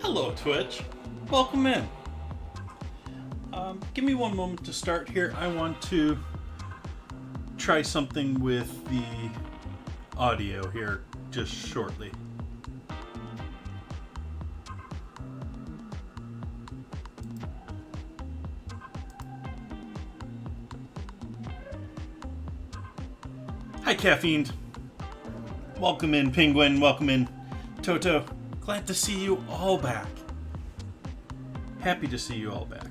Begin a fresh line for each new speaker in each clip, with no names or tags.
Hello, Twitch. Welcome in. Give me one moment to start here. I want to try something with the audio here just shortly. Hi, Caffeine. Welcome in, Penguin. Welcome in, Toto. Glad to see you all back. Happy to see you all back.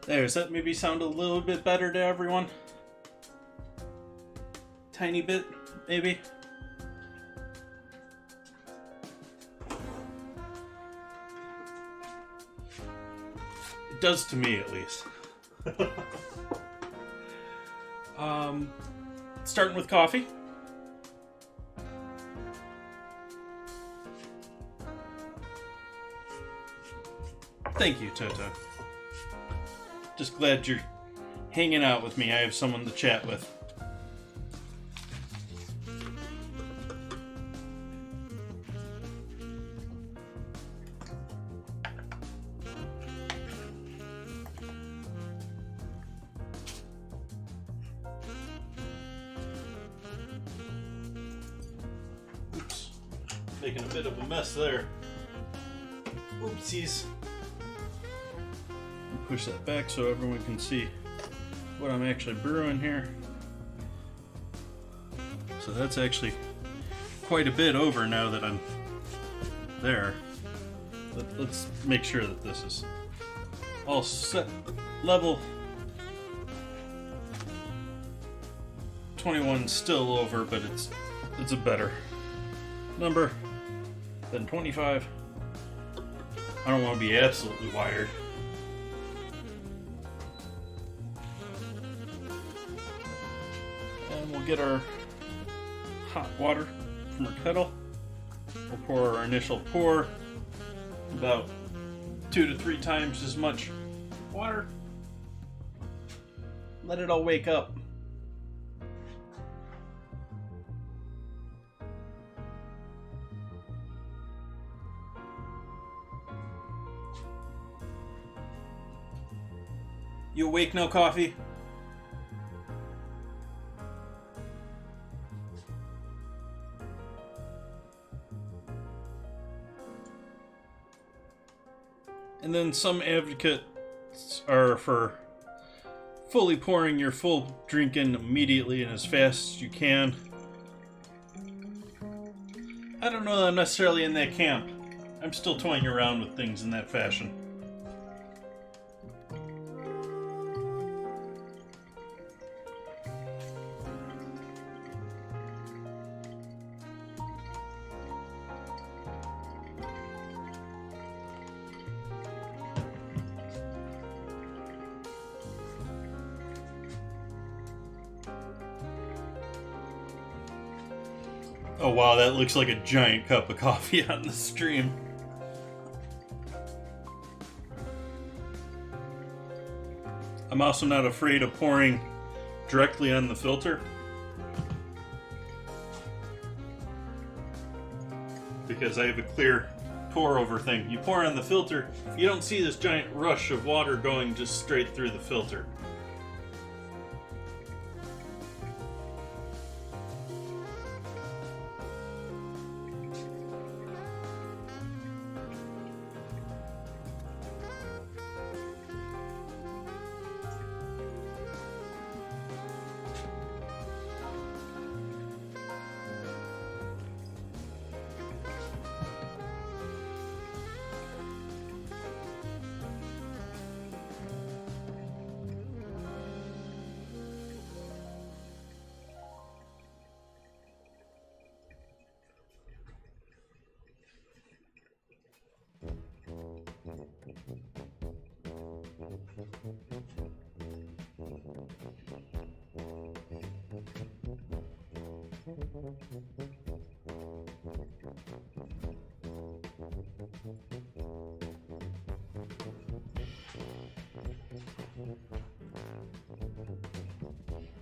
There, does that maybe sound a little bit better to everyone? Tiny bit, maybe? It does to me, at least. Starting with coffee. Thank you, Toto. Just glad you're hanging out with me. I have someone to chat with. Making a bit of a mess there. Oopsies. Push that back so everyone can see what I'm actually brewing here. So that's actually quite a bit over now that I'm there. Let's make sure that this is all set level. 21's still over, but it's a better number than 25. I don't want to be absolutely wired. And we'll get our hot water from our kettle. We'll pour our initial pour, about 2 to 3 times as much water. Let it all wake up. You awake now, coffee? And then some advocates are for fully pouring your full drink in immediately and as fast as you can. I don't know that I'm necessarily in that camp. I'm still toying around with things in that fashion. Oh wow, that looks like a giant cup of coffee on the stream. I'm also not afraid of pouring directly on the filter, because I have a clear pour over thing. You pour on the filter, you don't see this giant rush of water going just straight through the filter.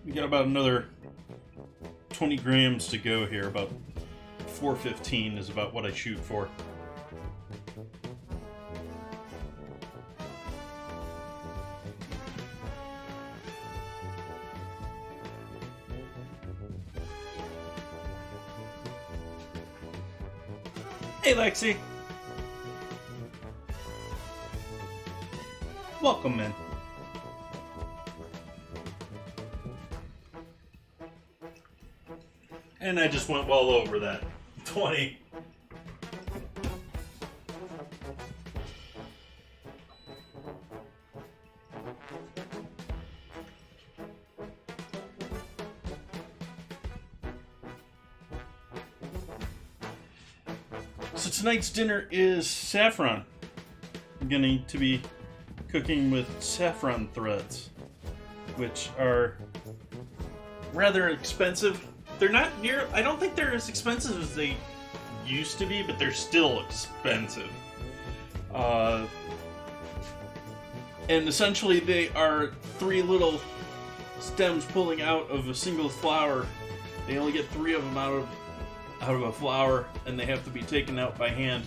We got about another 20 grams to go here. About 415 is about what I shoot for. Hey Lexi! Welcome in. And I just went well over that. 20. So tonight's dinner is saffron. I'm going to be cooking with saffron threads, which are rather expensive. They're not near, I don't think they're as expensive as they used to be, but they're still expensive. And essentially they are 3 little stems pulling out of a single flower. They only get 3 of them out of a flower, and they have to be taken out by hand.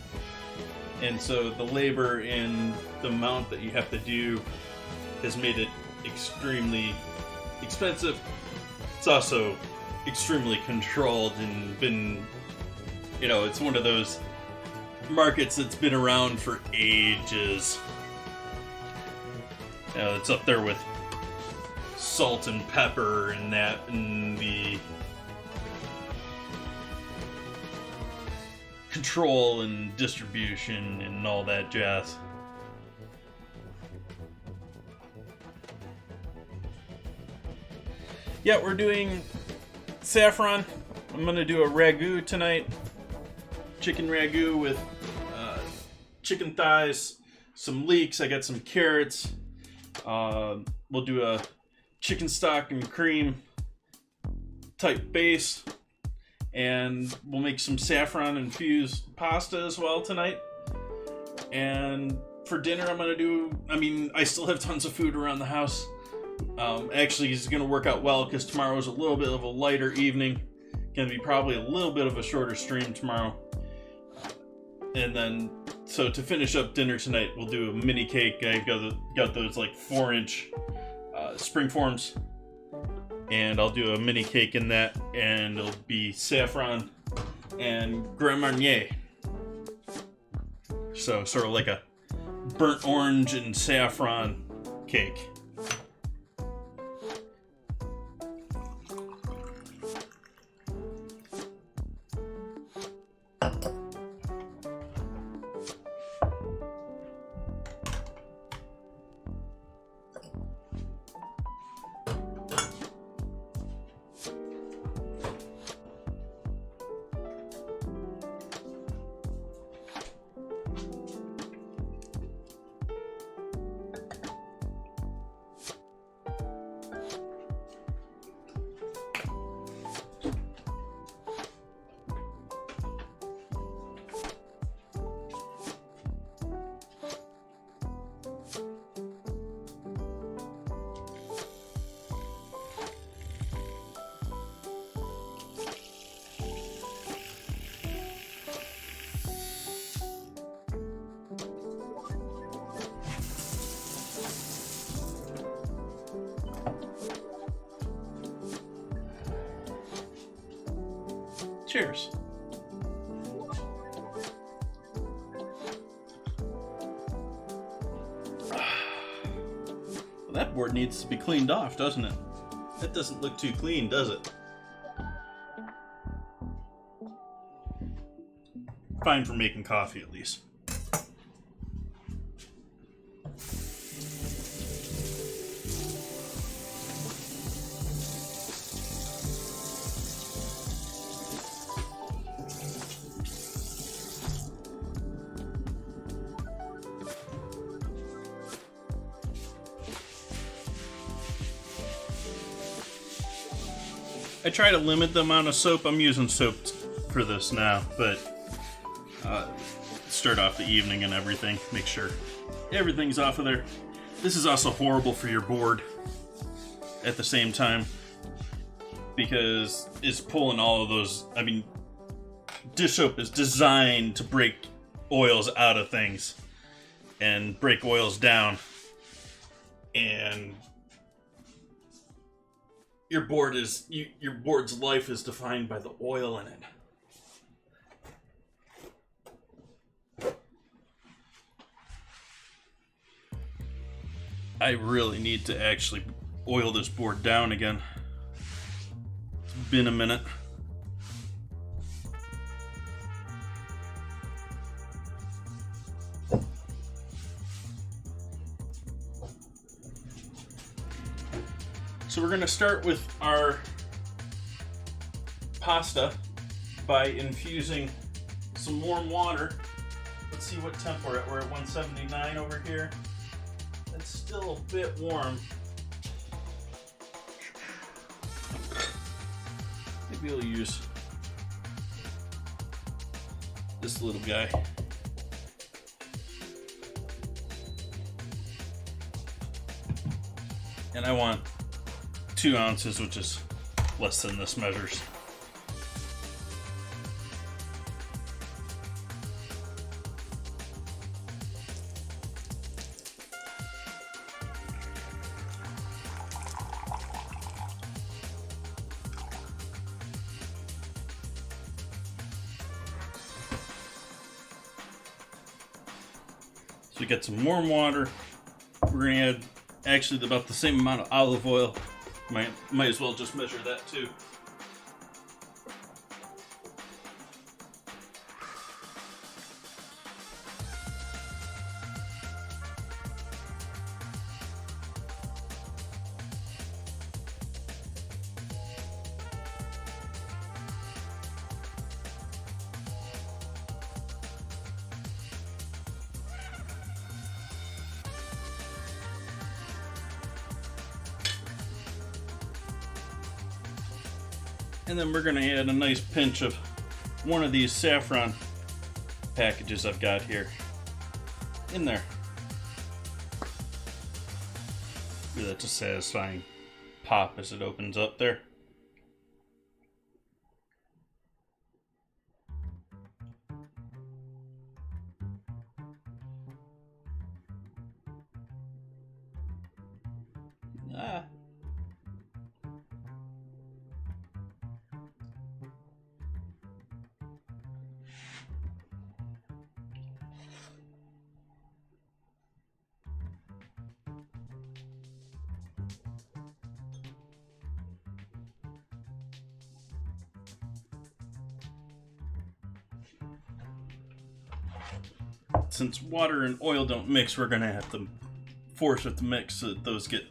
And so the labor and the amount that you have to do has made it extremely expensive. It's also extremely controlled and been You know, it's one of those markets that's been around for ages. You know, it's up there with salt and pepper and that, and the control and distribution and all that jazz. Yeah, we're doing Saffron. I'm gonna do a ragu tonight. Chicken ragu with chicken thighs, some leeks. I got some carrots. We'll do a chicken stock and cream type base, and we'll make some saffron infused pasta as well tonight. And for dinner, I still have tons of food around the house. Actually, it's going to work out well because tomorrow's a little bit of a lighter evening. Going to be probably a little bit of a shorter stream tomorrow. And then, so to finish up dinner tonight, we'll do a mini cake. I've got those like 4-inch springforms, and I'll do a mini cake in that, and it'll be saffron and Grand Marnier. So sort of like a burnt orange and saffron cake. Cheers. Well, that board needs to be cleaned off, doesn't it? That doesn't look too clean, does it? Fine for making coffee, at least. I try to limit the amount of soap. I'm using soap for this now, but start off the evening and everything. Make sure everything's off of there. This is also horrible for your board at the same time because it's pulling all of those. I mean, dish soap is designed to break oils out of things and break oils down, and your board's life is defined by the oil in it. I really need to actually oil this board down again. It's been a minute. So we're going to start with our pasta by infusing some warm water. Let's see what temp we're at. We're at 179 over here. It's still a bit warm. Maybe we'll use this little guy. And I want 2 ounces, which is less than this measures. So we got some warm water. We're gonna add actually about the same amount of olive oil. Might as well just measure that too. And then we're gonna add a nice pinch of one of these saffron packages I've got here in there. That's a satisfying pop as it opens up there. Since water and oil don't mix, we're gonna have to force it to mix so that those get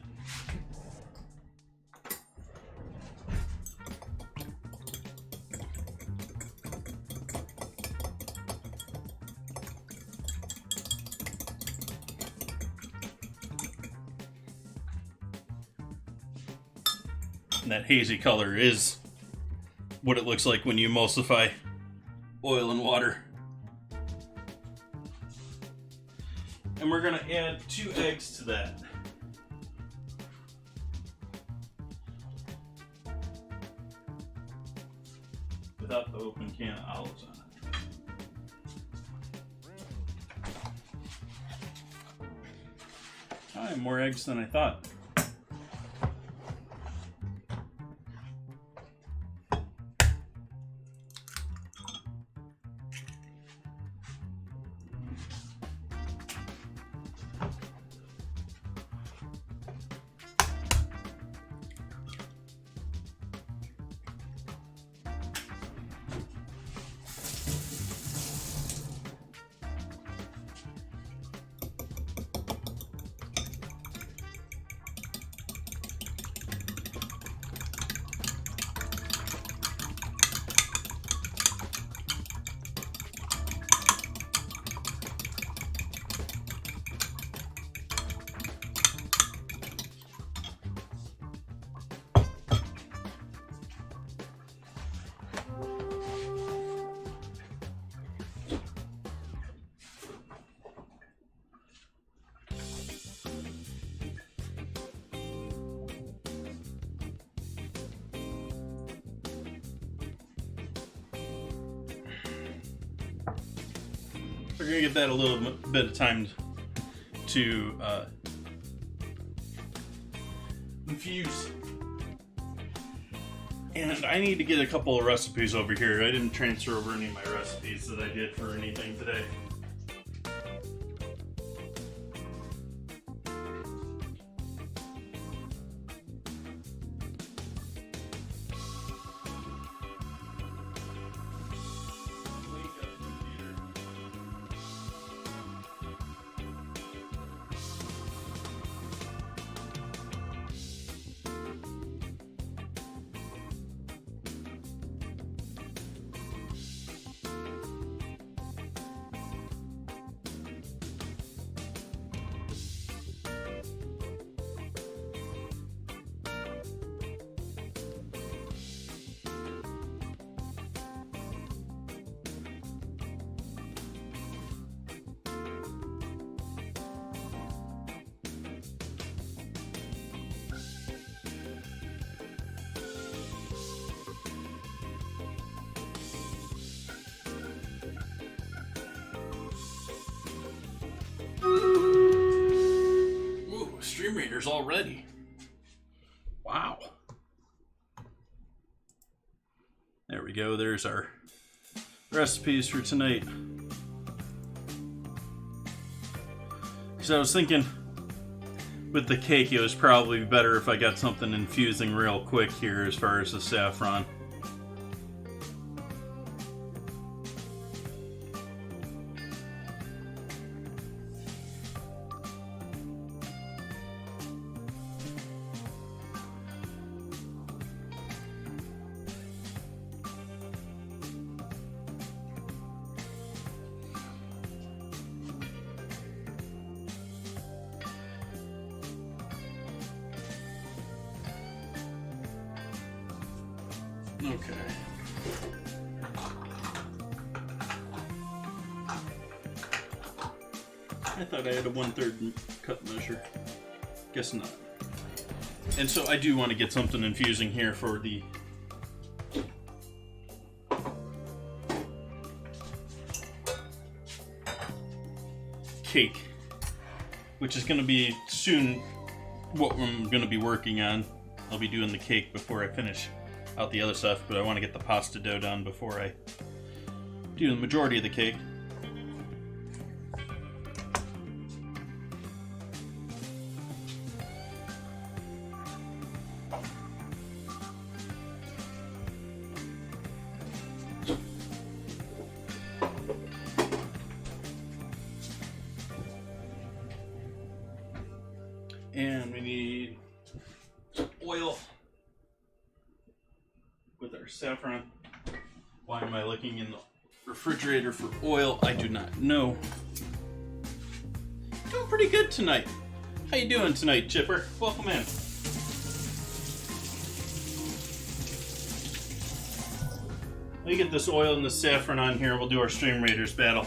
and that hazy color is what it looks like when you emulsify oil and water. And we're gonna add 2 eggs to that. Without the open can of olives on it. I have more eggs than I thought. We're gonna give that a little bit of time to infuse. And I need to get a couple of recipes over here. I didn't transfer over any of my recipes that I did for anything today. Stream Readers already. Wow. There we go. There's our Because I was thinking with the cake, it was probably better if I got something infusing real quick here as far as the saffron. Okay. I thought I had a 1/3 cup measure. Guess not. And so I do want to get something infusing here for the cake, which is going to be soon what I'm going to be working on. I'll be doing the cake before I finish out the other stuff, but I want to get the pasta dough done before I do the majority of the cake. And we need oil with our saffron. Why am I looking in the refrigerator for oil? I do not know. Doing pretty good tonight. How you doing tonight, Chipper? Welcome in. Let me get this oil and the saffron on here. We'll do our Stream Raiders battle.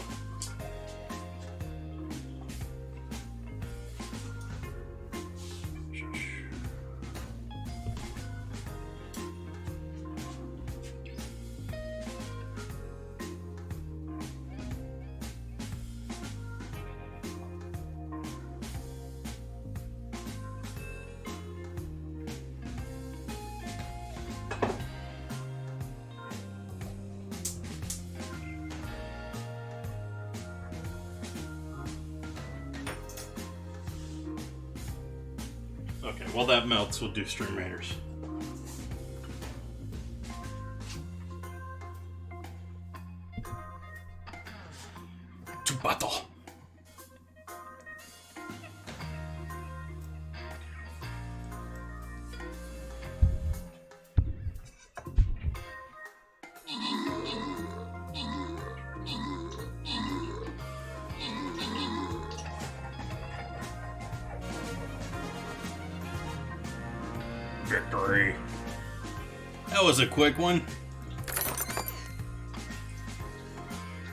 Okay, while that melts, we'll do Stream Raiders. To battle! Victory. That was a quick one.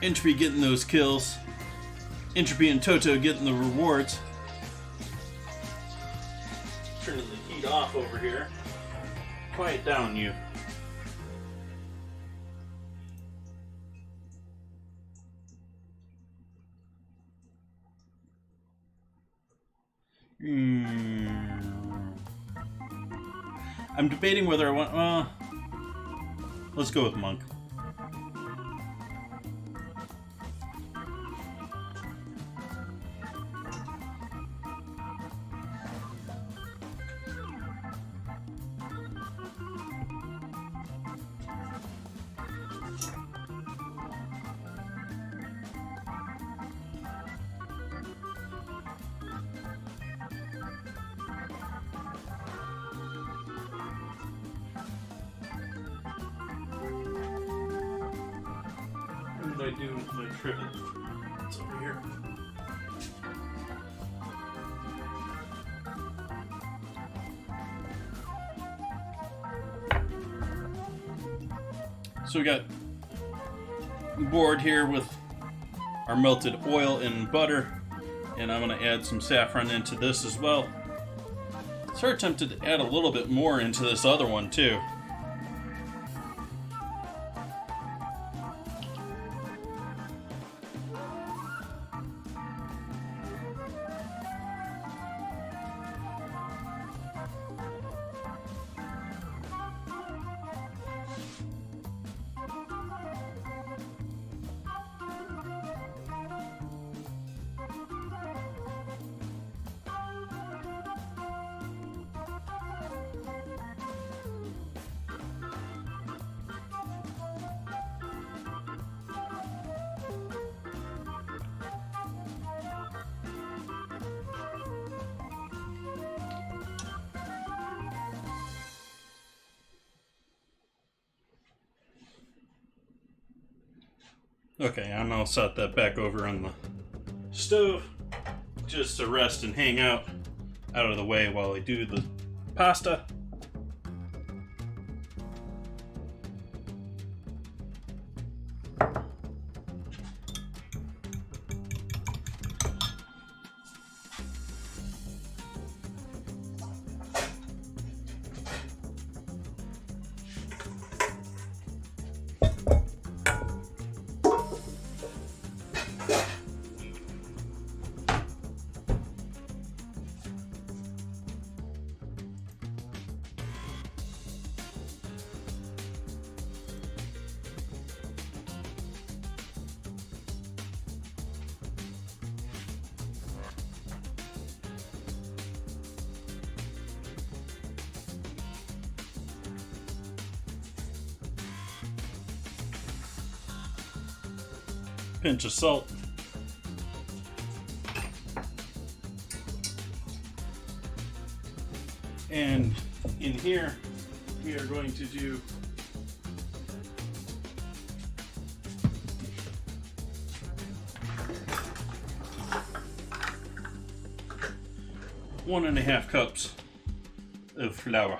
Entropy getting those kills. Entropy and Toto getting the rewards. Turning the heat off over here. Quiet down, you. I'm debating whether I want... let's go with Monk. What did I do with my trivet? It's over here. So we got a board here with our melted oil and butter, and I'm going to add some saffron into this as well. Sort of tempted to add a little bit more into this other one too. Okay, and I'll set that back over on the stove just to rest and hang out of the way while I do the pasta. Pinch of salt. And in here, we are going to do one and a half cups of flour.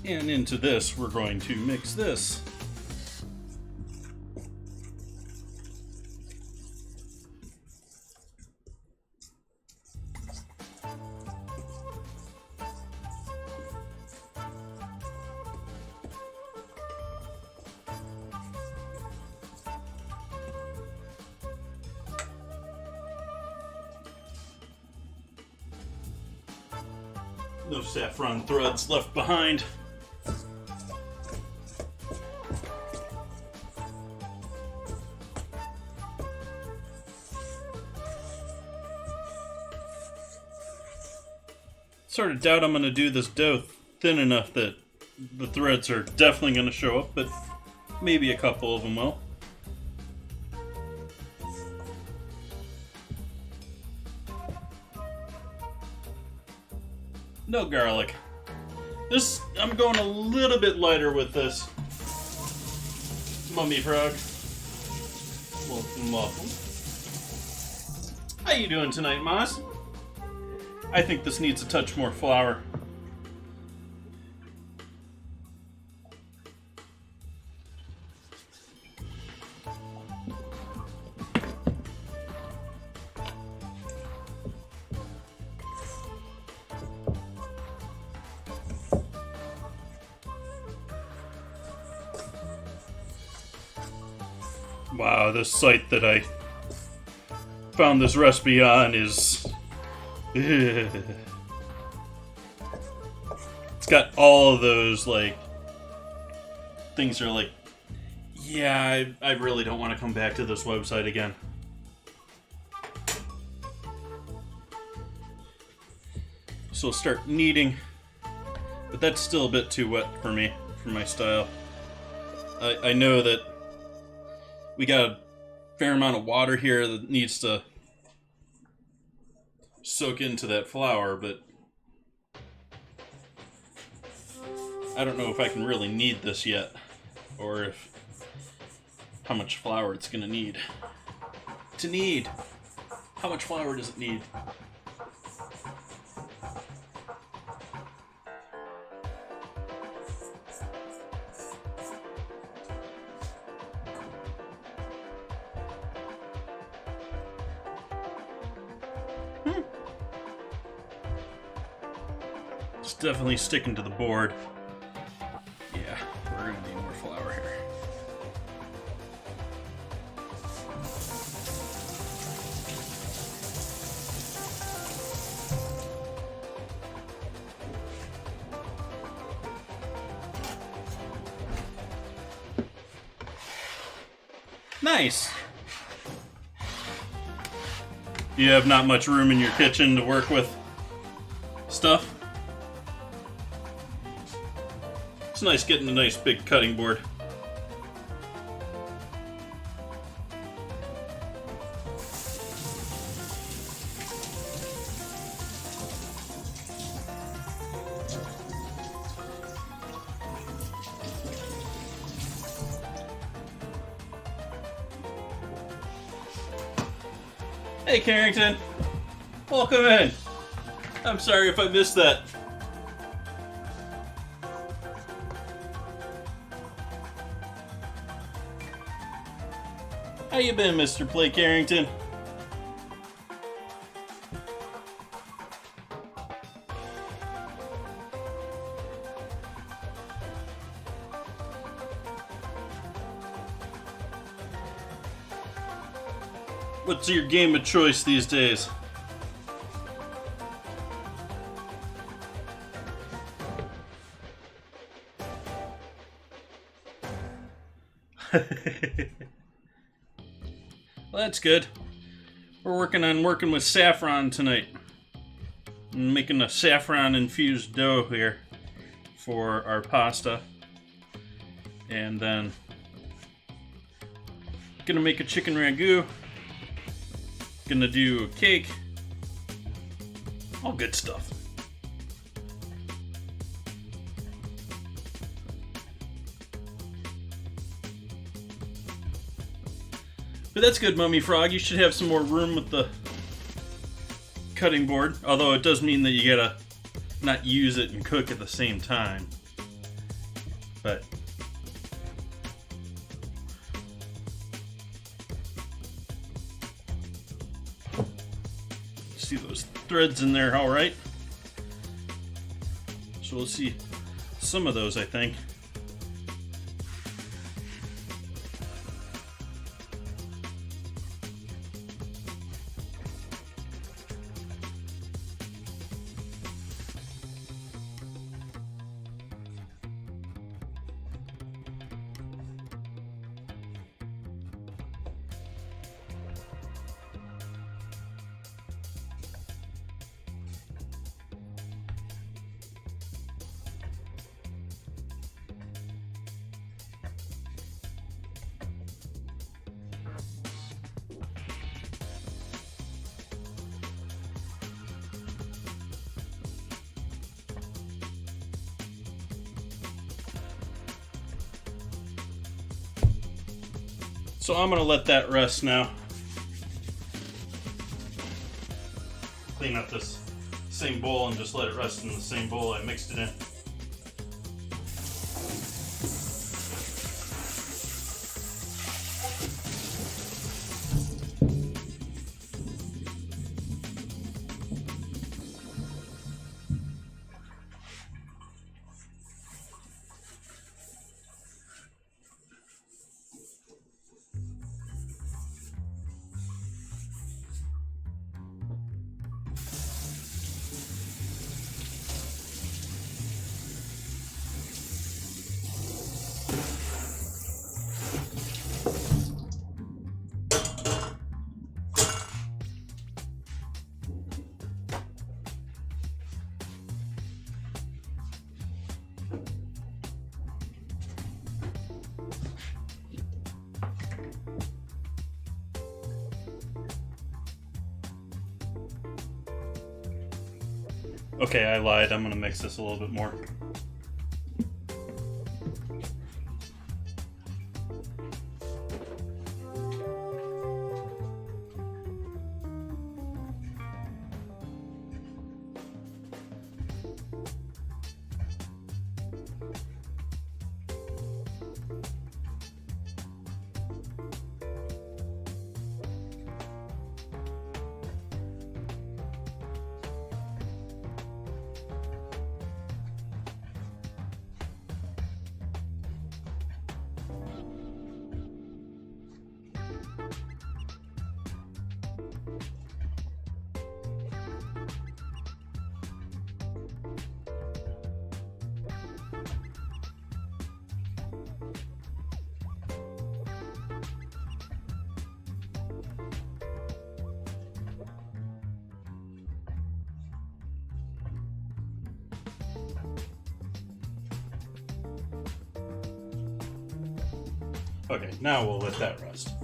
And into this, we're going to mix this. No saffron threads left behind. Sort of doubt I'm going to do this dough thin enough that the threads are definitely going to show up, but maybe a couple of them will. No garlic. I'm going a little bit lighter with this mummy frog. Welcome. How you doing tonight, Moss? I think this needs a touch more flour. Wow, this site that I found this recipe on is... It's got all of those, like, things that are like, yeah, I really don't want to come back to this website again. So I'll start kneading, but that's still a bit too wet for me, for my style. I know that we got a fair amount of water here that needs to soak into that flour, but I don't know if I can really knead this yet, or how much flour it's gonna need. To knead, how much flour does it need? It's definitely sticking to the board. Yeah, we're gonna need more flour here. Nice! You have not much room in your kitchen to work with stuff. It's nice getting a nice big cutting board. Hey Carrington, welcome in. I'm sorry if I missed that. How you been, Mr. Play Carrington? What's your game of choice these days? Well, that's good. We're working with saffron tonight. I'm making a saffron infused dough here for our pasta. And then gonna make a chicken ragu. Gonna do a cake. All good stuff. But that's good, Mummy Frog. You should have some more room with the cutting board. Although it does mean that you gotta not use it and cook at the same time. But see those threads in there, all right. So we'll see some of those, I think. So I'm gonna let that rest now. Clean up this same bowl and just let it rest in the same bowl I mixed it in. Okay, I lied. I'm gonna mix this a little bit more. Okay, now we'll let that rest.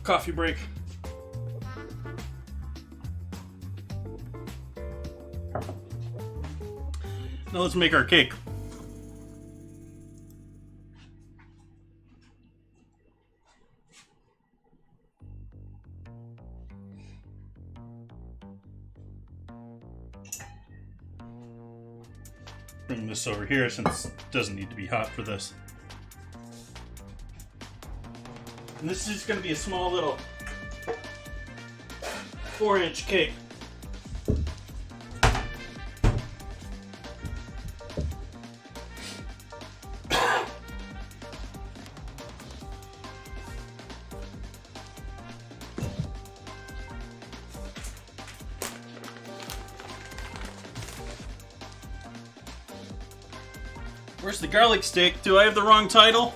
Coffee break. Now let's make our cake. Bring this over here since it doesn't need to be hot for this. And this is going to be a small little 4-inch cake. Where's the garlic steak? Do I have the wrong title?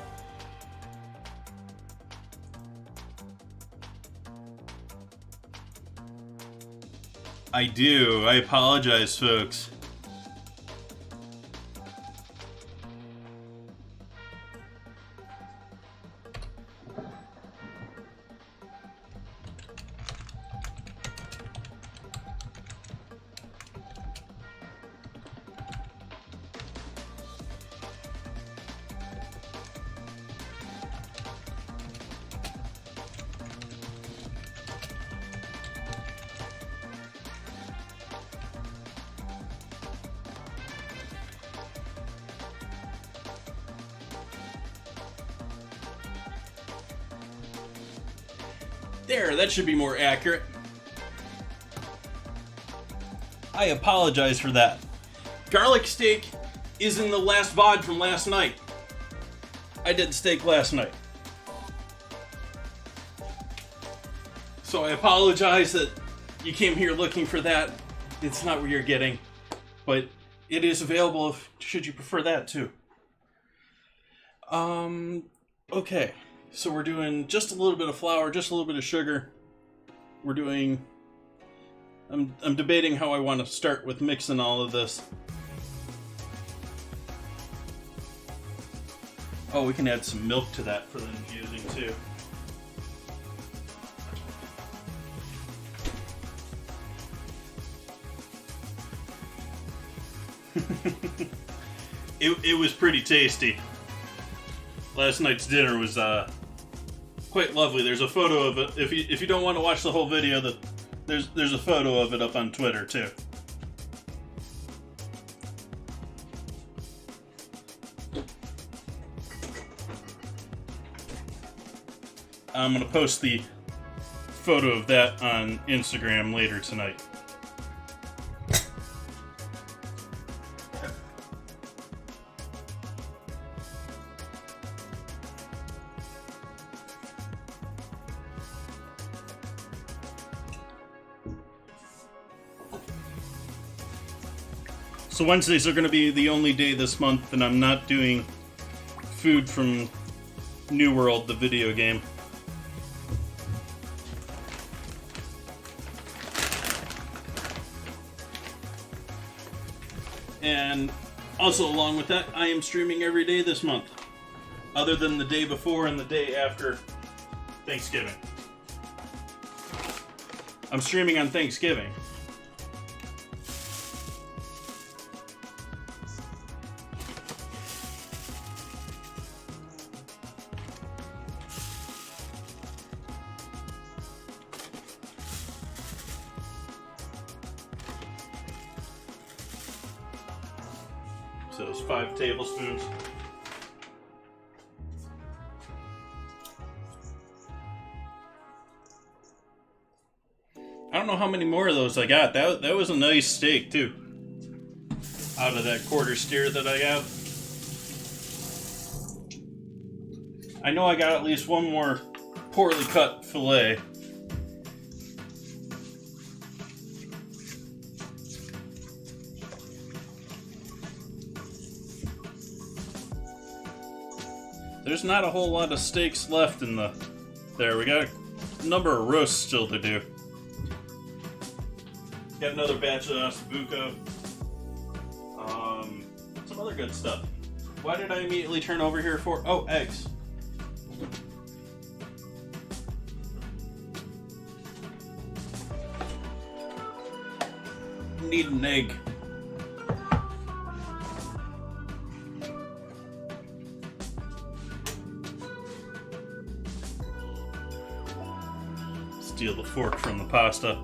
I do. I apologize, folks. There, that should be more accurate. I apologize for that. Garlic steak is in the last VOD from last night. I did steak last night. So I apologize that you came here looking for that. It's not what you're getting. But it is available if, should you prefer that too. Okay. So we're doing just a little bit of flour, just a little bit of sugar. We're doing... I'm debating how I want to start with mixing all of this. Oh, we can add some milk to that for them using too. It was pretty tasty. Last night's dinner was quite lovely. There's a photo of it. If you don't want to watch the whole video, there's a photo of it up on Twitter too. I'm gonna post the photo of that on Instagram later tonight. So Wednesdays are going to be the only day this month that I'm not doing food from New World, the video game. And also along with that, I am streaming every day this month, other than the day before and the day after Thanksgiving. I'm streaming on Thanksgiving. So it's 5 tablespoons. I don't know how many more of those I got. That was a nice steak too. Out of that quarter steer that I have. I know I got at least one more poorly cut fillet. There's not a whole lot of steaks left in the... There, we got a number of roasts still to do. Got another batch of ossobuco. good stuff. Why did I immediately turn over here for? Oh, eggs. Need an egg. Steal the fork from the pasta.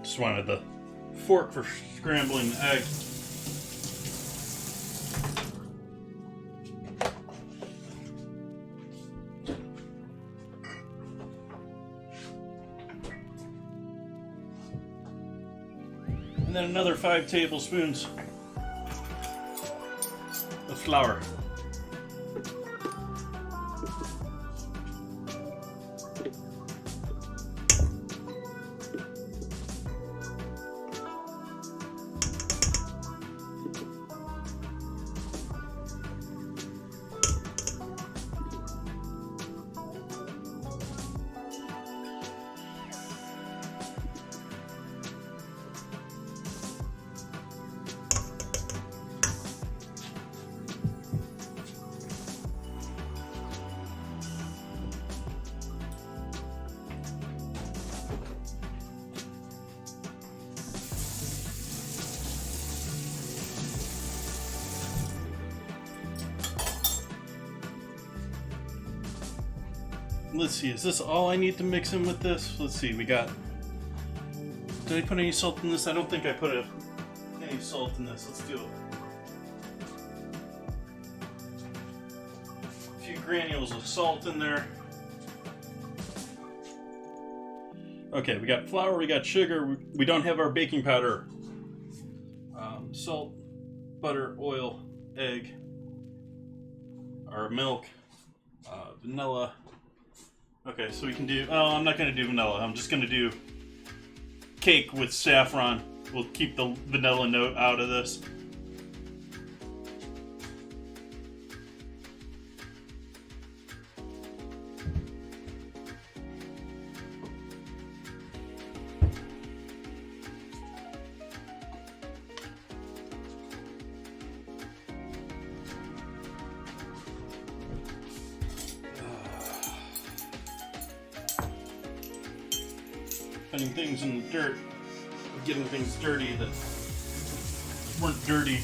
Just wanted the fork for scrambling the egg. And then another 5 tablespoons of flour. Let's see, is this all I need to mix in with this? Let's see, we got... Did I put any salt in this? I don't think I put any salt in this. Let's do it. A few granules of salt in there. Okay, we got flour, we got sugar, we don't have our baking powder. Salt, butter, oil, egg, our milk, vanilla. Okay, so we can do, oh, I'm not going to do vanilla. I'm just going to do cake with saffron. We'll keep the vanilla note out of this. Putting things in the dirt, getting things dirty that weren't dirty.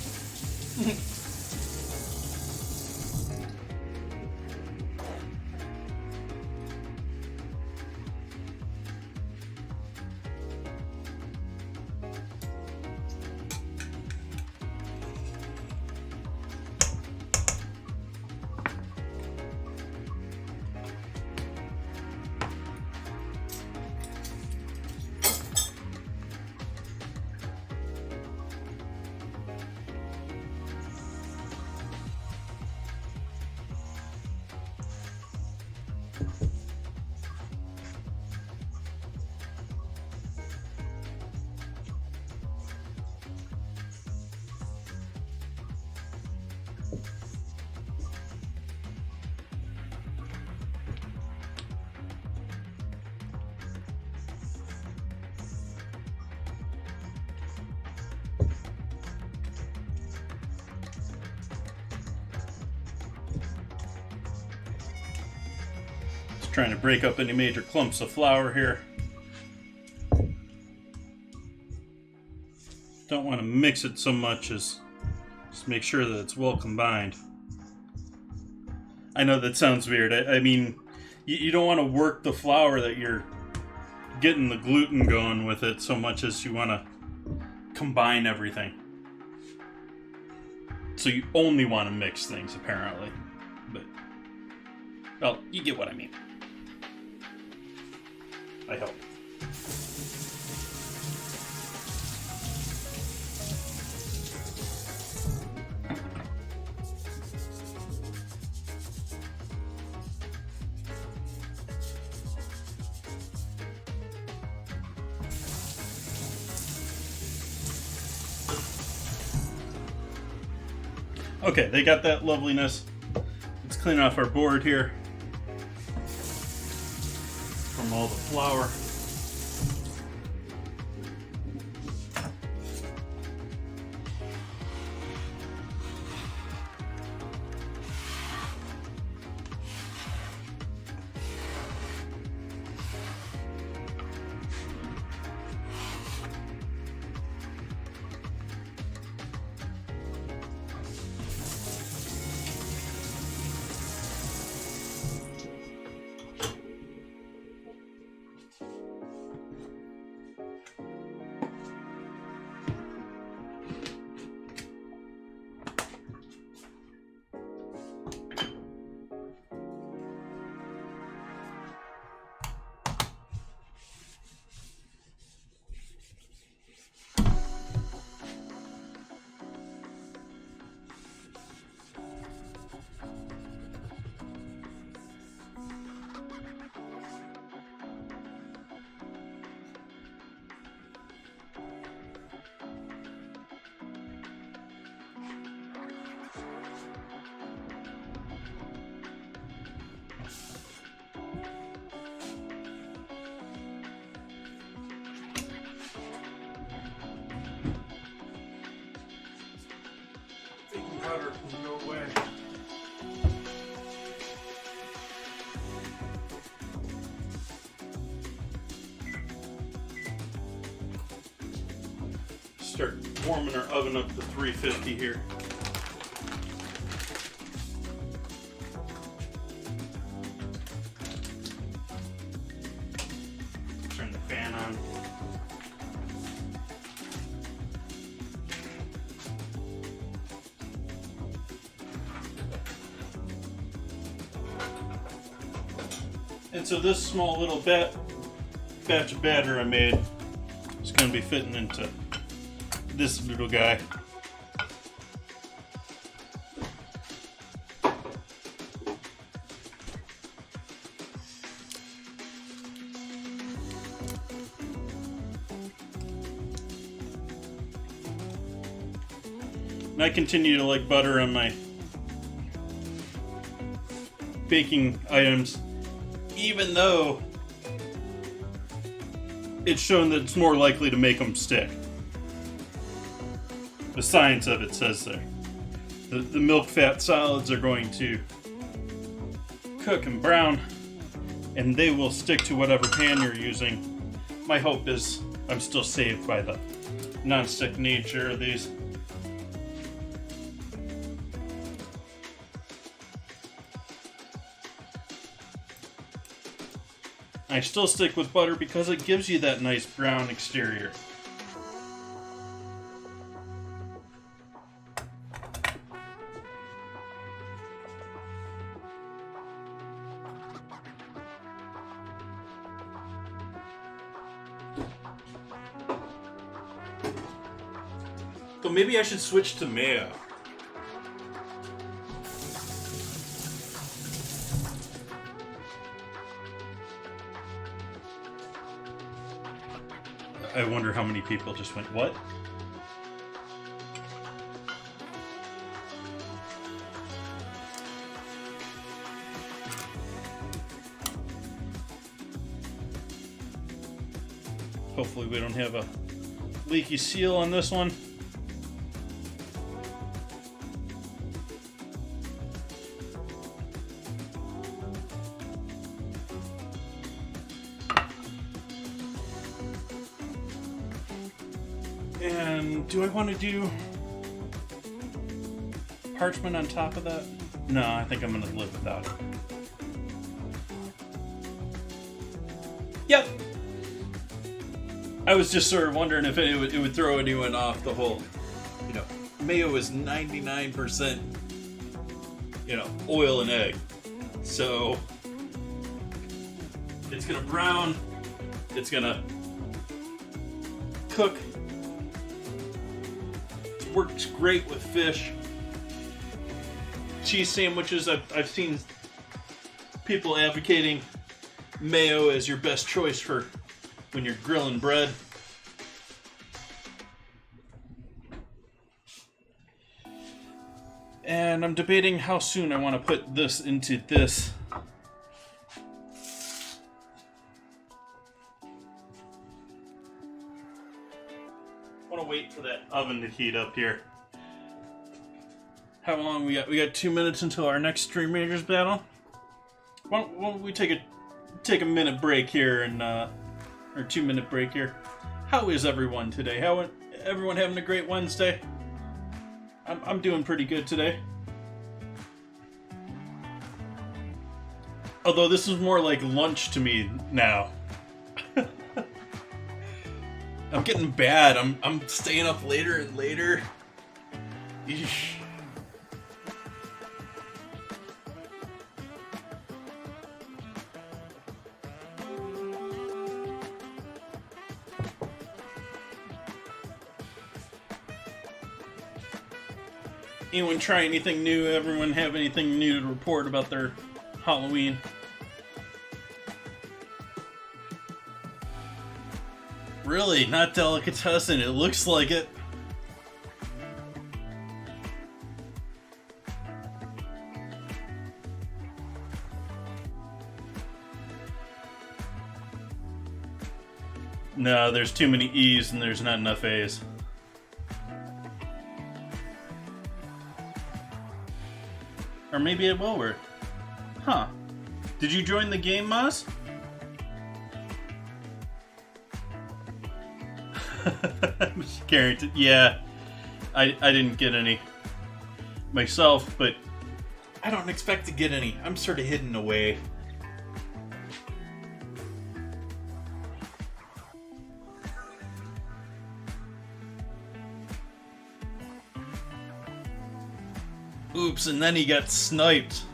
Trying to break up any major clumps of flour here. Don't want to mix it so much as just make sure that it's well combined. I know that sounds weird. I mean, you don't want to work the flour that you're getting the gluten going with it so much as you want to combine everything. So you only want to mix things, apparently. But, well, you get what I mean. I hope. Okay, they got that loveliness. Let's clean off our board here from all the flour. Powder can go away. Start warming our oven up to 350 here. Turn the fan on. And so this small little batch of batter I made is going to be fitting into this little guy. And I continue to like butter on my baking items, even though it's shown that it's more likely to make them stick. The science of it says there. The milk fat solids are going to cook and brown, and they will stick to whatever pan you're using. My hope is I'm still saved by the non-stick nature of these. I still stick with butter because it gives you that nice brown exterior. So maybe I should switch to mayo. I wonder how many people just went, what? Hopefully we don't have a leaky seal on this one. And do I want to do parchment on top of that? No, I think I'm going to live without it. Yep. I was just sort of wondering if it would throw anyone off the whole, mayo is 99%, oil and egg. So it's gonna brown, it's gonna cook. It works great with fish. Cheese sandwiches, I've seen people advocating mayo as your best choice for when you're grilling bread. And I'm debating how soon I want to put this into this. I want to wait for that oven to heat up here. How long we got? We got 2 minutes until our next Stream Rangers battle. Why don't we take a minute break here and or 2 minute break here? How is everyone today? How everyone having a great Wednesday? I'm doing pretty good today. Although this is more like lunch to me now. I'm getting bad. I'm staying up later and later. Eesh. Anyone try anything new? Everyone have anything new to report about their Halloween? Really? Not delicatessen. It looks like it. No, there's too many E's and there's not enough A's. Or maybe it will work. Huh. Did you join the game, Moz? Carrington. Yeah. I didn't get any myself, but I don't expect to get any. I'm sort of hidden away. Oops, and then he got sniped.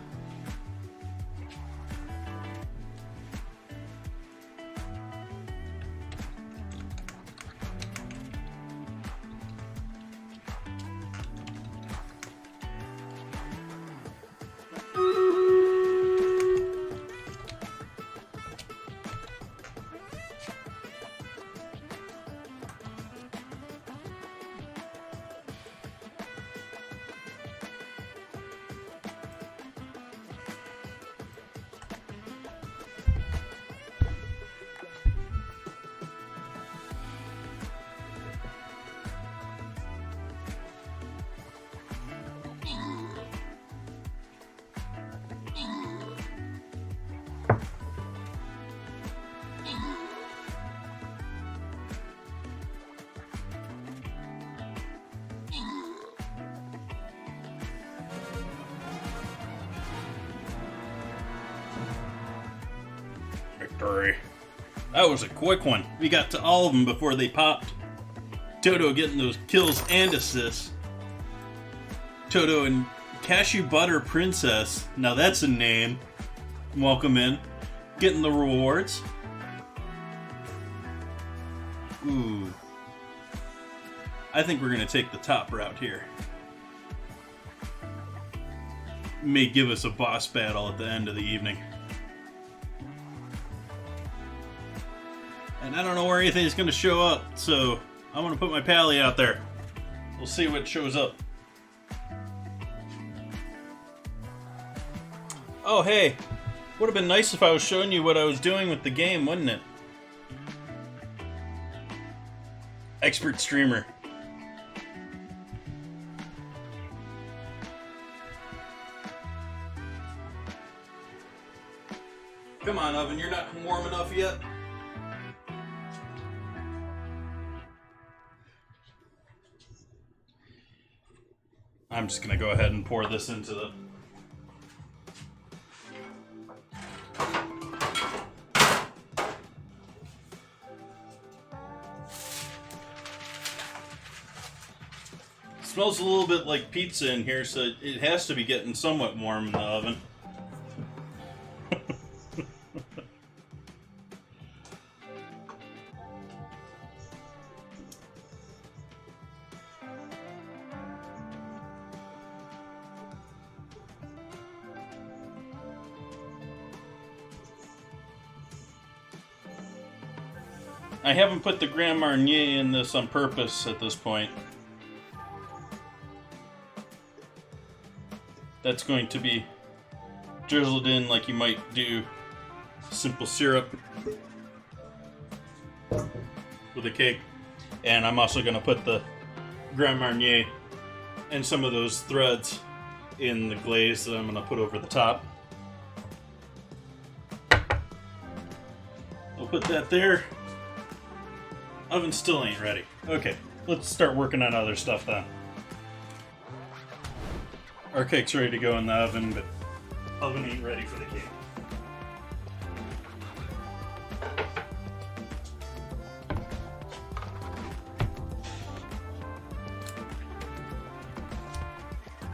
Victory. That was a quick one. We got to all of them before they popped. Toto getting those kills and assists. Toto and Cashew Butter Princess. Now that's a name. Welcome in. Getting the rewards. Ooh. I think we're going to take the top route here. May give us a boss battle at the end of the evening. And I don't know where anything's going to show up, so I'm going to put my pally out there. We'll see what shows up. Oh, hey. Would have been nice if I was showing you what I was doing with the game, wouldn't it? Expert streamer. Come on, Oven, you're not warm enough yet? I'm just gonna go ahead and pour this into the... smells a little bit like pizza in here, so it has to be getting somewhat warm in the oven. I haven't put the Grand Marnier in this on purpose at this point. That's going to be drizzled in like you might do simple syrup with a cake. And I'm also going to put the Grand Marnier and some of those threads in the glaze that I'm going to put over the top. I'll put that there. Oven still ain't ready. Okay, let's start working on other stuff then. Our cake's ready to go in the oven, but oven ain't ready for the cake.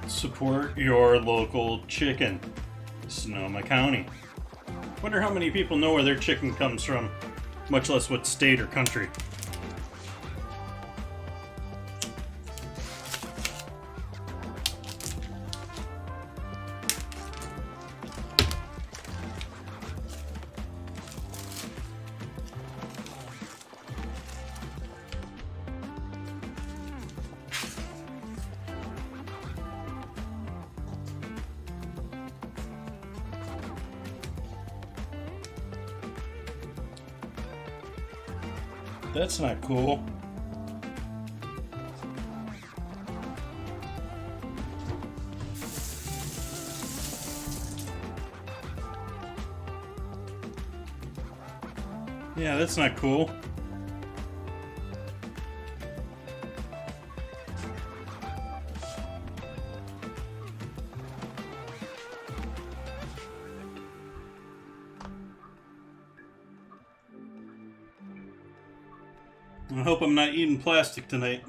Support your local chicken. Sonoma County. Wonder how many people know where their chicken comes from, much less what state or country. That's not cool. Yeah, that's not cool. I hope I'm not eating plastic tonight.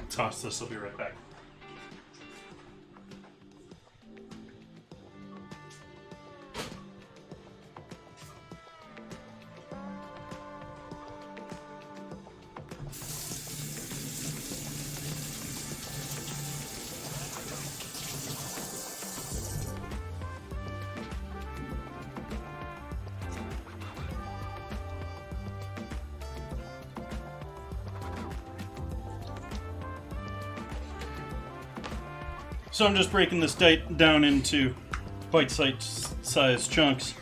Toss this, I'll be right back. So I'm just breaking this down into bite-sized chunks.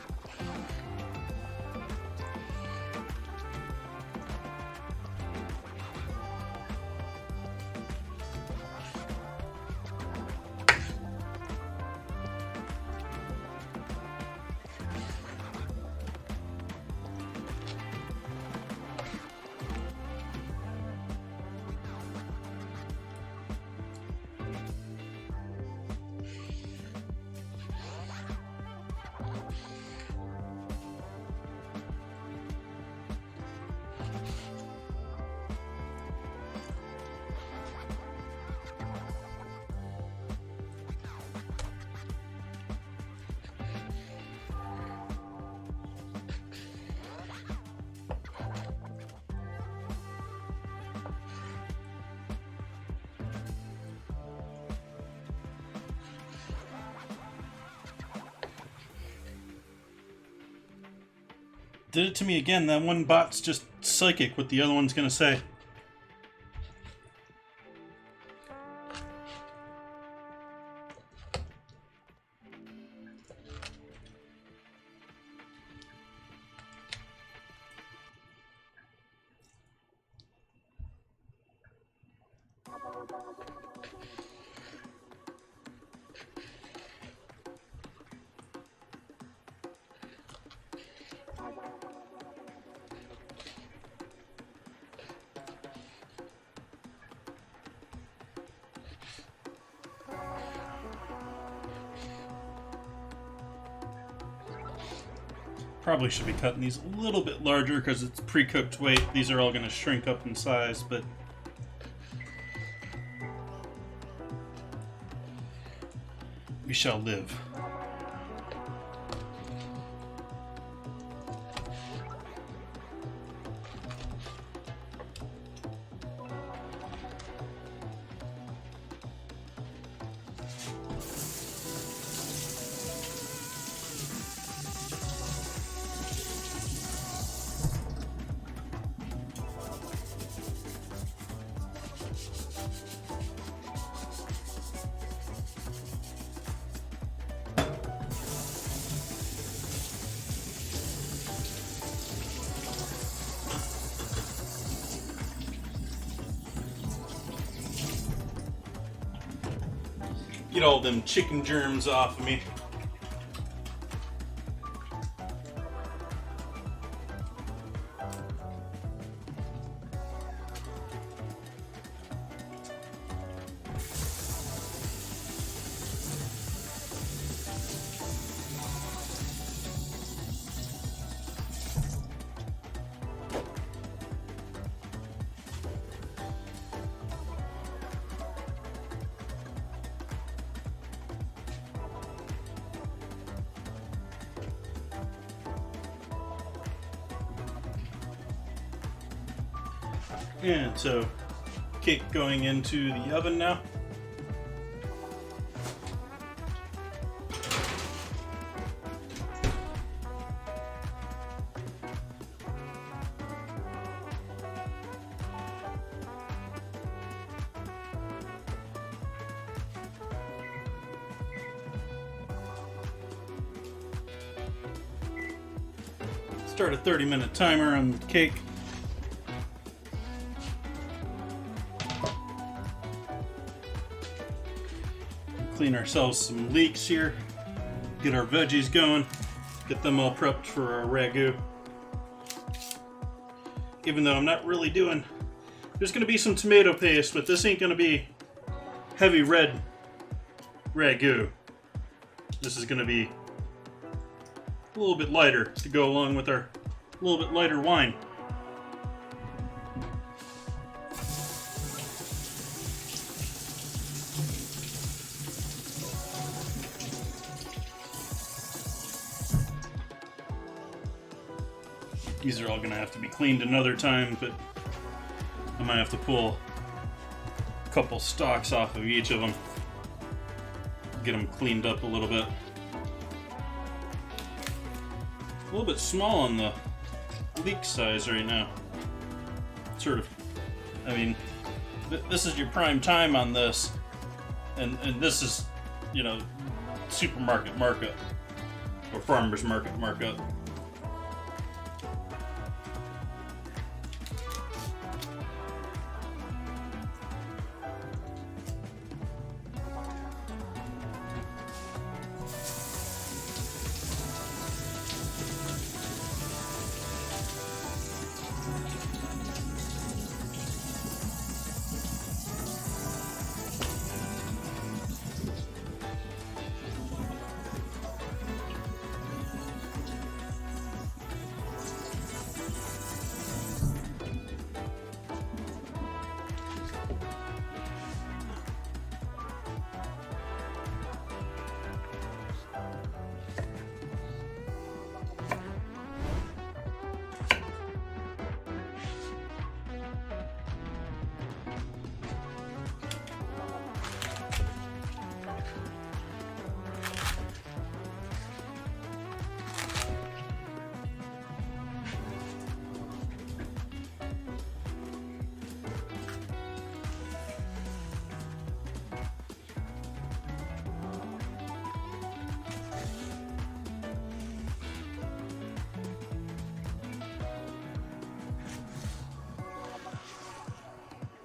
Did it to me again. That one bot's just psychic what the other one's gonna say.
Probably should be cutting these a little bit larger because it's pre-cooked weight. These are all going to shrink up in size, but we shall live. Get all them chicken germs off of me. And so, cake going into the oven now. Start a 30-minute timer on the cake. Clean ourselves some leeks here, get our veggies going, get them all prepped for our ragu. Even though I'm not really doing, there's going to be some tomato paste, but this ain't going to be heavy red ragu. This is going to be a little bit lighter to go along with our little bit lighter wine. These are all going to have to be cleaned another time, but I might have to pull a couple stalks off of each of them. Get them cleaned up a little bit. A little bit small on the leek size right now. Sort of, I mean, this is your prime time on this, and this is, you know, supermarket markup, or farmer's market markup.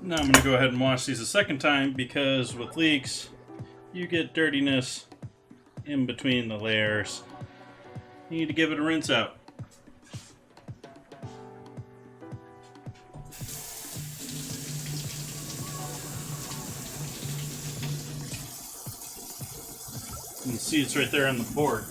Now I'm going to go ahead and wash these a second time, because with leeks, you get dirtiness in between the layers. You need to give it a rinse out. You can see it's right there on the board.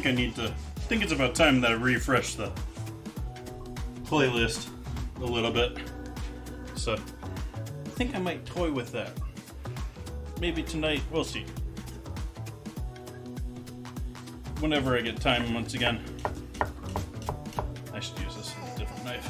think it's about time that I refresh the playlist a little bit. So I think I might toy with that. Maybe tonight, we'll see. Whenever I get time once again. I should use this as a different knife.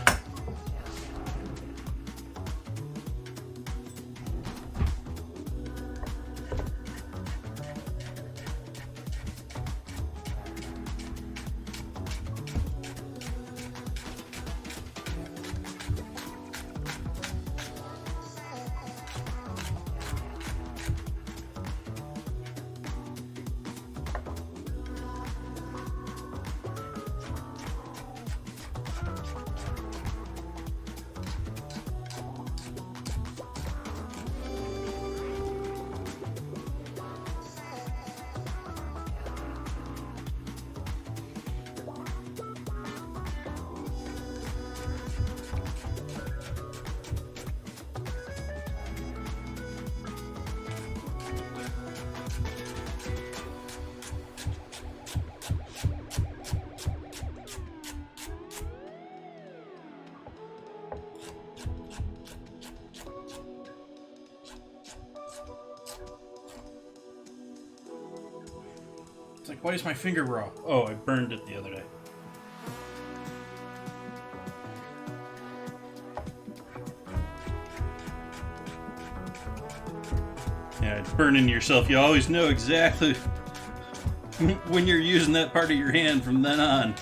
It's like, why is my finger raw? Oh, I burned it the other day. Yeah, it's burning yourself. You always know exactly when you're using that part of your hand from then on.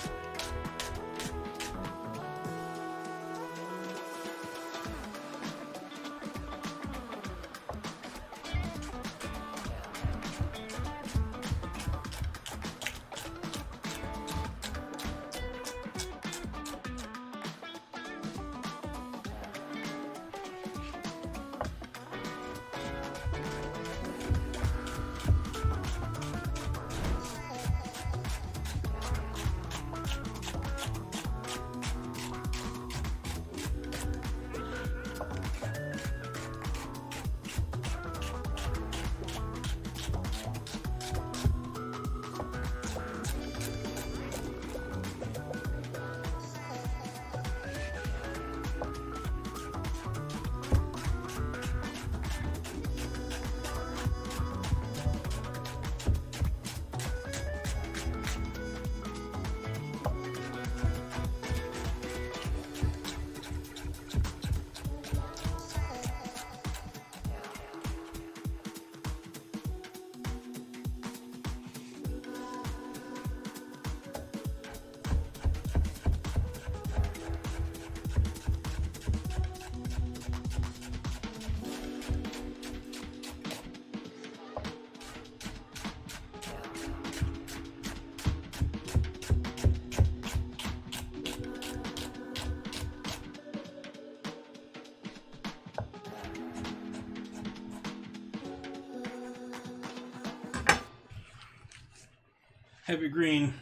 Heavy green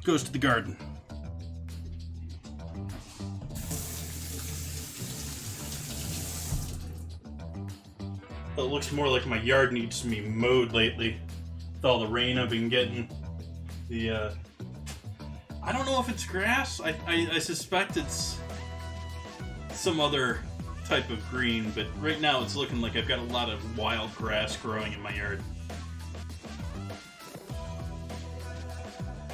goes to the garden. It looks more like my yard needs to be mowed lately. With all the rain I've been getting. I don't know if it's grass. I suspect it's some other type of green, but right now it's looking like I've got a lot of wild grass growing in my yard.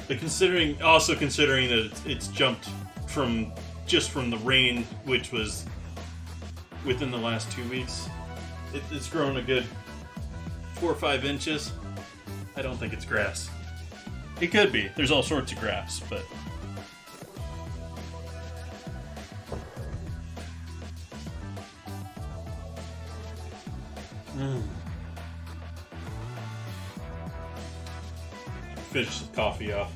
But considering that it's jumped from the rain, which was within the last 2 weeks, it's grown a good 4 or 5 inches. I don't think it's grass. It could be. There's all sorts of grass, but finish the coffee off.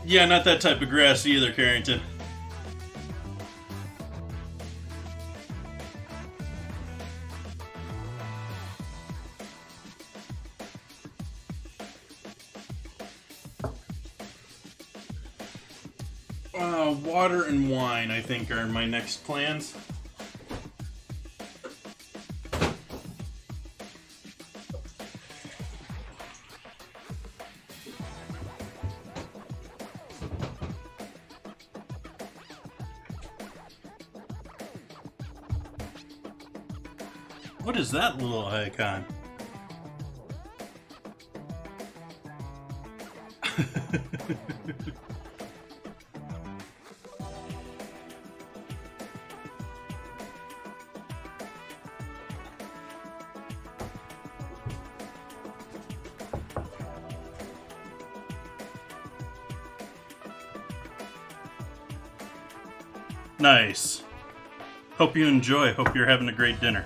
Yeah, not that type of grass either, Carrington. Water and wine, I think, are my next plans. What is that little icon? Nice. Hope you enjoy. Hope you're having a great dinner.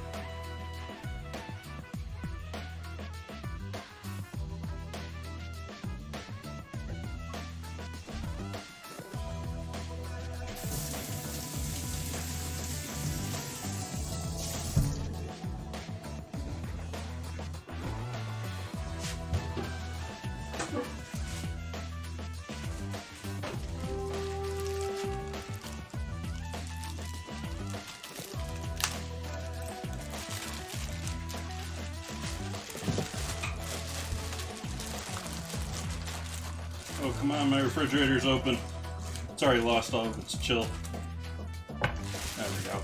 Oh, come on, my refrigerator's open. It's already lost all of its chill. There we go.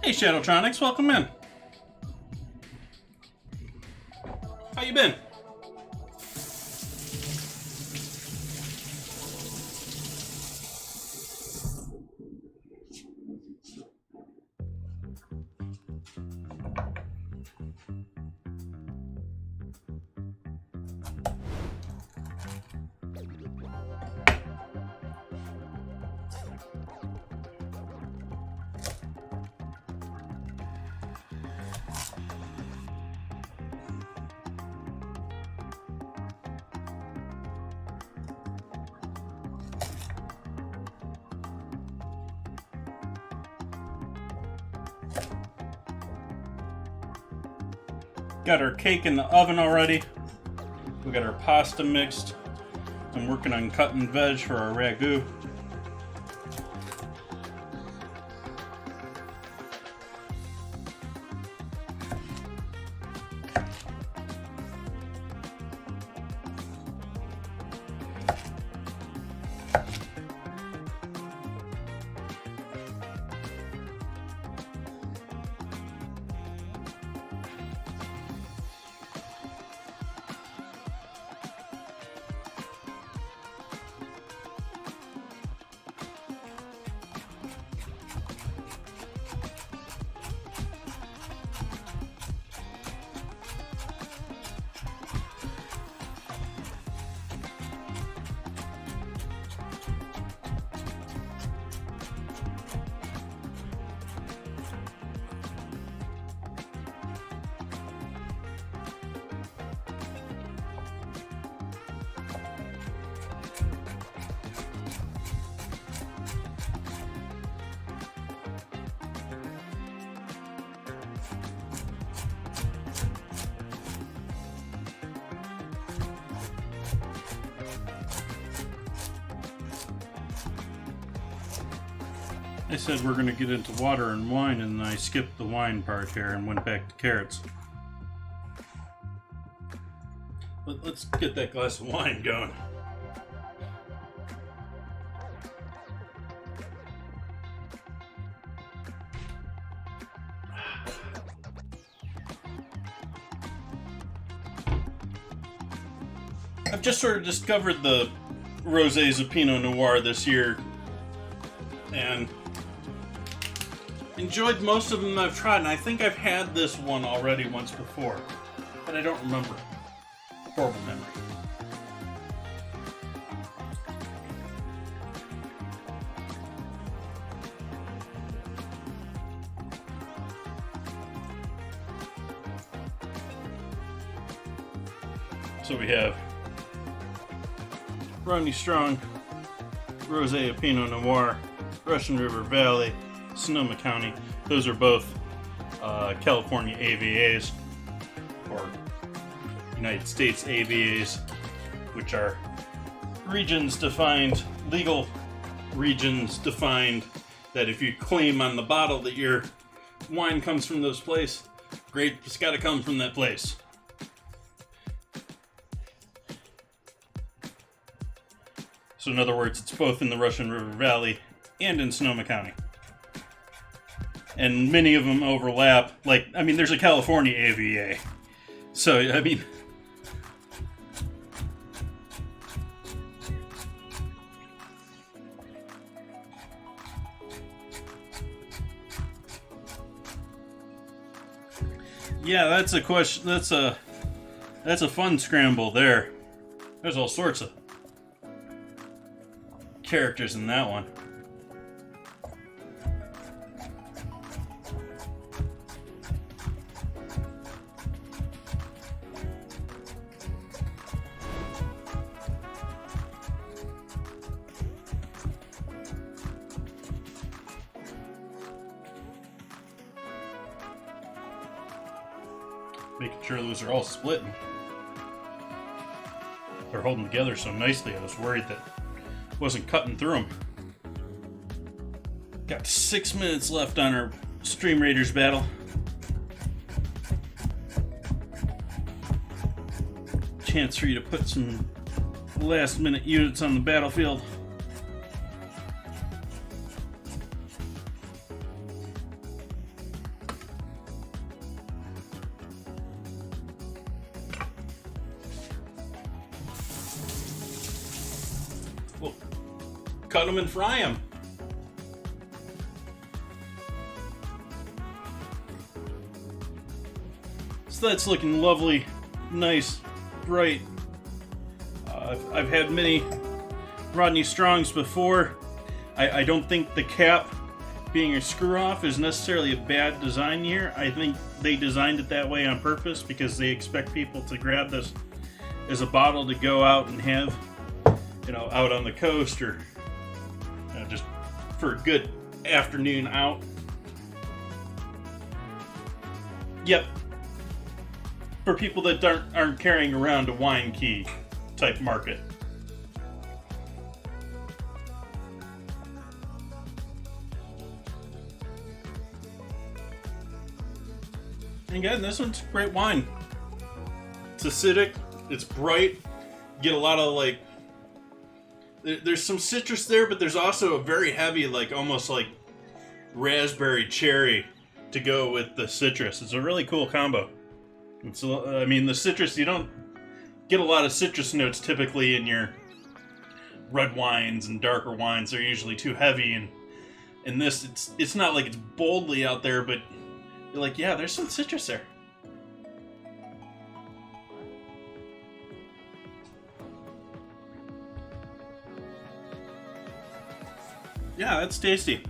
Hey Shadowtronics, welcome in. How you been? Got our cake in the oven already. We got our pasta mixed. I'm working on cutting veg for our ragu. I said we're going to get into water and wine, and I skipped the wine part here and went back to carrots. Let's get that glass of wine going. I've just sort of discovered the rosés of Pinot Noir this year, and enjoyed most of them I've tried, and I think I've had this one already once before, but I don't remember. Horrible memory. So we have Rodney Strong, Rosé of Pinot Noir, Russian River Valley, Sonoma County. Those are both California AVAs, or United States AVAs, which are regions defined, legal regions defined, that if you claim on the bottle that your wine comes from those place, great, it's got to come from that place. So in other words, it's both in the Russian River Valley and in Sonoma County. And many of them overlap. Like, I mean, there's a California AVA. So, I mean... Yeah, that's a question. That's a fun scramble there. There's all sorts of characters in that one. Making sure those are all splitting. They're holding together so nicely, I was worried that it wasn't cutting through them. Got 6 minutes left on our Stream Raiders battle. Chance for you to put some last minute units on the battlefield. Cut them and fry them. So that's looking lovely, nice, bright. I've had many Rodney Strongs before. I don't think the cap being a screw off is necessarily a bad design here. I think they designed it that way on purpose because they expect people to grab this as a bottle to go out and have, you know, out on the coast or just for a good afternoon out. Yep. For people that aren't carrying around a wine key type market. And again, this one's great wine. It's acidic, it's bright, you get a lot of like, there's some citrus there, but there's also a very heavy, like almost like raspberry cherry to go with the citrus. It's a really cool combo. I mean, the citrus, you don't get a lot of citrus notes typically in your red wines and darker wines. They're usually too heavy, and in this, it's not like it's boldly out there, but you're like, yeah, there's some citrus there. Yeah, that's tasty.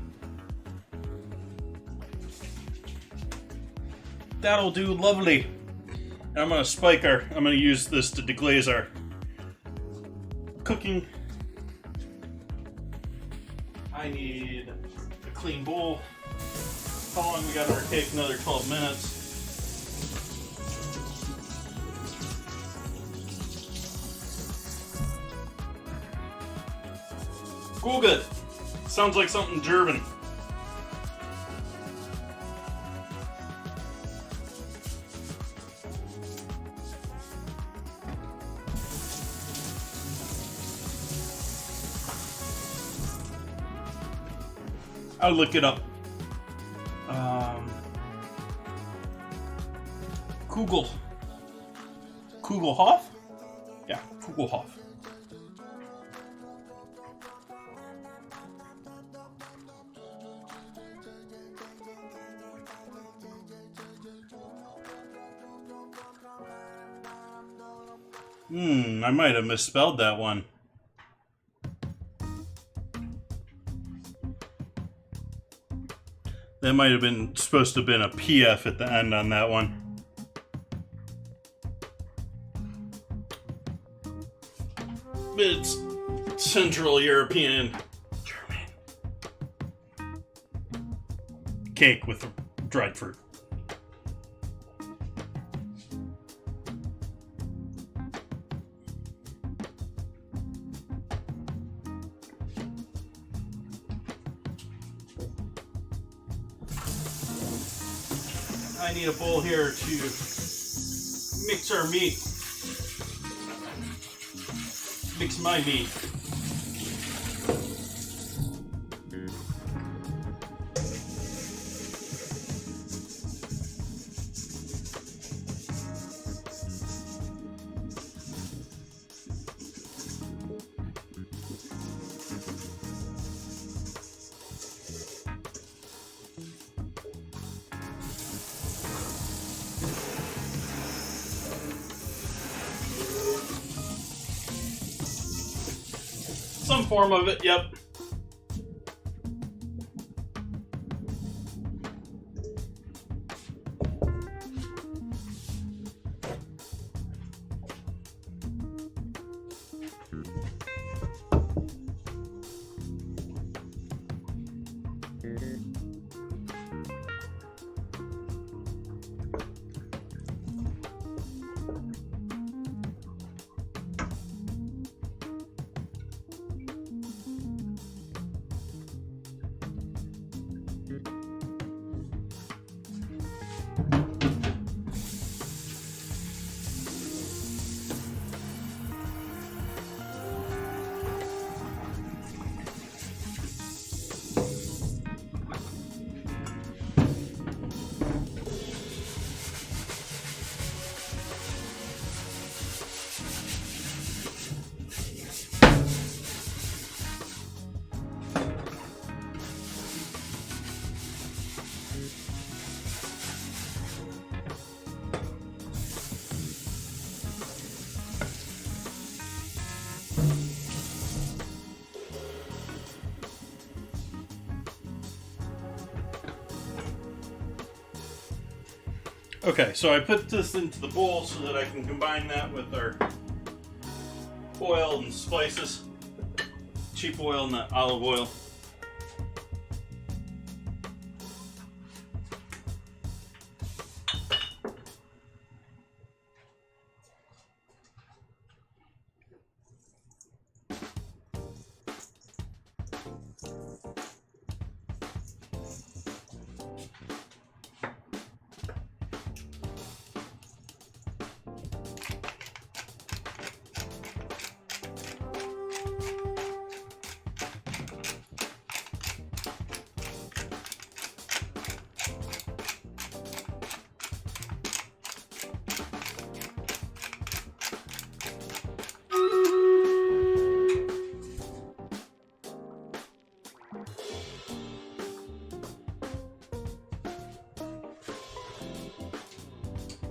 That'll do lovely. And I'm gonna use this to deglaze our cooking. I need a clean bowl. How long we got on our cake? Another 12 minutes. Cool, good. Sounds like something German. I'll look it up. Kugelhof? Yeah, Kugelhof. I might have misspelled that one. That might have been supposed to have been a PF at the end on that one. But it's Central European German cake with dried fruit. I need a bowl here to mix our meat. Mix my meat. Some form of it, yep. Okay, so I put this into the bowl so that I can combine that with our oil and spices. Cheap oil, not olive oil.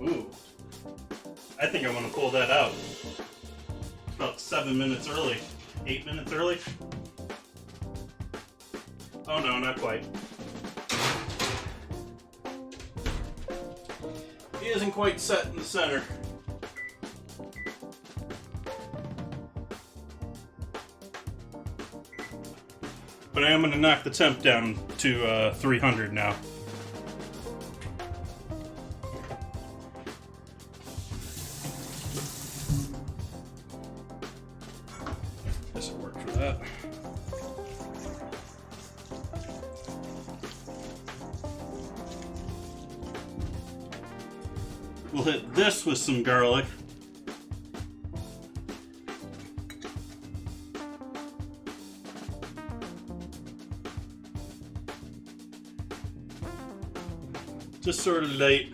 Ooh, I think I want to pull that out. About 7 minutes early. 8 minutes early? Oh no, not quite. He isn't quite set in the center. But I am going to knock the temp down to 300 now. This will work for that. We'll hit this with some garlic. Just sort of light.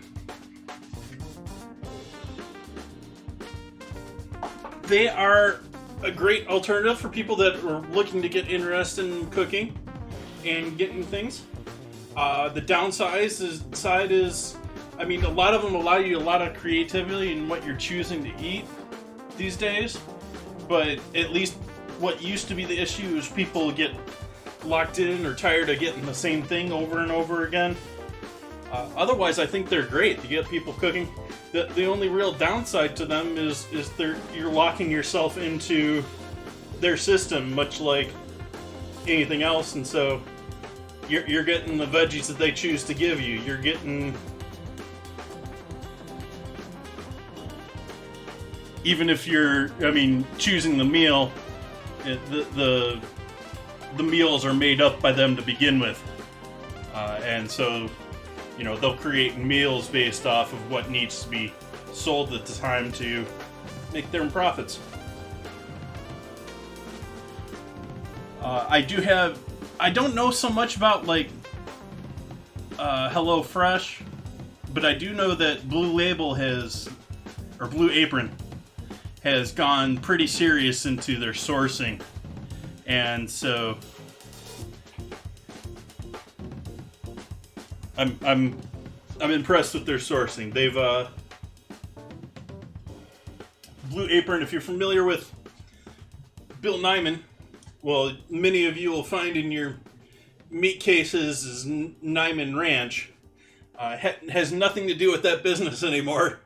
They are a great alternative for people that are looking to get interested in cooking and getting things. The downside is, I mean, a lot of them allow you a lot of creativity in what you're choosing to eat these days. But at least what used to be the issue is people get locked in or tired of getting the same thing over and over again. Otherwise, I think they're great to get people cooking. The only real downside to them is you're locking yourself into their system, much like anything else, and so you're getting the veggies that they choose to give you. You're getting, even if you're, I mean, choosing the meal, the meals are made up by them to begin with, and so you know, they'll create meals based off of what needs to be sold at the time to make their profits. I don't know so much about like HelloFresh, but I do know that Blue Apron has gone pretty serious into their sourcing, and so I'm impressed with their sourcing. They've Blue Apron, if you're familiar with Bill Nyman, well, many of you will find in your meat cases is Nyman Ranch. Has nothing to do with that business anymore.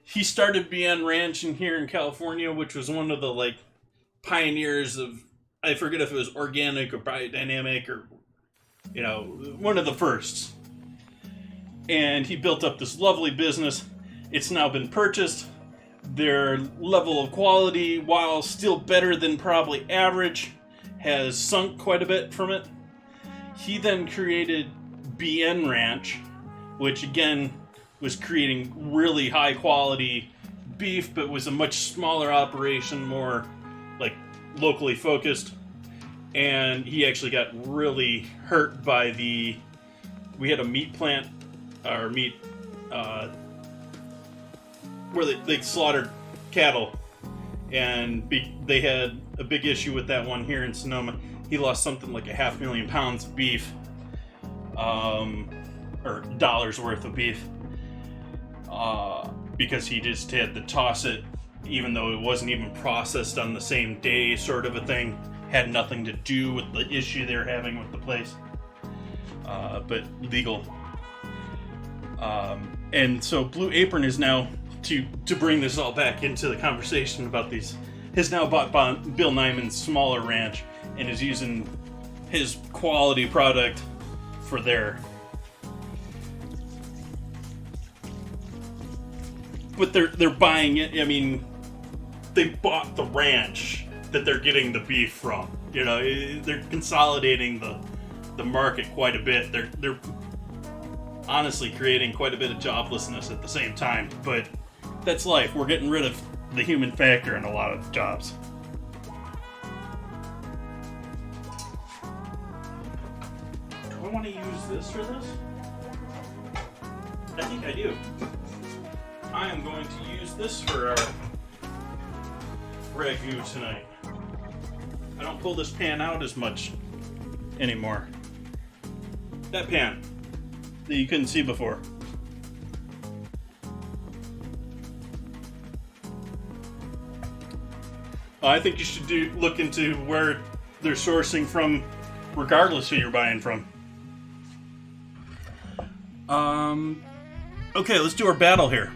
He started BN Ranch here in California, which was one of the like pioneers of, I forget if it was organic or biodynamic or, you know, one of the firsts. And he built up this lovely business. It's now been purchased. Their level of quality, while still better than probably average, has sunk quite a bit from it. He then created BN Ranch, which again was creating really high quality beef, but was a much smaller operation, more like locally focused. And he actually got really hurt by we had a meat plant, or meat, where they slaughtered cattle, and they had a big issue with that one here in Sonoma. He lost something like 500,000 pounds of beef, or dollars worth of beef, because he just had to toss it, even though it wasn't even processed on the same day, sort of a thing. Had nothing to do with the issue they were having with the place, but legal. And so Blue Apron is now, to bring this all back into the conversation about these, has now bought Bill Nyman's smaller ranch and is using his quality product for their. But they're buying it. I mean, they bought the ranch that they're getting the beef from. You know, they're consolidating the market quite a bit. They're honestly creating quite a bit of joblessness at the same time, but that's life. We're getting rid of the human factor in a lot of jobs. Do I want to use this for this? I think I do. I am going to use this for our ragu tonight. I don't pull this pan out as much anymore. That pan that you couldn't see before. I think you should look into where they're sourcing from, regardless who you're buying from. Okay, let's do our battle here.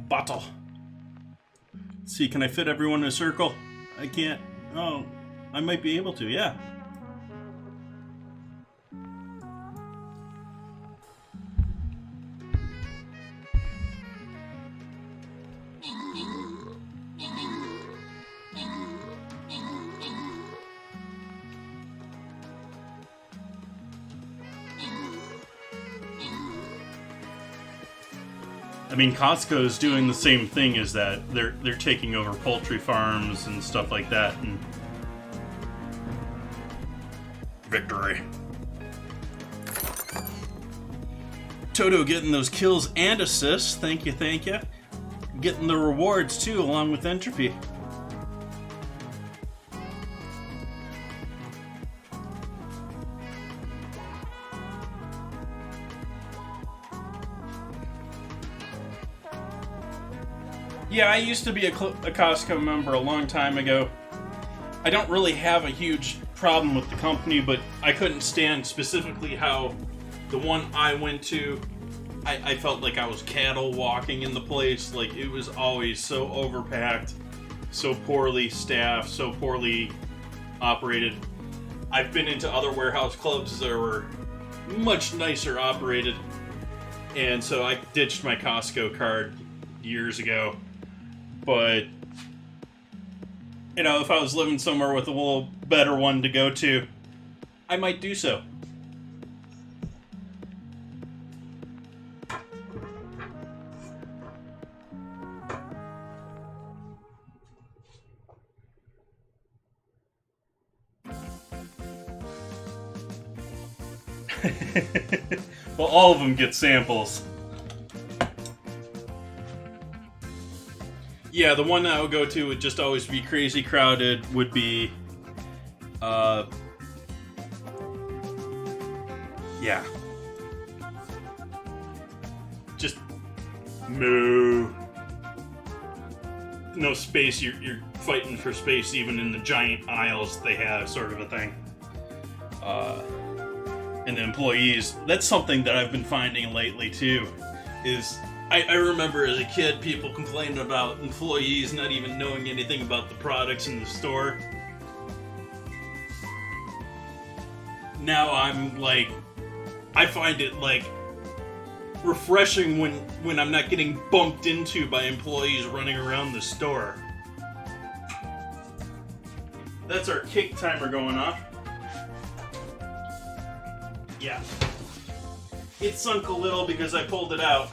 Battle. Let's see, can I fit everyone in a circle? I can't. Oh, I might be able to, yeah. I mean, Costco's doing the same thing as that. They're taking over poultry farms and stuff like that. And victory. Toto getting those kills and assists. Thank you, thank you. Getting the rewards too, along with entropy. Yeah, I used to be a Costco member a long time ago. I don't really have a huge problem with the company, but I couldn't stand specifically how the one I went to, I felt like I was cattle walking in the place. Like, it was always so overpacked, so poorly staffed, so poorly operated. I've been into other warehouse clubs that were much nicer operated, and so I ditched my Costco card years ago. But, you know, if I was living somewhere with a little better one to go to, I might do so. Well, all of them get samples. Yeah, the one that I would go to would just always be crazy crowded would be, yeah. Just moo. No space, you're fighting for space even in the giant aisles they have, sort of a thing. And the employees, that's something that I've been finding lately too, is I remember as a kid people complaining about employees not even knowing anything about the products in the store. Now I'm like, I find it like refreshing when I'm not getting bumped into by employees running around the store. That's our cake timer going off. Yeah. It sunk a little because I pulled it out.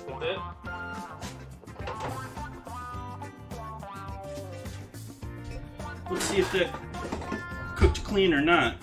With it. Let's see if that cooked clean or not.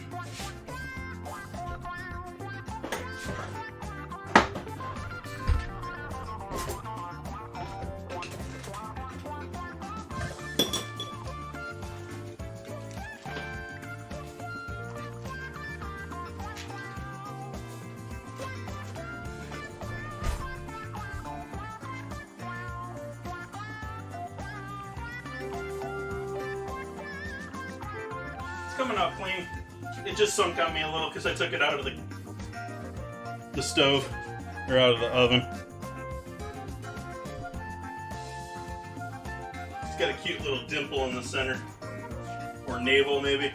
Coming out clean. It just sunk on me a little because I took it out of the stove, or out of the oven. It's got a cute little dimple in the center, or navel maybe.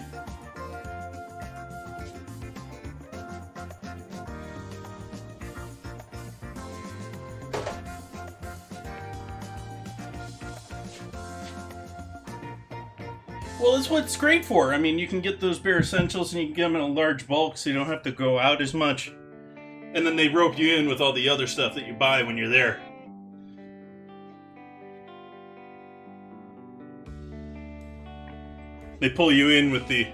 Well, that's what it's great for. I mean, you can get those bare essentials and you can get them in a large bulk so you don't have to go out as much. And then they rope you in with all the other stuff that you buy when you're there. They pull you in with the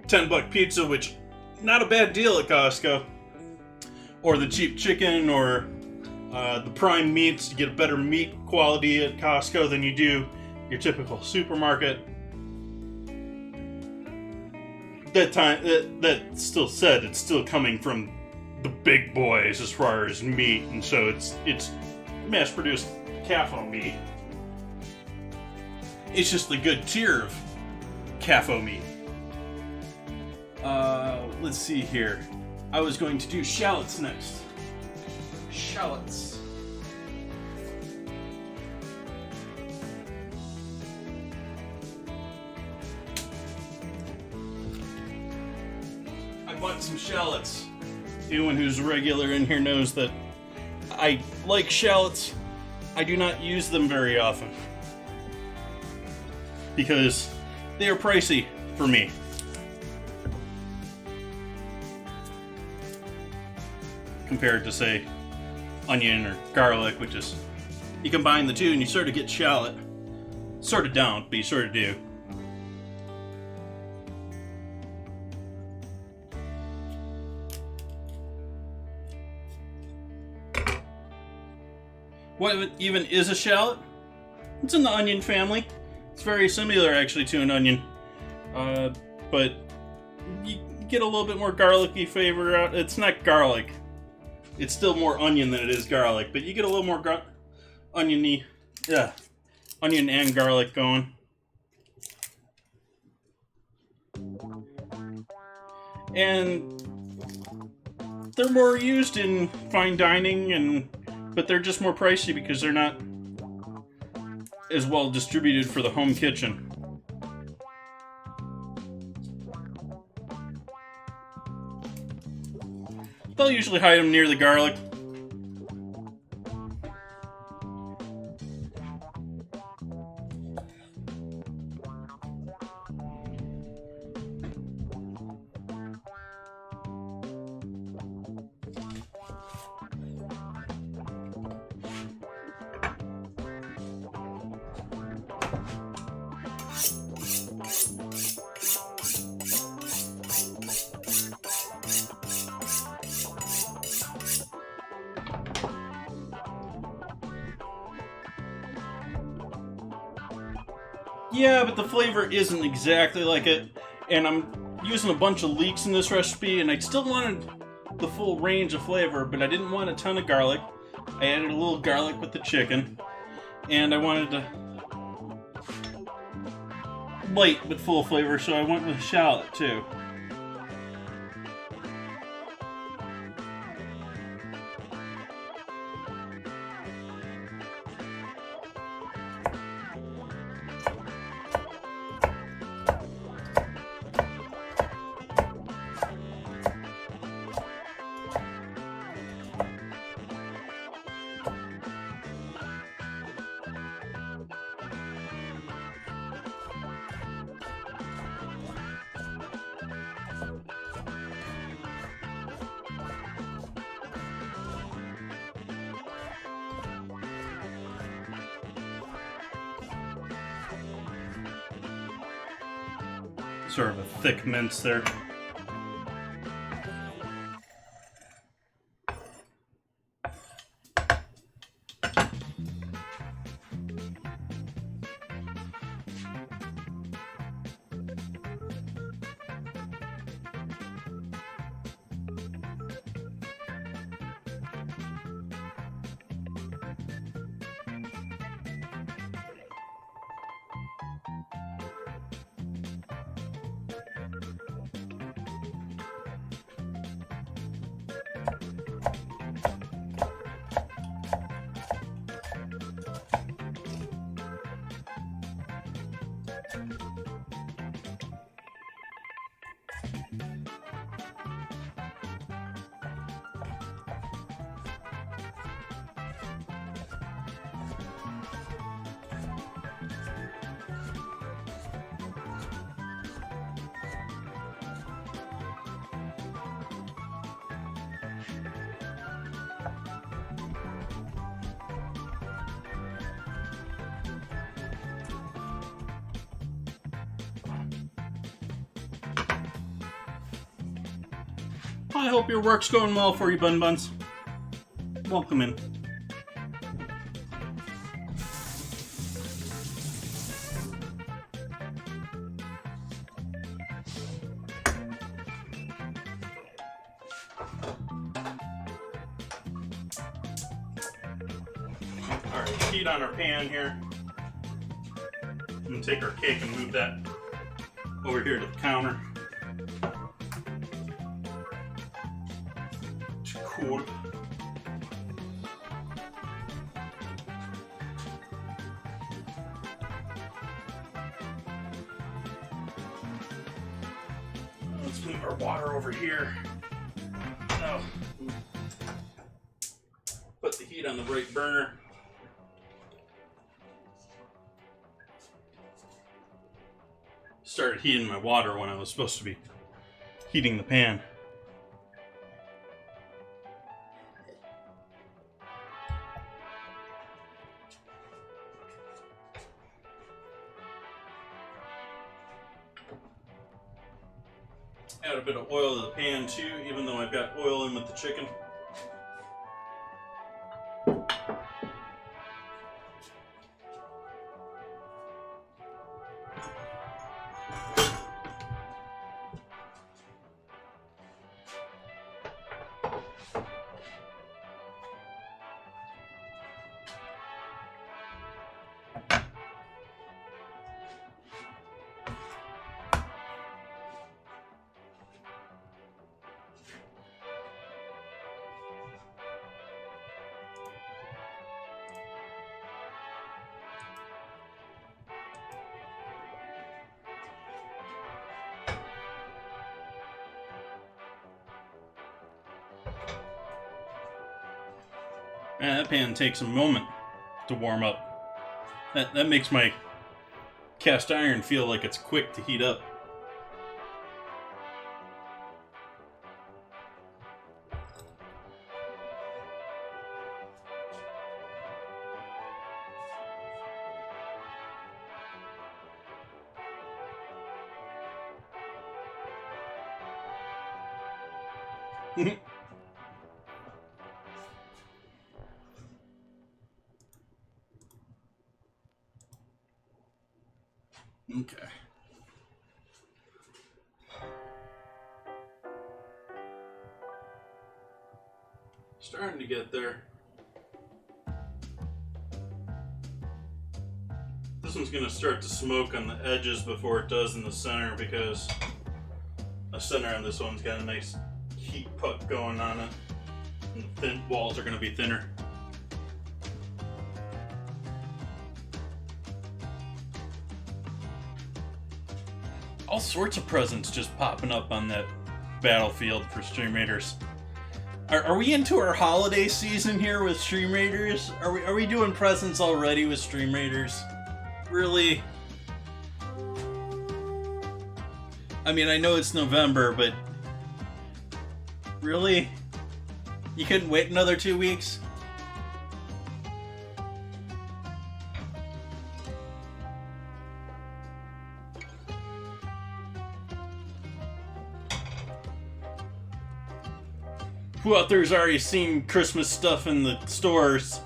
$10 pizza, which not a bad deal at Costco. Or the cheap chicken, or the prime meats. You get a better meat quality at Costco than you do your typical supermarket. That still said, it's still coming from the big boys as far as meat, and so it's mass-produced CAFO meat. It's just the good tier of CAFO meat. Let's see here. I was going to do shallots next. Shallots. I bought some shallots. Anyone who's regular in here knows that I like shallots. I do not use them very often because they are pricey for me. Compared to, say, onion or garlic, which is, you combine the two and you sort of get shallot. Sort of don't, but you sort of do. What even is a shallot? It's in the onion family. It's very similar, actually, to an onion. But you get a little bit more garlicky flavor out. It's not garlic. It's still more onion than it is garlic, but you get a little more oniony, onion and garlic going. And they're more used in fine dining, but they're just more pricey because they're not as well distributed for the home kitchen. They'll usually hide them near the garlic. Yeah, but the flavor isn't exactly like it, and I'm using a bunch of leeks in this recipe, and I still wanted the full range of flavor, but I didn't want a ton of garlic. I added a little garlic with the chicken, and I wanted to light but full flavor, so I went with shallot too. Sort of a thick mince there. I hope your work's going well for you, Bun Buns. Welcome in. Alright, heat on our pan here. I'm gonna take our cake and move that over here to the counter. Cool. Let's move our water over here. Now, put the heat on the right burner. Started heating my water when I was supposed to be heating the pan. Add a bit of oil to the pan too, even though I've got oil in with the chicken. Man, that pan takes a moment to warm up. That makes my cast iron feel like it's quick to heat up.
Okay.
Starting to get there. This one's gonna start to smoke on the edges before it does in the center, because the center on this one's got a nice heat puck going on it. And the thin walls are gonna be thinner. All sorts of presents just popping up on that battlefield for Stream Raiders. Are we into our holiday season here with Stream Raiders? Are we doing presents already with Stream Raiders? Really? I mean, I know it's November, but really? You couldn't wait another 2 weeks? Who out there's already seen Christmas stuff in the stores?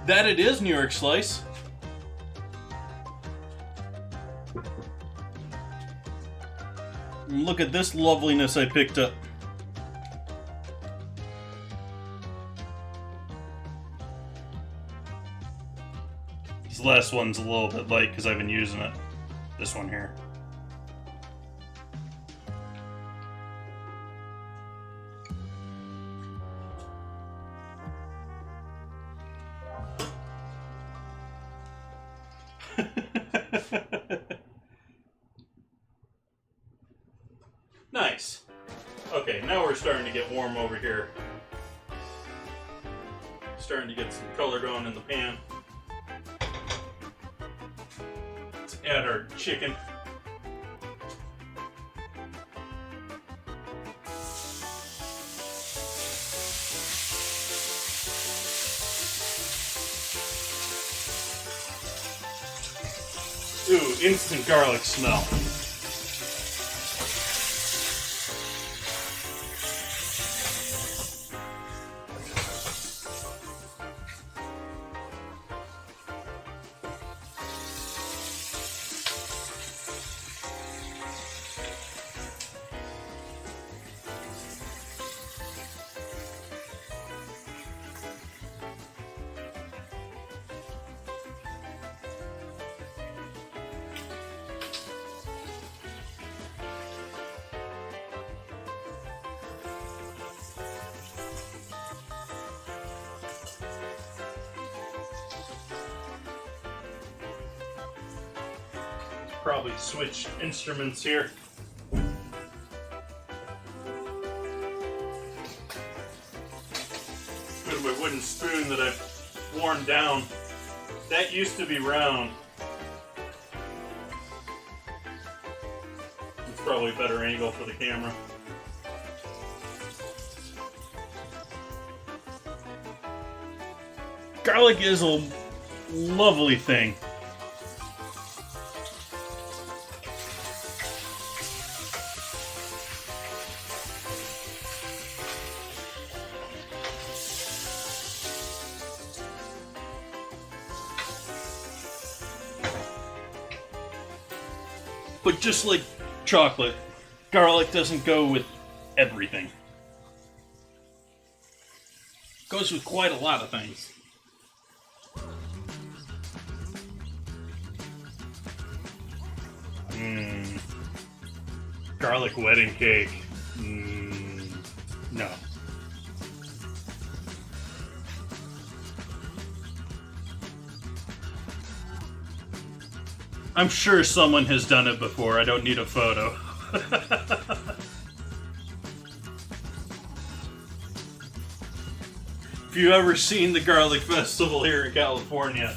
That it is, New York Slice. Look at this loveliness I picked up. This last one's a little bit light because I've been using it. This one here. Nice. Okay, now we're starting to get warm over here. Starting to get some color going in the pan. Let's add our chicken. Ooh, instant garlic smell. Probably switch instruments here. With my wooden spoon that I've worn down. That used to be round. It's probably a better angle for the camera. Garlic is a lovely thing. But just like chocolate, garlic doesn't go with everything. It goes with quite a lot of things. Garlic wedding cake. No. I'm sure someone has done it before. I don't need a photo. If you've ever seen the Garlic Festival here in California,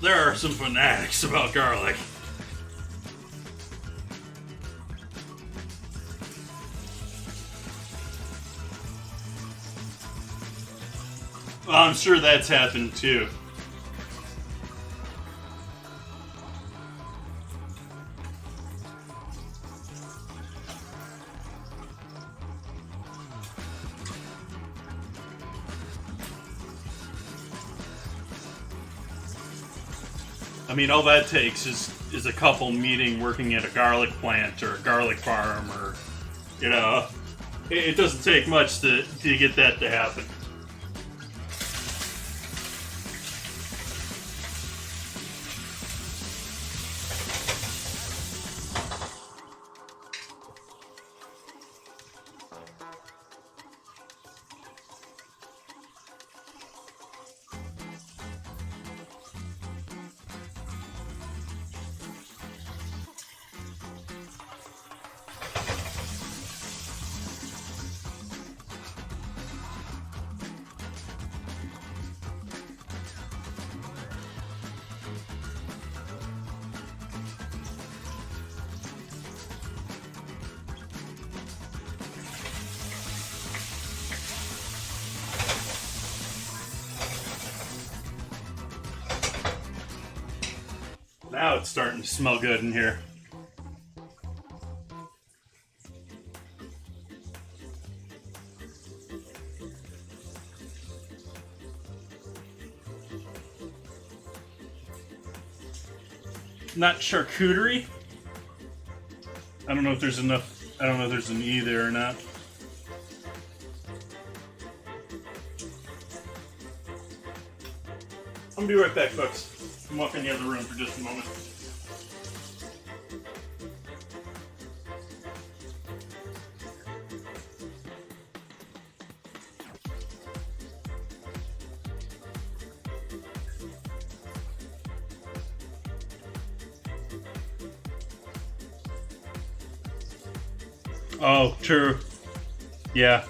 there are some fanatics about garlic. Well, I'm sure that's happened too. I mean, all that takes is a couple meeting working at a garlic plant or a garlic farm, or, you know, it doesn't take much to get that to happen. Now it's starting to smell good in here. Not charcuterie. I don't know if there's enough. I don't know if there's an E there or not. I'll be right back, folks. I'm walking the other room for just a moment. Oh, true. Yeah.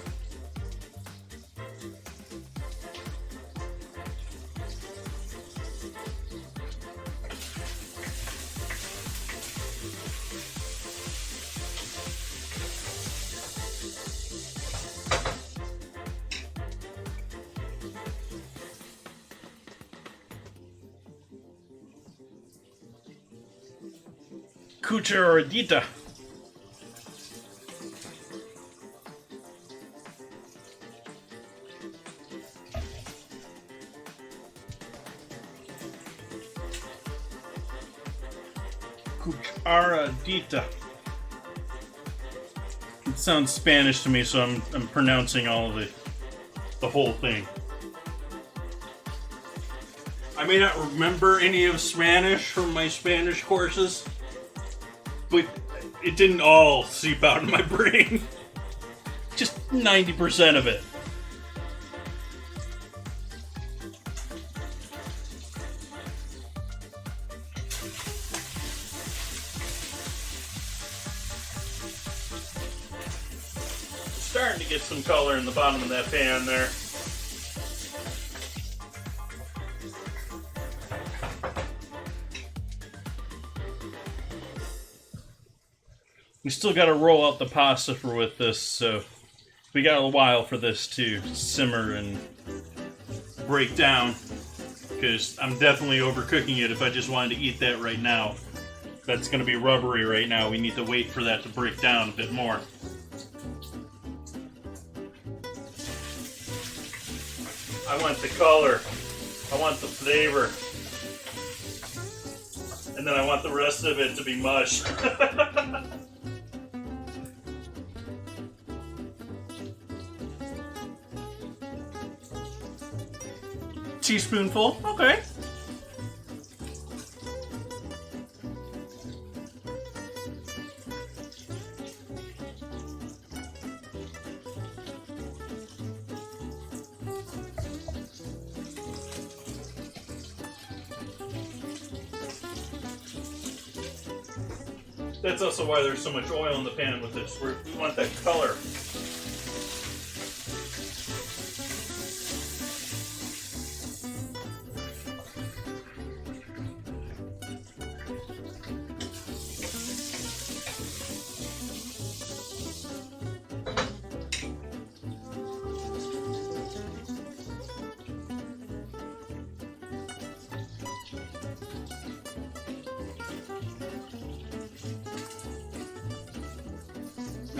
Cucharadita. Cucharadita. It sounds Spanish to me, so I'm pronouncing all of the whole thing. I may not remember any of Spanish from my Spanish courses, but it didn't all seep out in my brain. Just 90% of it. Starting to get some color in the bottom of that pan there. We still got to roll out the pasta with this, so we got a while for this to simmer and break down, because I'm definitely overcooking it if I just wanted to eat that right now. That's going to be rubbery right now. We need to wait for that to break down a bit more. I want the color, I want the flavor, and then I want the rest of it to be mush. Teaspoonful, okay. That's also why there's so much oil in the pan with this. We want that color.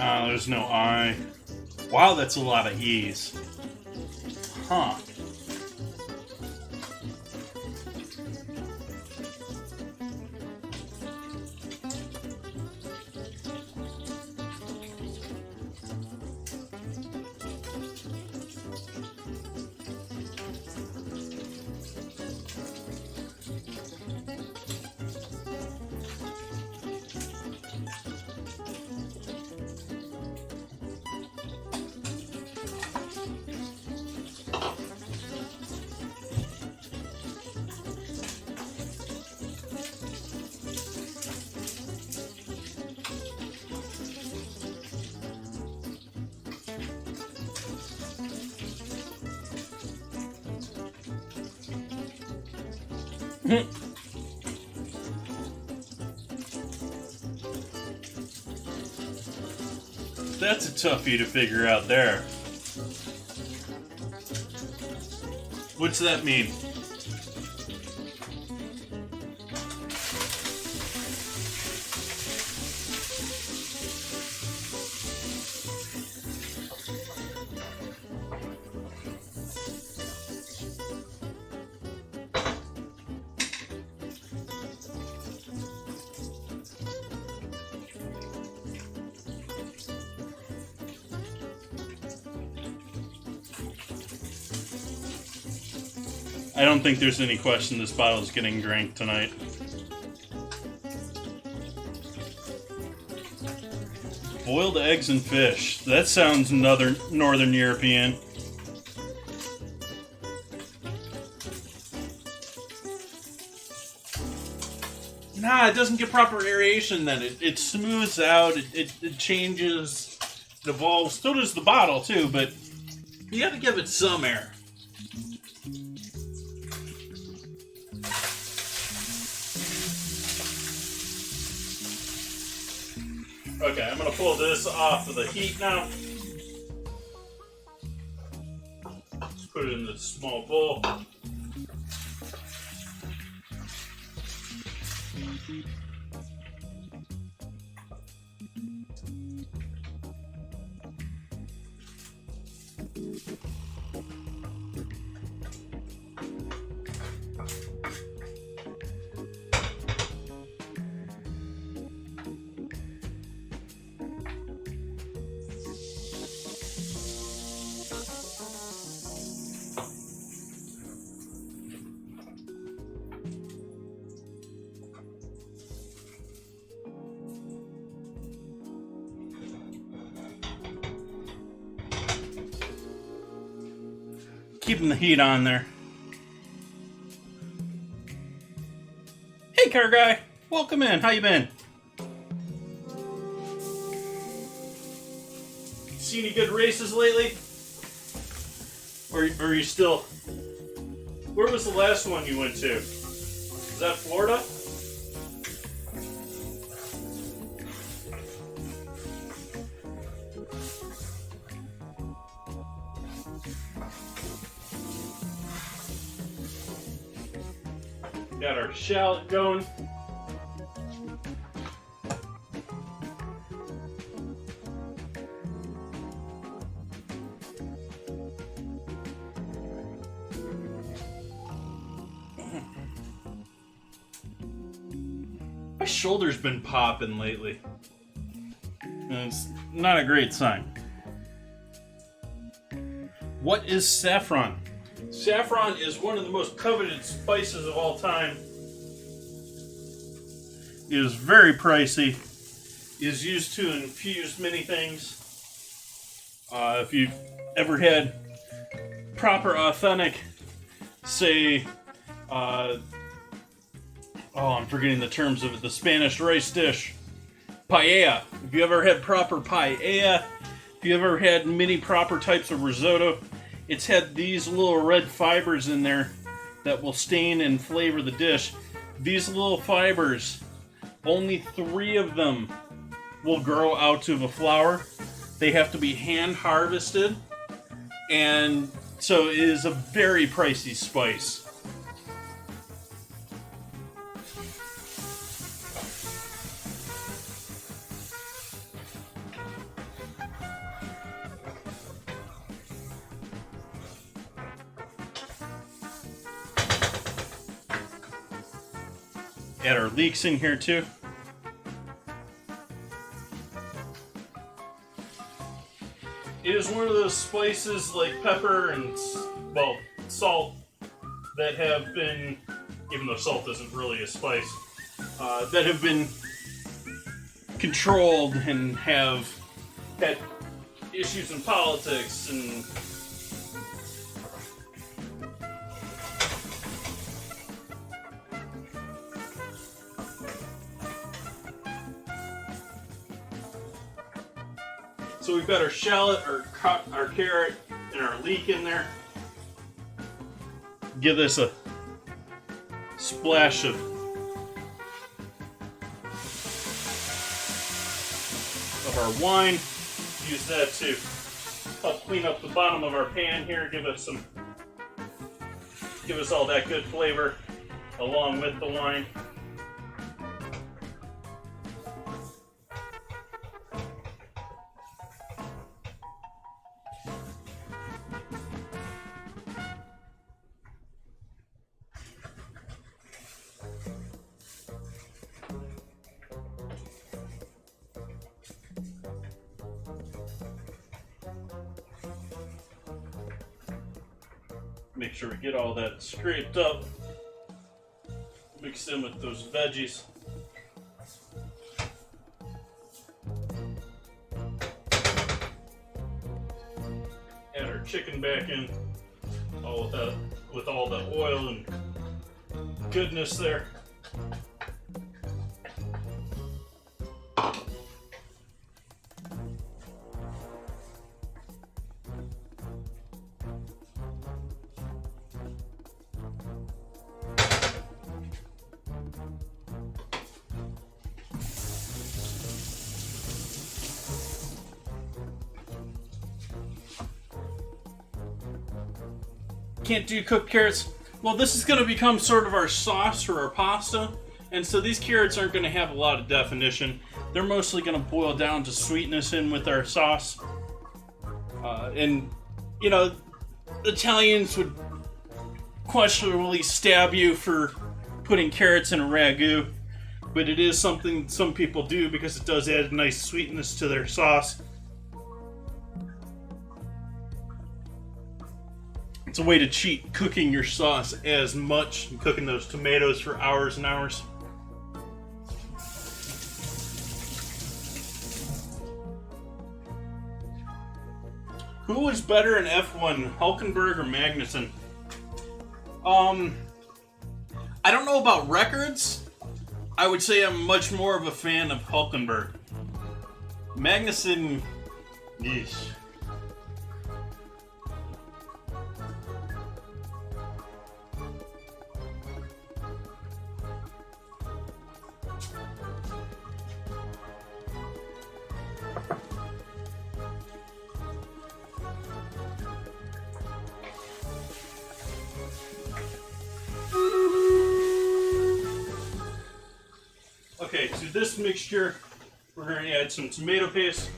Ah, there's no I. Wow, that's a lot of E's. Huh. That's a toughie to figure out there. What's that mean? I don't think there's any question this bottle is getting drank tonight. Boiled eggs and fish. That sounds Northern European. Nah, it doesn't get proper aeration then. It smooths out, it changes, it evolves. So does the bottle too, but you gotta give it some air. Okay, I'm gonna pull this off of the heat now. Let's put it in this small bowl. Keeping the heat on there. Hey, car guy, welcome in. How you been? See any good races lately? Or are you still? Where was the last one you went to? Is that Florida? Got our shallot going. My shoulder's been popping lately. And it's not a great sign. What is saffron? Saffron is one of the most coveted spices of all time. It is very pricey. It is used to infuse many things. If you've ever had proper, authentic, say, I'm forgetting the terms of it, the Spanish rice dish, paella. If you ever had proper paella, if you ever had many proper types of risotto, it's had these little red fibers in there that will stain and flavor the dish. These little fibers, only 3 of them will grow out of a flower. They have to be hand harvested, and so it is a very pricey spice. Add our leeks in here too. It is one of those spices like pepper and, well, salt that have been, even though salt isn't really a spice, that have been controlled and have had issues in politics and so we've got our shallot, our carrot, and our leek in there. Give this a splash of our wine. Use that to help clean up the bottom of our pan here. Give us all that good flavor along with the wine. Make sure we get all that scraped up. Mix in with those veggies. Add our chicken back in, all with all the oil and goodness there. Can't do cooked carrots. Well, this is going to become sort of our sauce for our pasta, and so these carrots aren't going to have a lot of definition. They're mostly going to boil down to sweetness in with our sauce. And, you know, Italians would questionably stab you for putting carrots in a ragu, but it is something some people do because it does add a nice sweetness to their sauce. It's a way to cheat cooking your sauce as much and cooking those tomatoes for hours and hours. Who is better in F1, Hulkenberg or Magnussen? I don't know about records. I would say I'm much more of a fan of Hulkenberg. Magnussen, yeesh. Okay, to this mixture, we're going to add some tomato paste.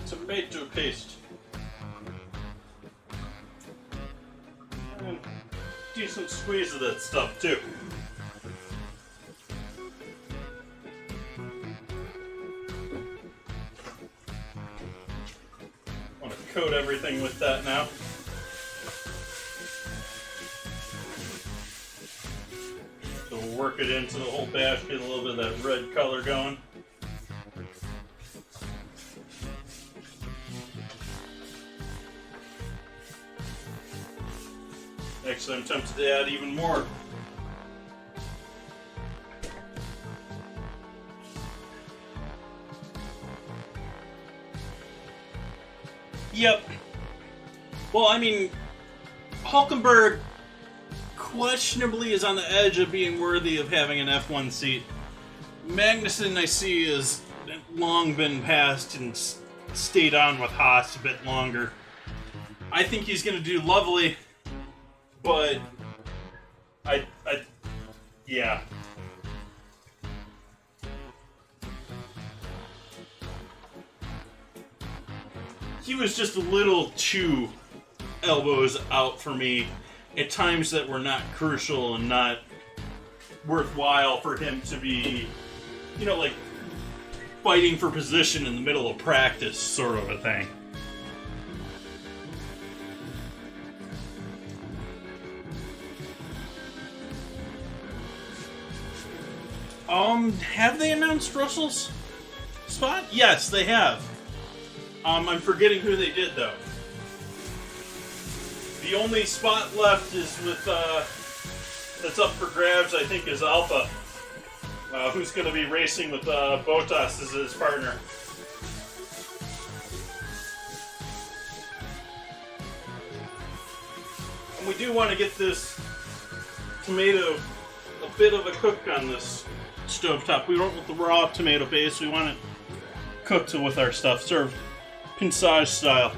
Tomato paste. And decent squeeze of that stuff too. Want to coat everything with that now. So we'll work it into the whole batch, get a little bit of that red color going. Actually, I'm tempted to add even more. Yep. Well, I mean, Hulkenberg questionably is on the edge of being worthy of having an F1 seat. Magnussen, I see, has long been passed and stayed on with Haas a bit longer. I think he's going to do lovely but yeah. He was just a little too elbows out for me at times that were not crucial and not worthwhile for him to be, you know, like fighting for position in the middle of practice, sort of a thing. Have they announced Russell's spot? Yes, they have. I'm forgetting who they did, though. The only spot left is with, that's up for grabs, I think, is Alpha, who's going to be racing with Bottas as his partner. And we do want to get this tomato a bit of a cook on this stovetop. We don't want the raw tomato base, we want it cooked with our stuff, served pinçage style.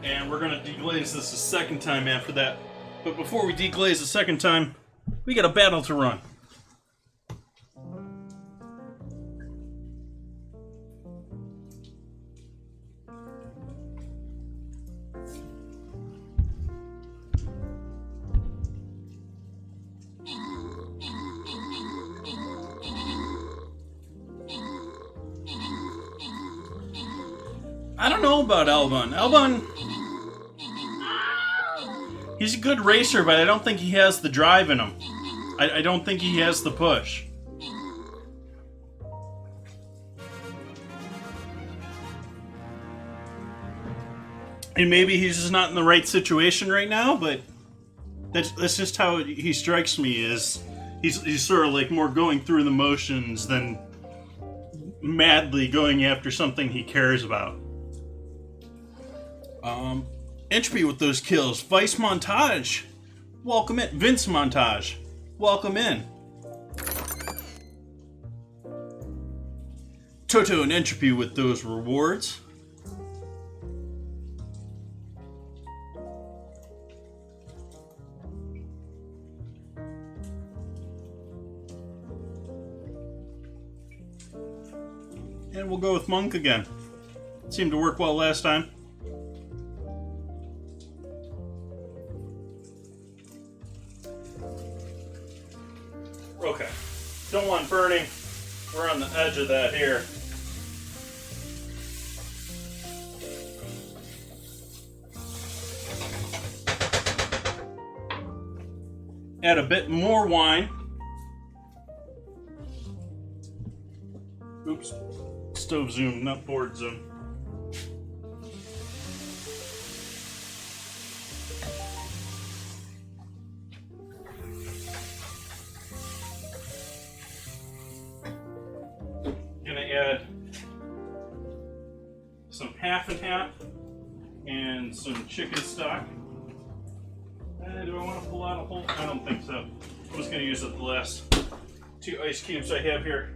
And we're gonna deglaze this a second time after that. But before we deglaze a second time, we got a battle to run. I don't know about Albon. Albon, he's a good racer, but I don't think he has the drive in him. I don't think he has the push. And maybe he's just not in the right situation right now, but that's just how he strikes me. Is he's sort of like more going through the motions than madly going after something he cares about. Entropy with those kills. Vice Montage, welcome in. Vince Montage, welcome in. Toto and Entropy with those rewards. And we'll go with Monk again. Seemed to work well last time. Okay. Don't want burning. We're on the edge of that here. Add a bit more wine. Oops. Stove zoom, not board zoom. Gonna add some half and half and some chicken stock. Do I want to pull out a whole? I don't think so. I'm just gonna use up the last 2 ice cubes I have here.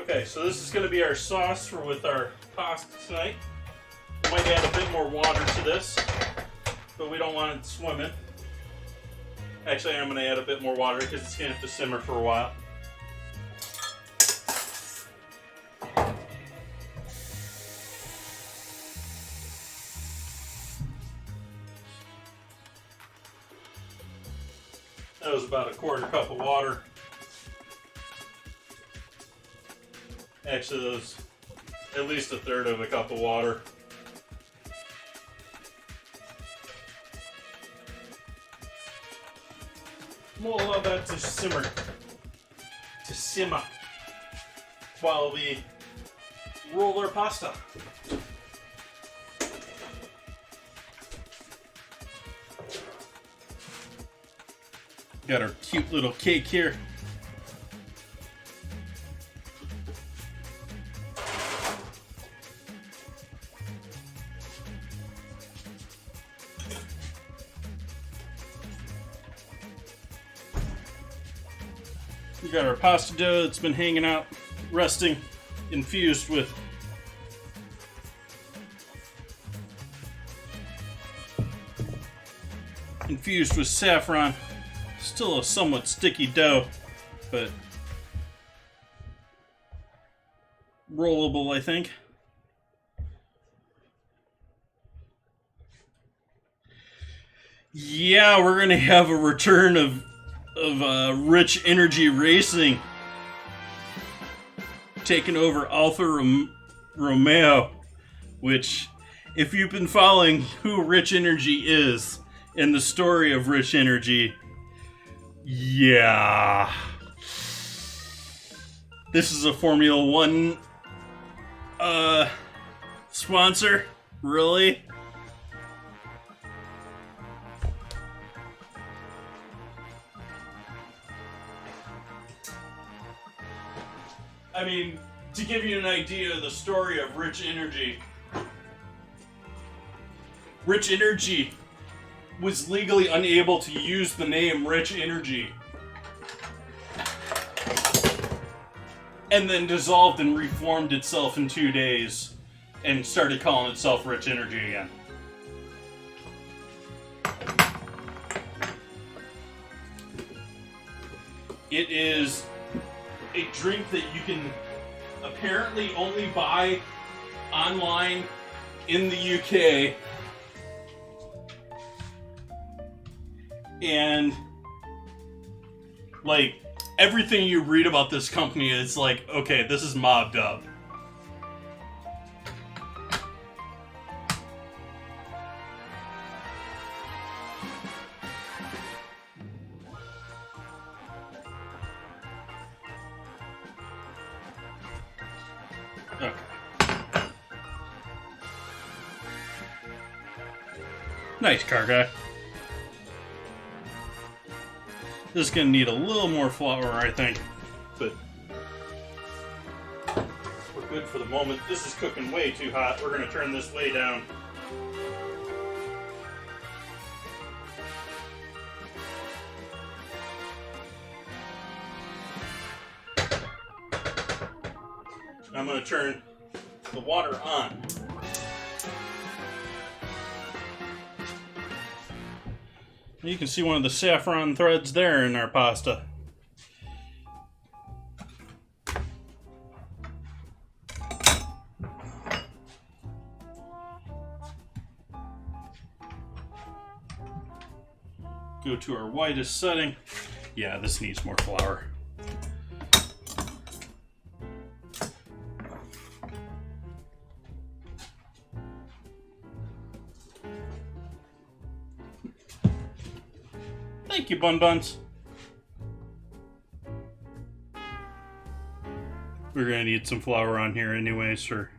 Okay, so this is going to be our sauce for with our pasta tonight. We might add a bit more water to this, but we don't want it swimming. Actually, I'm going to add a bit more water because it's going to have to simmer for a while. That was about a quarter cup of water. Actually, that was at least a third of a cup of water. We'll allow that to simmer. While we roll our pasta. Got our cute little cake here. We got our pasta dough that's been hanging out, resting, infused with saffron. Still a somewhat sticky dough, but rollable, I think. Yeah, we're gonna have a return of Rich Energy Racing taking over Alfa Romeo, which, if you've been following who Rich Energy is and the story of Rich Energy, yeah, this is a Formula One sponsor, really? I mean, to give you an idea of the story of Rich Energy was legally unable to use the name Rich Energy, and then dissolved and reformed itself in 2 days and started calling itself Rich Energy again. It is a drink that you can apparently only buy online in the UK, and like everything you read about this company is like, okay, this is mobbed up. Okay. Nice car guy. This is going to need a little more flour, I think, but we're good for the moment. This is cooking way too hot. We're going to turn this way down. I'm going to turn the water on. You can see one of the saffron threads there in our pasta. Go to our whitest setting. Yeah, this needs more flour. Thank you, Bun Buns. We're gonna need some flour on here anyway, sir.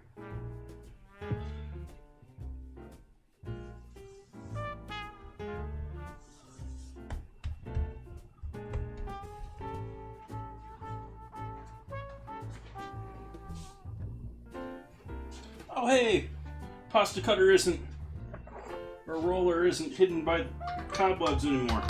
Oh hey! Pasta cutter isn't, or roller isn't hidden by cobwebs anymore.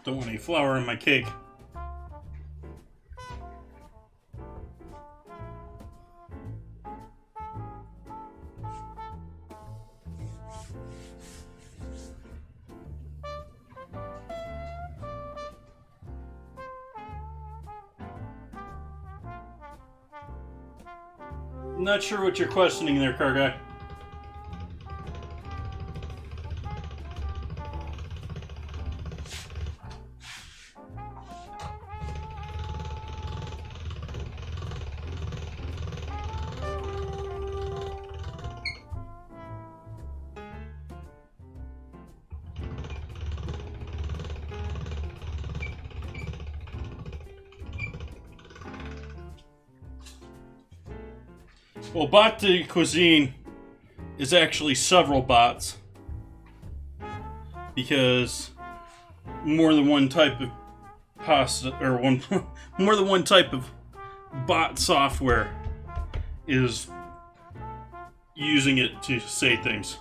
Don't want any flour in my cake. Not sure what you're questioning there, car guy. Well, bot de cuisine is actually several bots because more than one type of pasta or more than one type of bot software is using it to say things.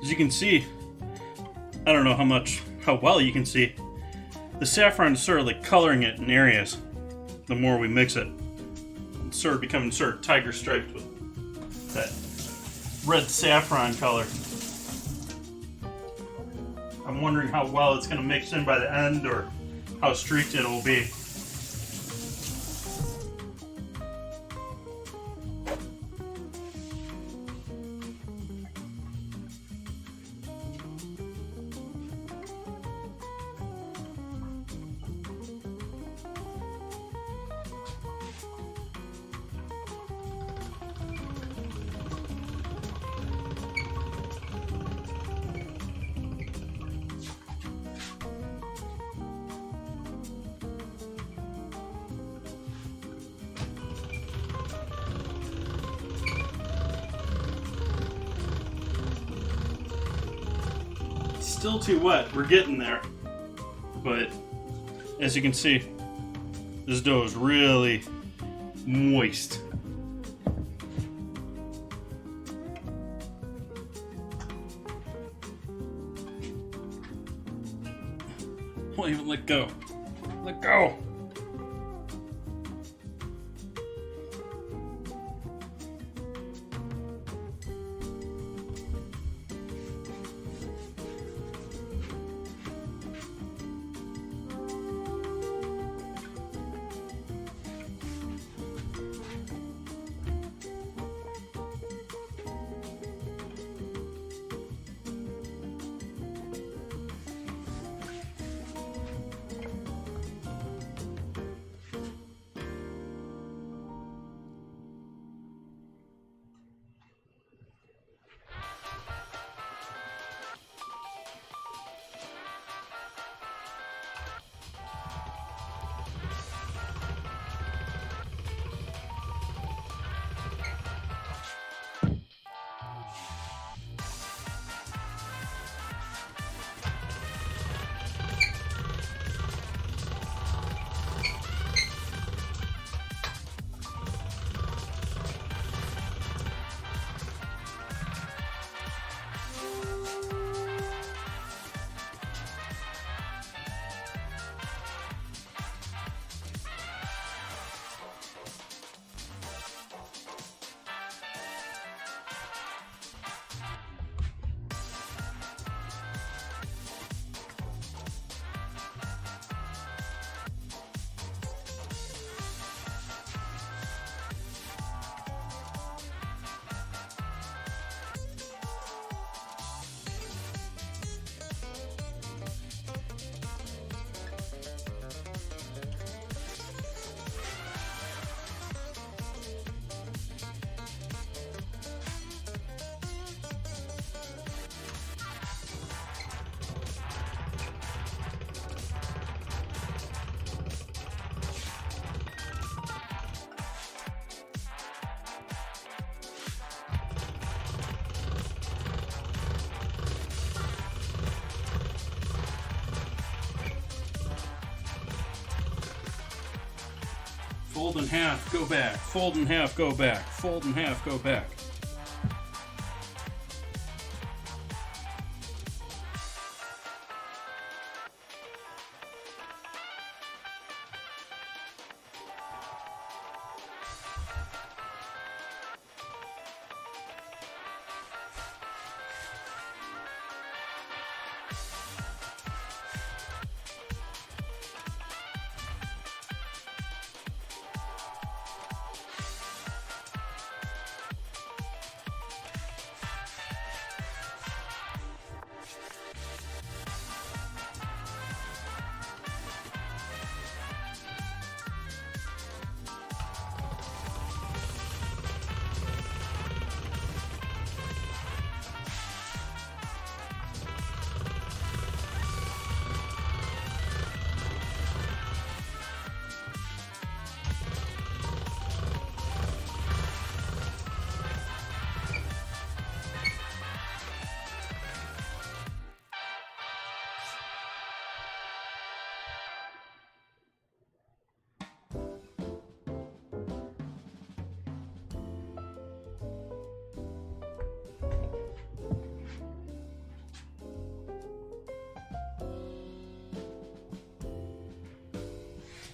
As you can see, I don't know how well you can see, the saffron is sort of like coloring it in areas the more we mix it. It's sort of becoming sort of tiger striped with that red saffron color. I'm wondering how well it's going to mix in by the end or how streaked it will be. Still too wet. We're getting there. But as you can see, this dough is really moist. Won't even let go. Let go. Fold in half, go back. Fold in half, go back. Fold in half, go back.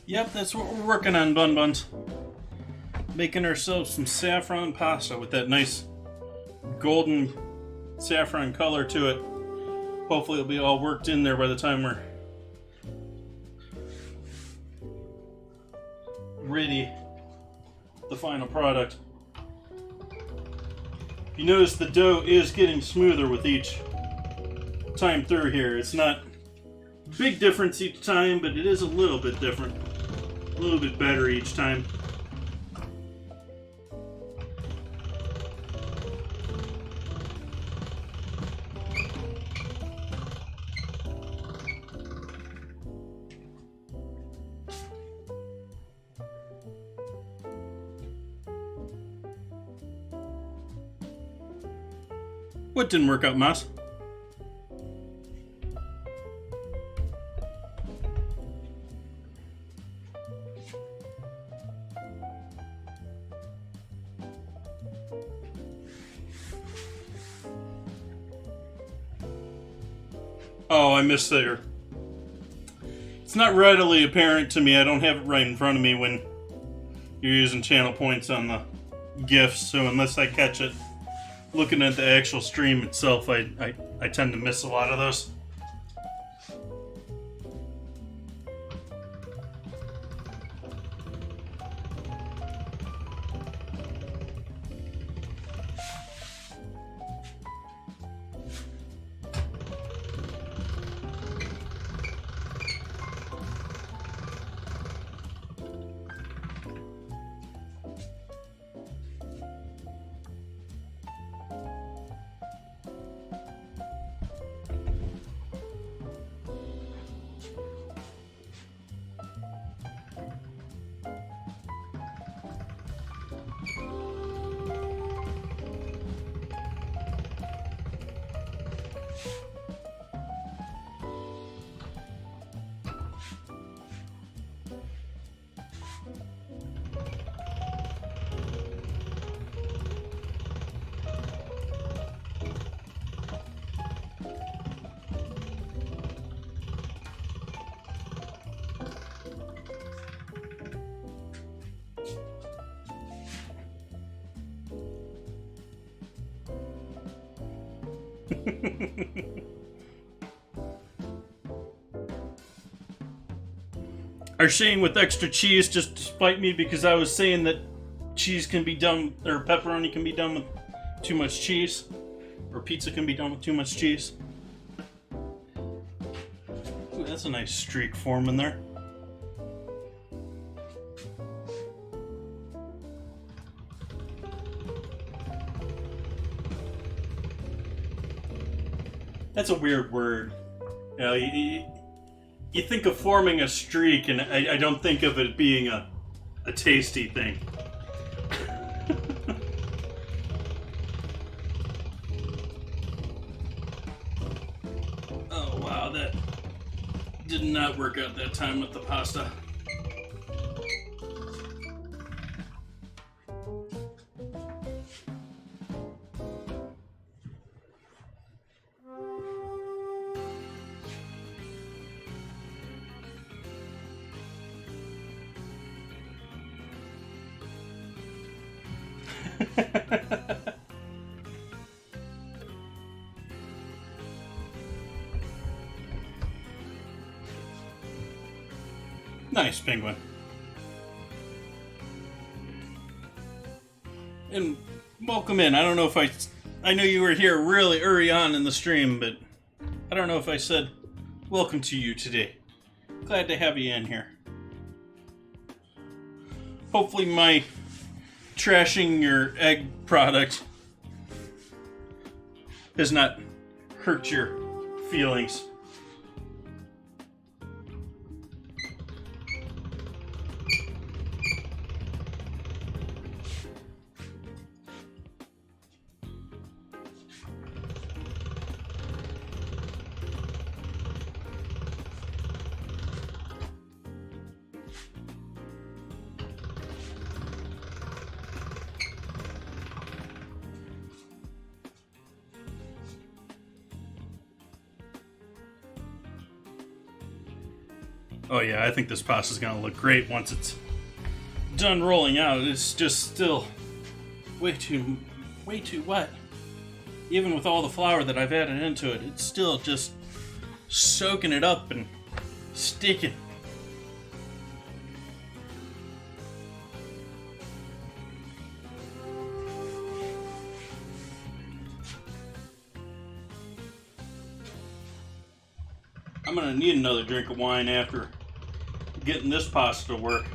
Yep, that's what we're working on, Bun Buns. Making ourselves some saffron pasta with that nice golden saffron color to it. Hopefully it'll be all worked in there by the time we're ready. The final product. You notice the dough is getting smoother with each time through here. It's not a big difference each time, but it is a little bit different. A little bit better each time. What didn't work out, Mouse? Oh, I missed there. It's not readily apparent to me. I don't have it right in front of me when you're using channel points on the GIFs, so unless I catch it looking at the actual stream itself, I tend to miss a lot of those. Are Shane with extra cheese just to spite me because I was saying that cheese can be done, or pepperoni can be done with too much cheese, or pizza can be done with too much cheese? Ooh, that's a nice streak forming there. That's a weird word. You know, you think of forming a streak, and I don't think of it being a tasty thing. Oh wow, that did not work out that time with the pasta. Nice, Penguin. And welcome in. I don't know if I know you were here really early on in the stream, but I don't know if I said welcome to you today. Glad to have you in here. Hopefully my trashing your egg product has not hurt your feelings. Oh yeah, I think this pasta is gonna look great once it's done rolling out. It's just still way too wet. Even with all the flour that I've added into it, it's still just soaking it up and sticking. I'm gonna need another drink of wine after getting this pasta to work.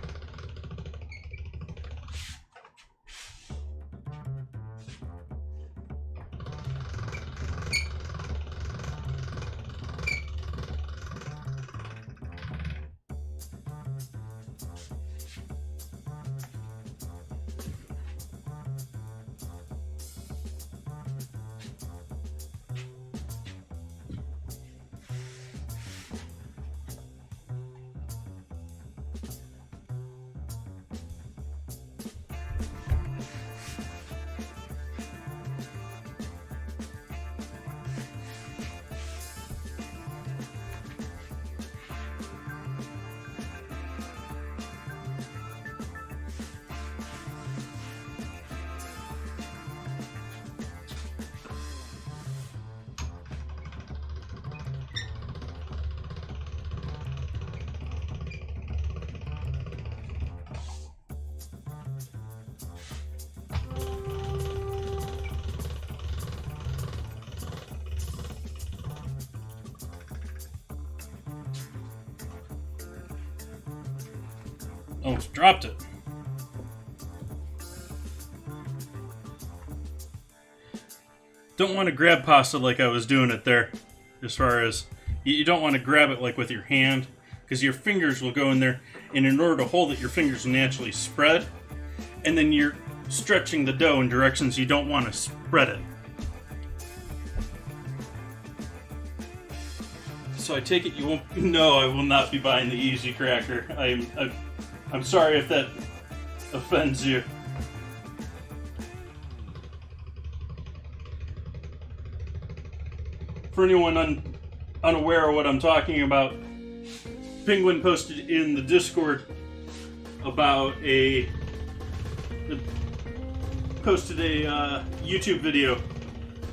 Almost dropped it. Don't want to grab pasta like I was doing it there. As far as, you don't want to grab it like with your hand, because your fingers will go in there, and in order to hold it, your fingers naturally spread, and then you're stretching the dough in directions you don't want to spread it. So I take it you won't. No, I will not be buying the Easy Cracker. I'm sorry if that offends you. For anyone unaware of what I'm talking about, Penguin posted in the Discord about posted a YouTube video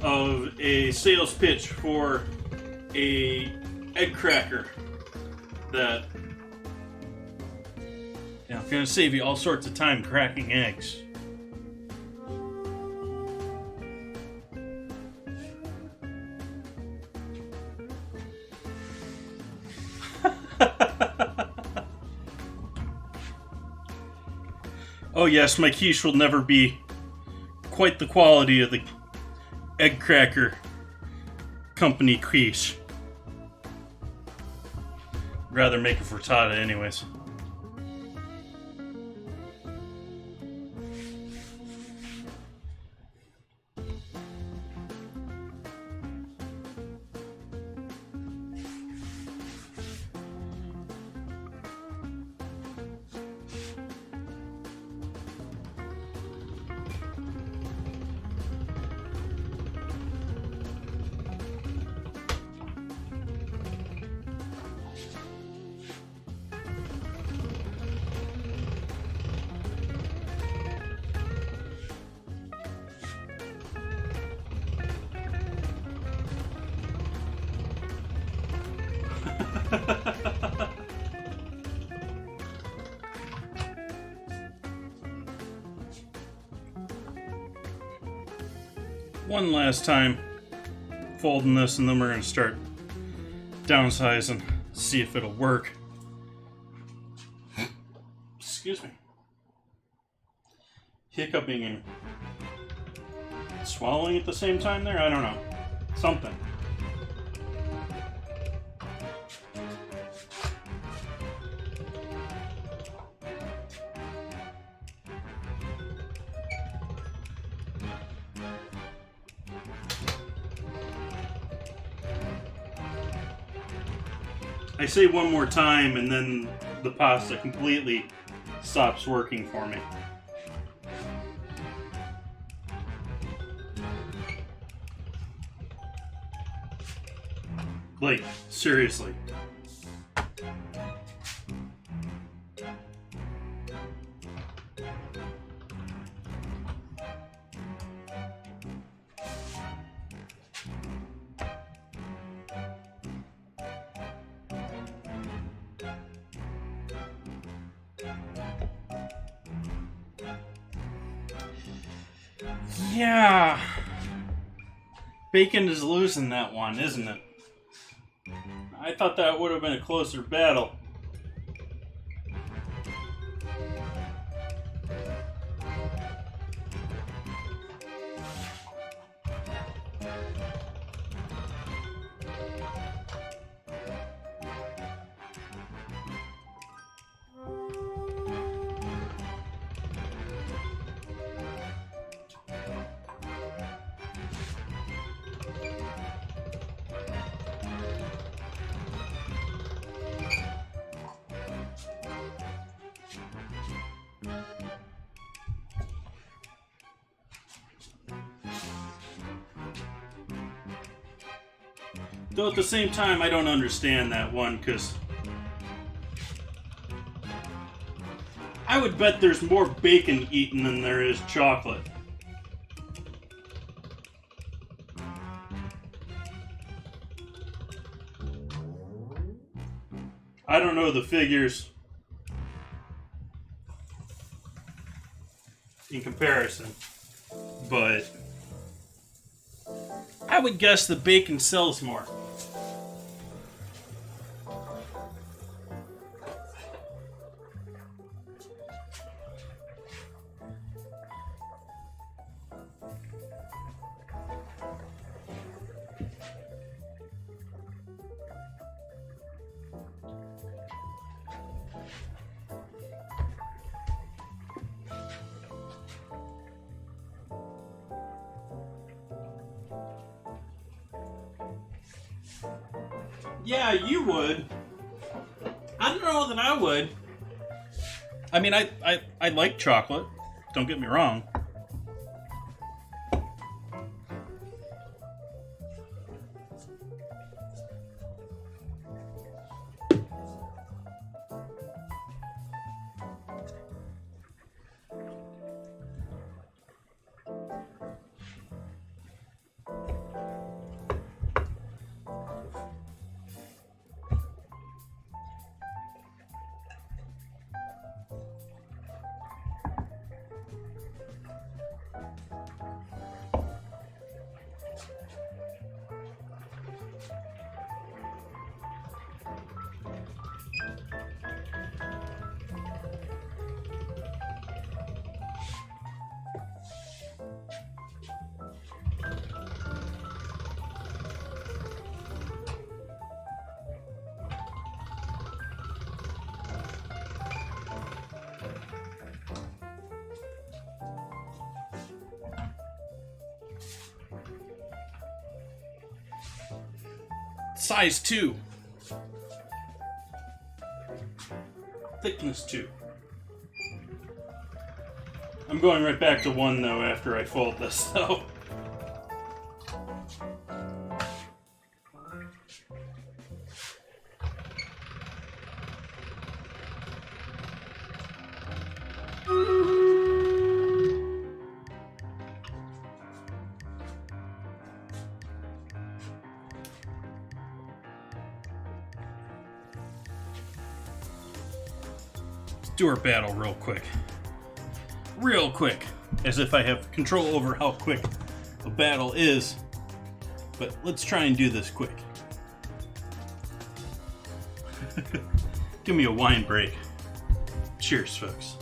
of a sales pitch for a egg cracker that going to save you all sorts of time cracking eggs. Oh yes, my quiche will never be quite the quality of the egg cracker company quiche. Rather make a frittata anyways. one last time folding this, and then we're going to start downsizing, see if it'll work. Excuse me. Hiccuping and swallowing at the same time there? I don't know. Something. I say one more time and then the pasta completely stops working for me. Like, seriously. Yeah. Bacon is losing that one, isn't it? I thought that would have been a closer battle. Though at the same time, I don't understand that one, because I would bet there's more bacon eaten than there is chocolate. I don't know the figures in comparison, but I would guess the bacon sells more. Yeah, you would. I don't know that I would. I mean, I like chocolate. Don't get me wrong. Size 2. Thickness 2. I'm going right back to 1 though after I fold this though. Do our battle real quick. Real quick. As if I have control over how quick
a battle is, but let's try and do this quick. Give me a wine break. Cheers, folks.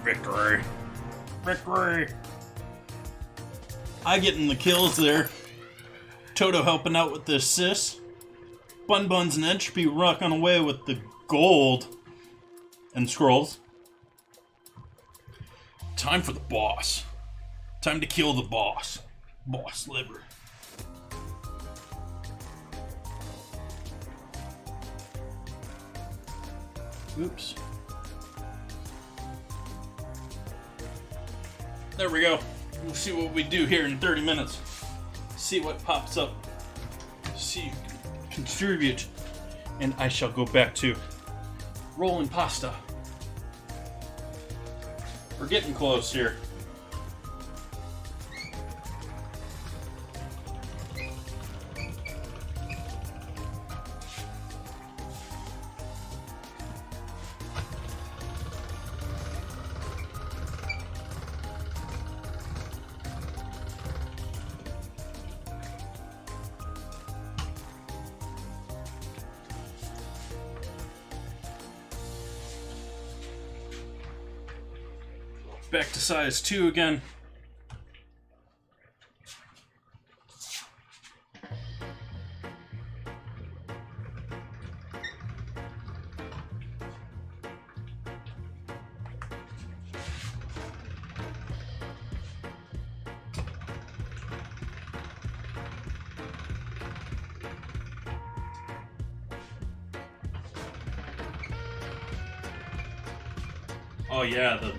Victory. Victory. I getting the kills there. Toto helping out with the assists. Bun Buns and Entropy rocking away with the gold and scrolls. Time for the boss. Time to kill the boss. Boss liver. Oops. There we go. We'll see what we do here in 30 minutes. See what pops up. See, contribute. And I shall go back to rolling pasta. We're getting close here. Back to size 2 again. Oh yeah, the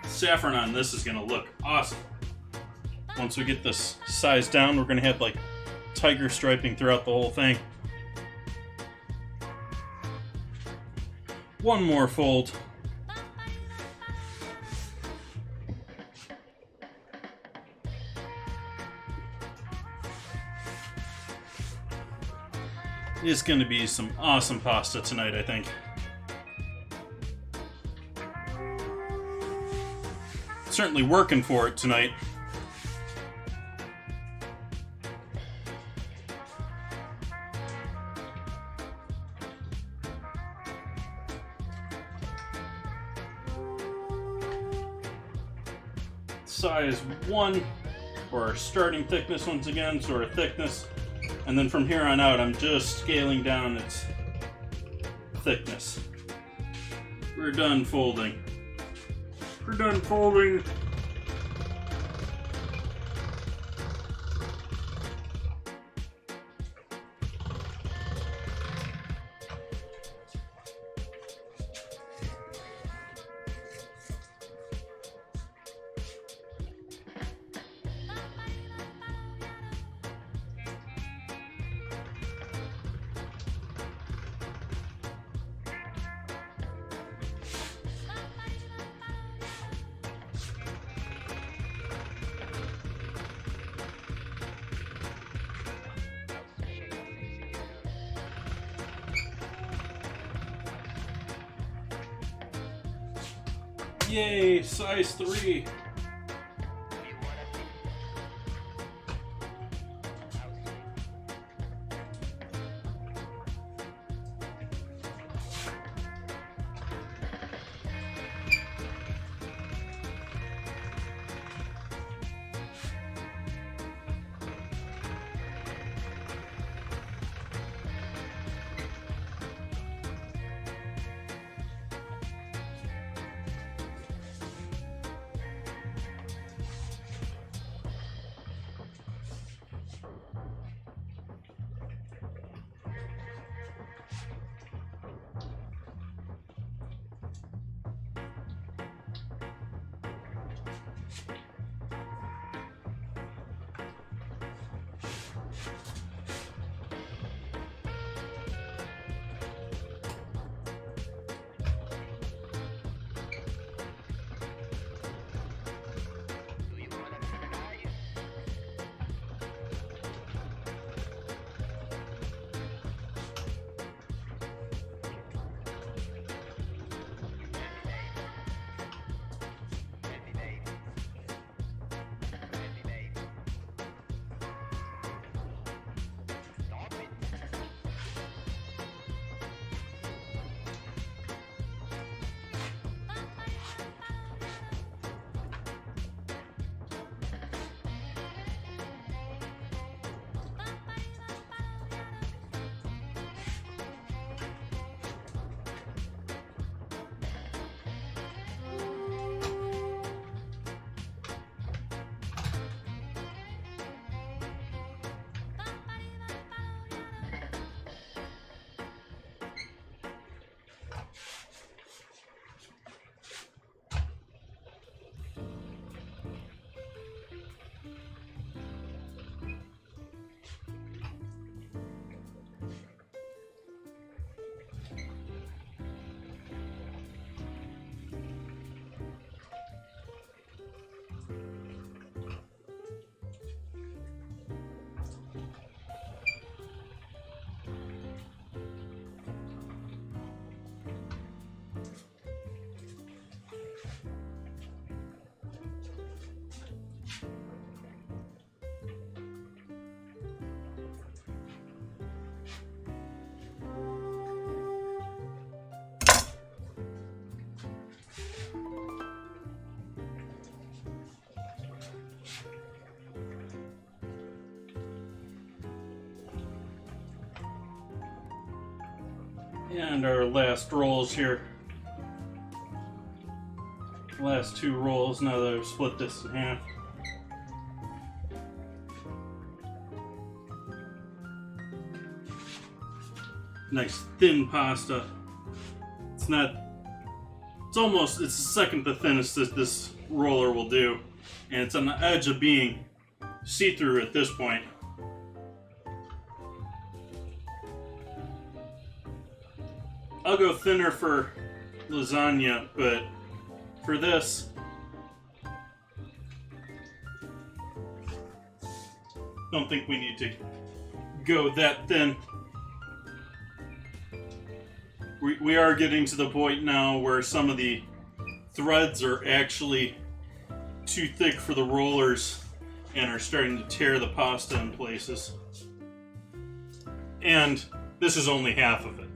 saffron on this is gonna look awesome. Once we get this size down, we're gonna have like tiger striping throughout the whole thing. One more fold. It's gonna be some awesome pasta tonight, I think. Certainly working for it tonight. Size 1 for our starting thickness once again, so our thickness. And then from here on out, I'm just scaling down its thickness. We're done folding. We're done folding. Yay, size 3.
And our last rolls here. Last 2 rolls, now that I've split this in half. Nice thin pasta. It's the second to thinnest that this roller will do. And it's on the edge of being see-through at this point. I'll go thinner for lasagna, but for this, don't think we need to go that thin. We are getting to the point now where some of the threads are actually too thick for the rollers and are starting to tear the pasta in places. And this is only half of it.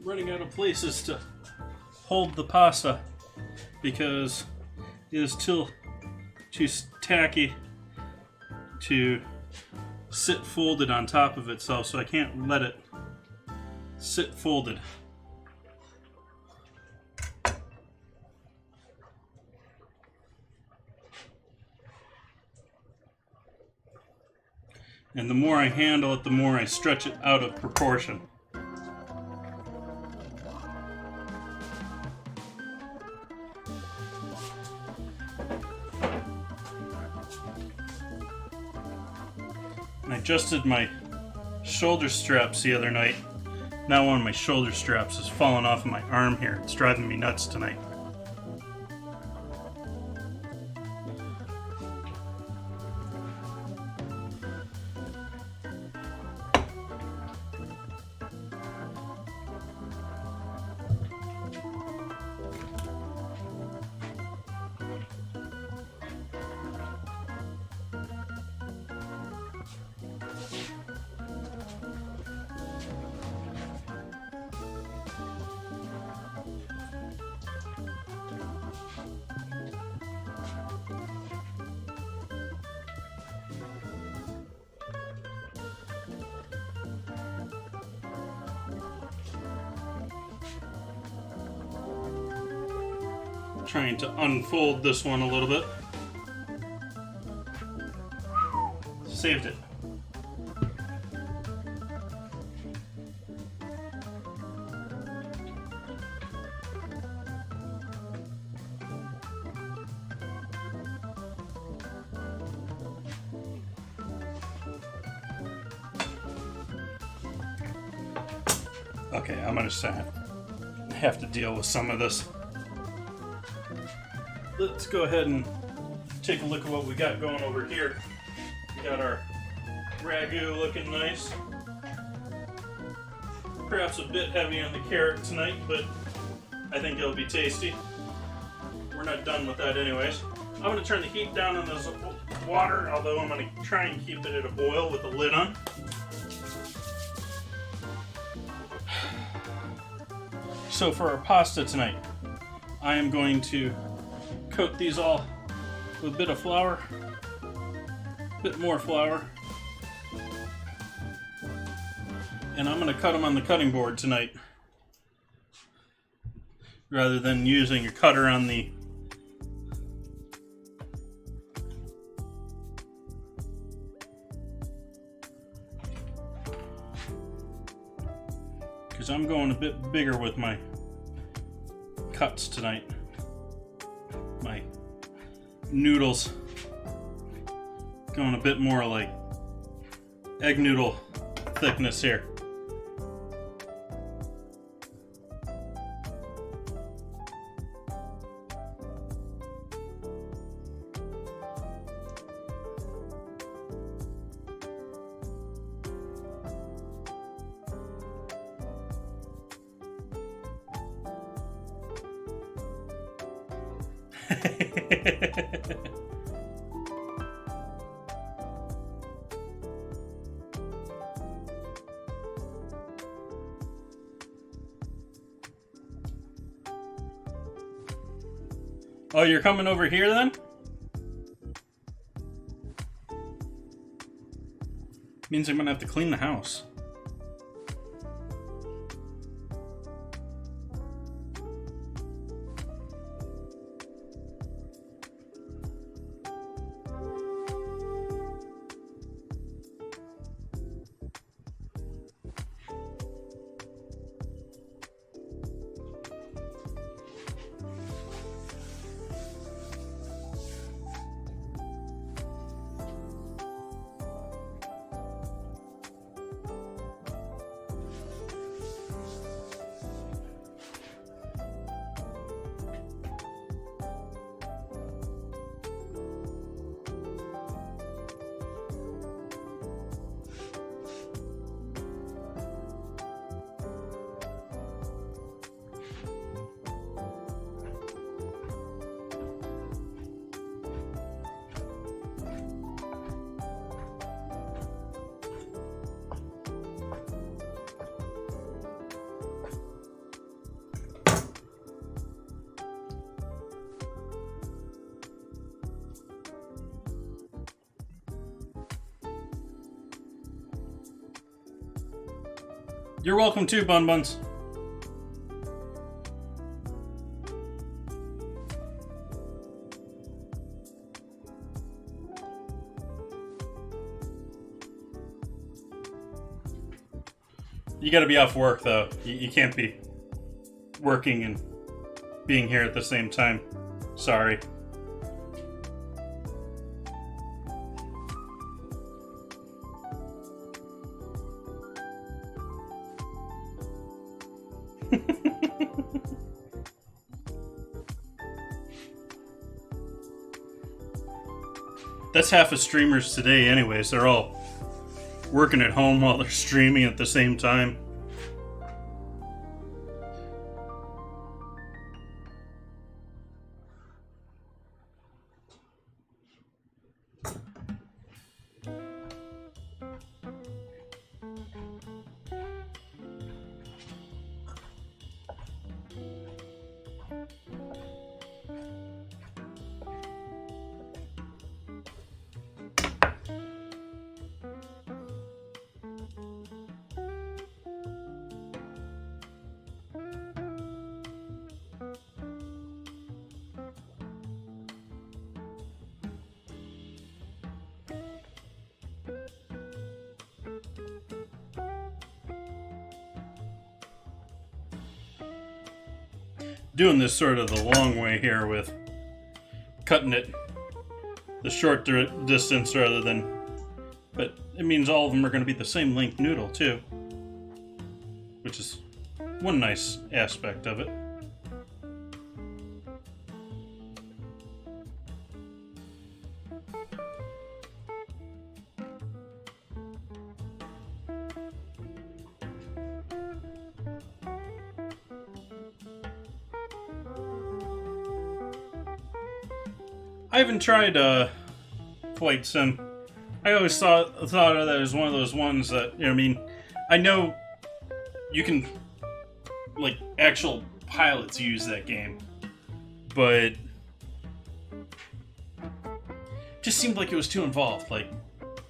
Running out of places to hold the pasta because it is too tacky to sit folded on top of itself, so I can't let it sit folded. And the more I handle it, the more I stretch it out of proportion. I adjusted my shoulder straps the other night. Now one of my shoulder straps has fallen off of my arm here. It's driving me nuts tonight. Trying to unfold this one a little bit. Saved it. Okay, I'm gonna have to deal with some of this. Let's go ahead and take a look at what we got going over here. We got our ragu looking nice. Perhaps a bit heavy on the carrot tonight, but I think it'll be tasty. We're not done with that anyways. I'm going to turn the heat down on this water, although I'm going to try and keep it at a boil with the lid on. So for our pasta tonight, I am going to coat these all with a bit of flour, a bit more flour, and I'm going to cut them on the cutting board tonight rather than using a cutter on the because I'm going a bit bigger with my cuts tonight. My noodles going a bit more like egg noodle thickness here. Oh, you're coming over here then? Means I'm gonna have to clean the house. You're welcome too, Bun Buns. You gotta be off work though. You can't be working and being here at the same time. Sorry. That's half of streamers today anyways. They're all working at home while they're streaming at the same time. Doing this sort of the long way here with cutting it the short distance rather than, but it means all of them are going to be the same length noodle too, which is one nice aspect of it. I haven't tried Flight Sim. I always thought of that as one of those ones that, you know, I mean, I know you can, like, actual pilots use that game, but it just seemed like it was too involved. Like,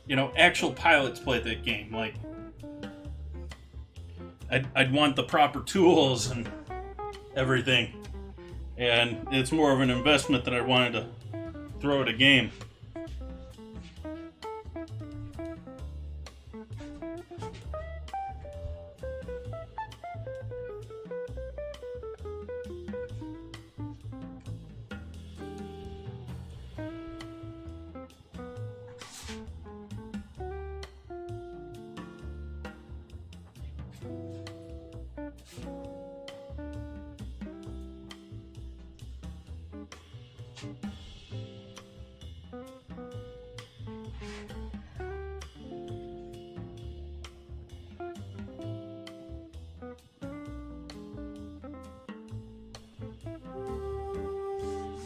you know, actual pilots play that game. Like, I'd want the proper tools and everything, and it's more of an investment that I wanted to throw at a game.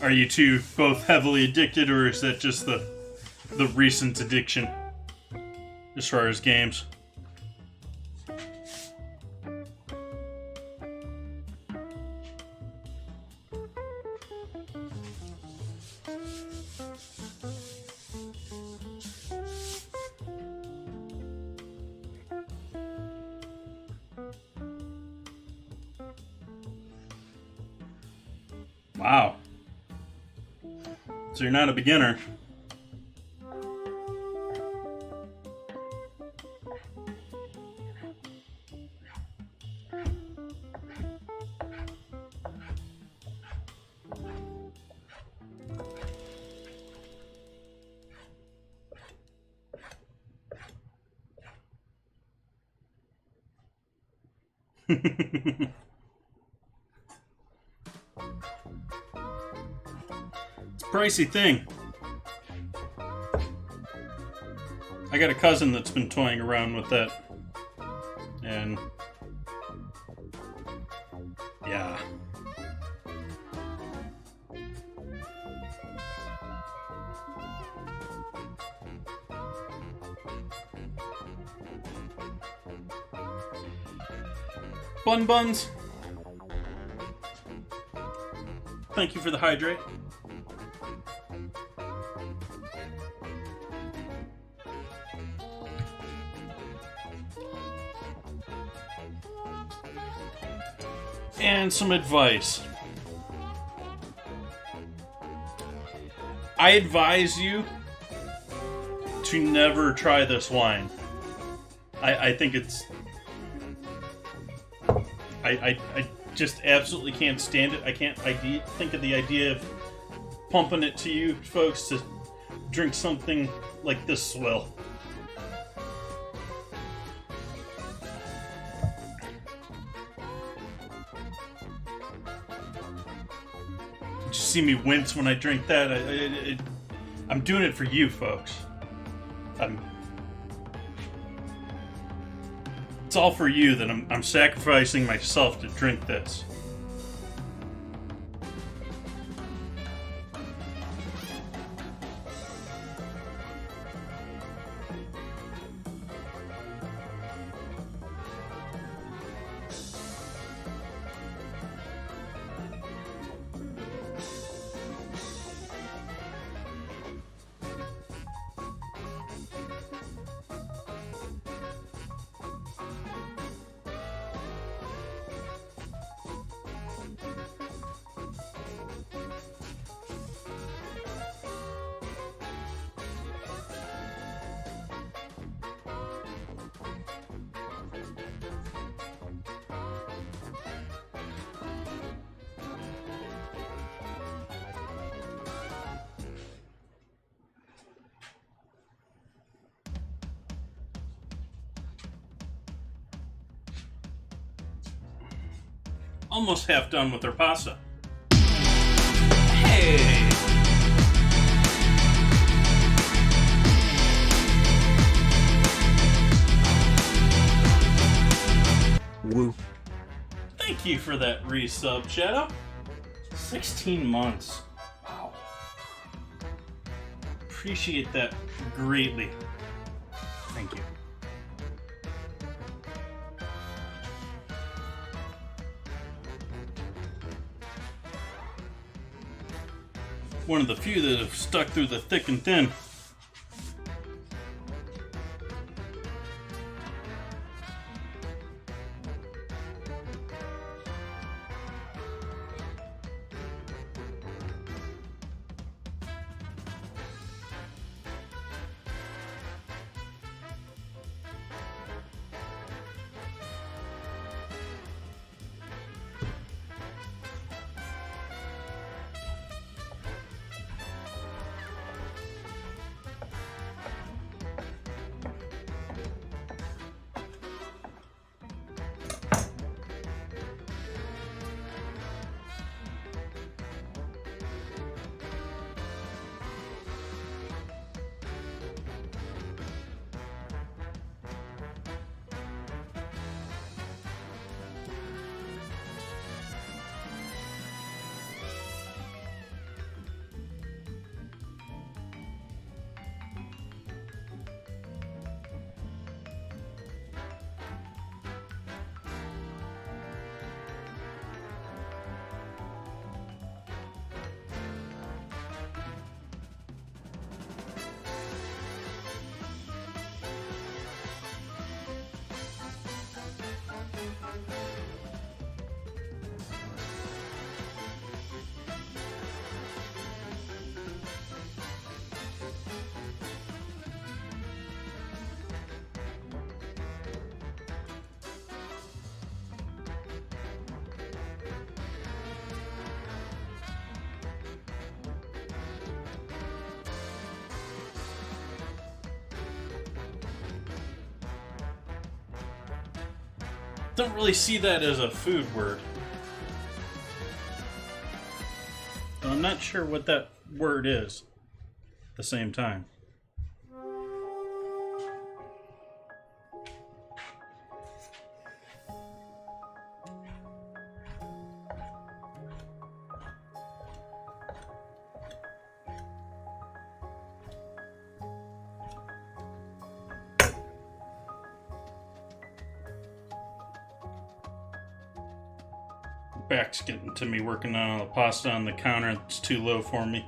Are you two both heavily addicted, or is that just the recent addiction as far as games? Wow. So you're not a beginner. Pricey thing. I got a cousin that's been toying around with that. And yeah. Buns. Thank you for the hydrate. And some advice. I advise you to never try this wine. I think it's... I just absolutely can't stand it. I can't think of the idea of pumping it to you folks to drink something like this swill. Just see me wince when I drink that. I'm doing it for you folks. It's all for you that I'm sacrificing myself to drink this. Almost half done with their pasta. Hey!
Woo.
Thank you for that resub, Shadow. 16 months. Wow. Appreciate that greatly. Thank you. One of the few that have stuck through the thick and thin. don't really see that as a food word. I'm not sure what that word is at the same time. Back's getting to me working on the pasta on the counter. It's too low for me.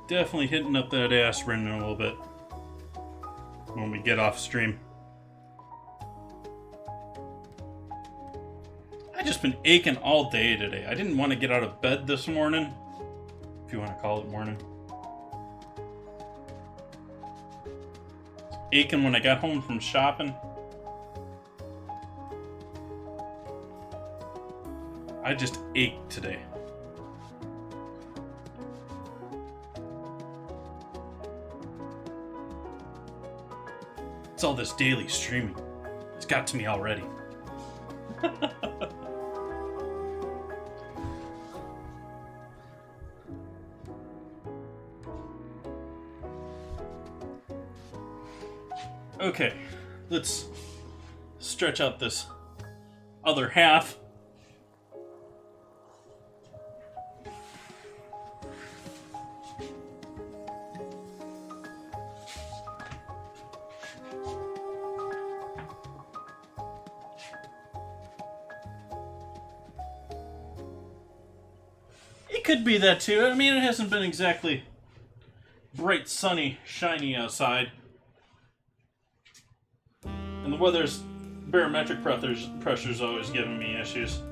Definitely hitting up that aspirin in a little bit when we get off stream. I just been aching all day today. I didn't want to get out of bed this morning, if you want to call it morning. Aching when I got home from shopping. I just ached today. It's all this daily streaming. It's got to me already. Okay, let's stretch out this other half. It could be that too. I mean, it hasn't been exactly bright, sunny, shiny outside. And the weather's barometric pressure's always giving me issues.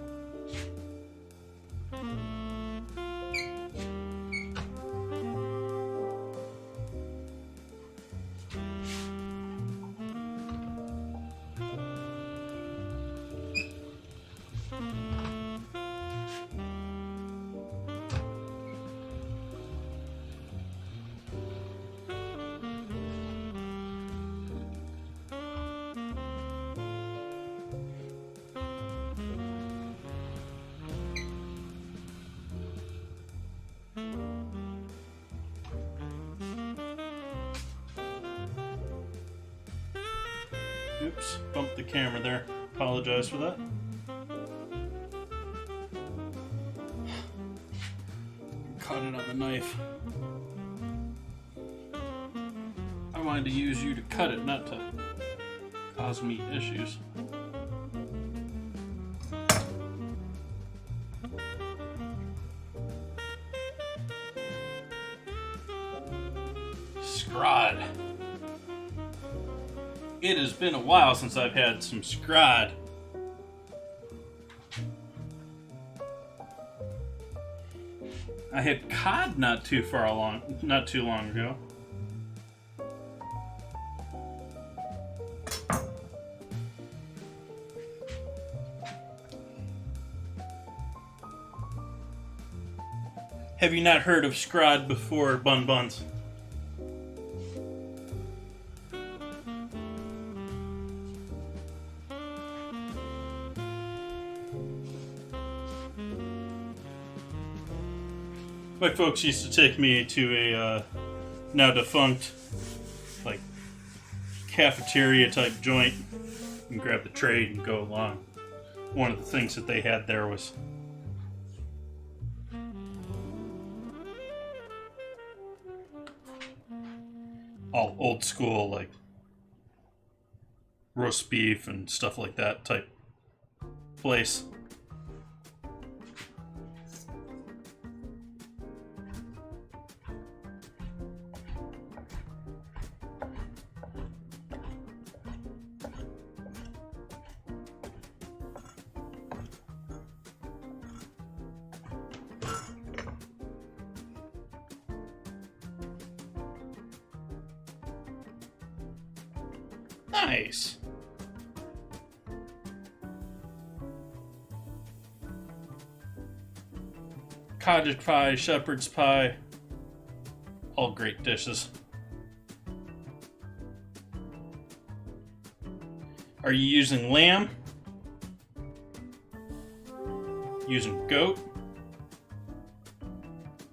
Oops, bumped the camera there. Apologize for that. Caught it on the knife. I wanted to use you to cut it, not to cause me issues. Scrod. It has been a while since I've had some scrod. I had cod not too long ago. Have you not heard of scrod before, Bun Buns? My folks used to take me to a now defunct, like, cafeteria type joint and grab the tray and go along. One of the things that they had there was all old school, like roast beef and stuff like that type place. Nice. cottage pie, shepherd's pie. All great dishes. Are you using lamb? Using goat?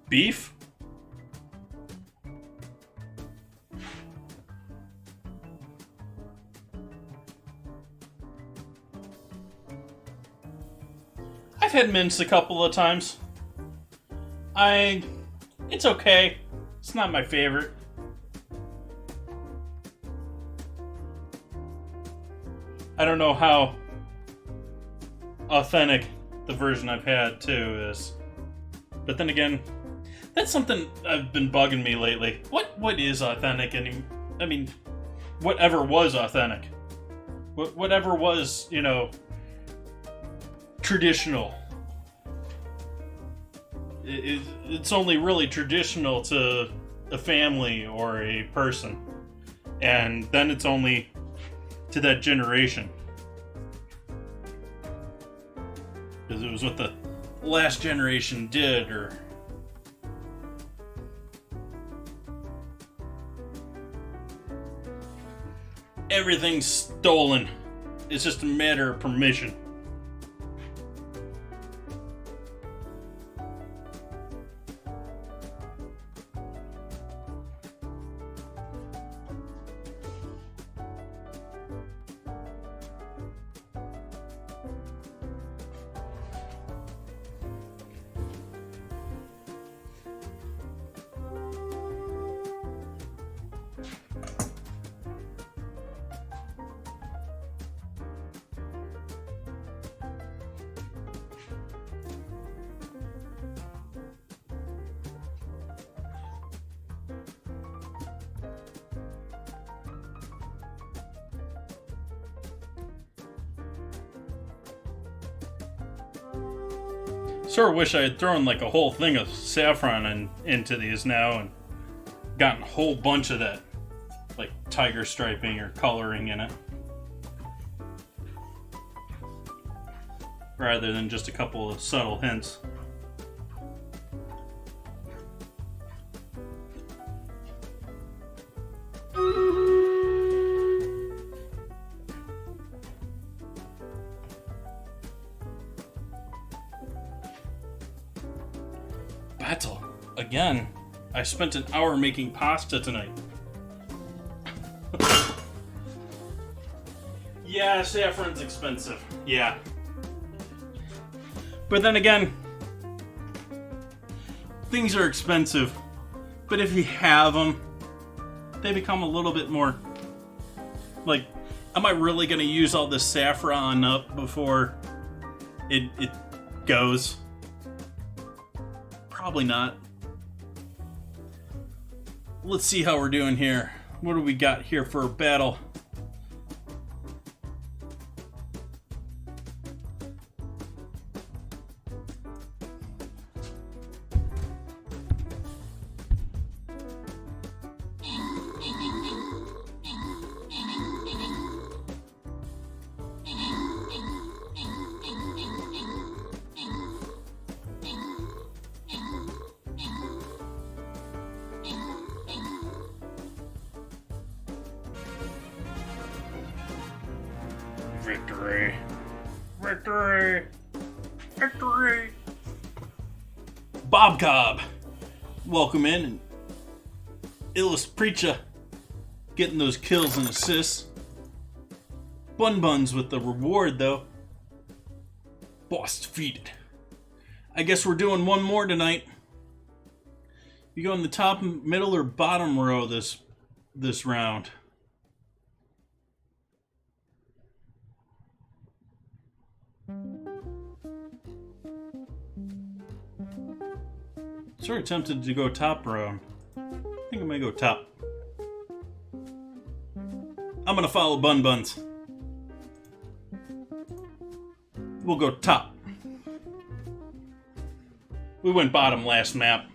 Beef? I've had mince a couple of times. It's okay. It's not my favorite. I don't know how authentic the version I've had too is. But then again, that's something I've been bugging me lately. What is authentic? I mean, whatever was authentic. Whatever was, traditional. It's only really traditional to a family or a person. And then it's only to that generation. Because it was what the last generation did, or... Everything's stolen. It's just a matter of permission. Sort of wish I had thrown like a whole thing of saffron into these now and gotten a whole bunch of that like tiger striping or coloring in it, rather than just a couple of subtle hints. Battle. Again, I spent an hour making pasta tonight. Yeah, saffron's expensive. Yeah. But then again, things are expensive. But if you have them, they become a little bit more... Like, am I really going to use all this saffron up before it goes? Probably not. Let's see how we're doing here. What do we got here for a battle? Victory. Victory. Victory. Bob Cobb. Welcome in. And Illust Preacher getting those kills and assists. Bun Buns with the reward though. Boss defeated. I guess we're doing one more tonight. You go in the top, middle, or bottom row this round. Sort of tempted to go top row. I think I might go top. I'm gonna follow Bun Buns. We'll go top. We went bottom last map.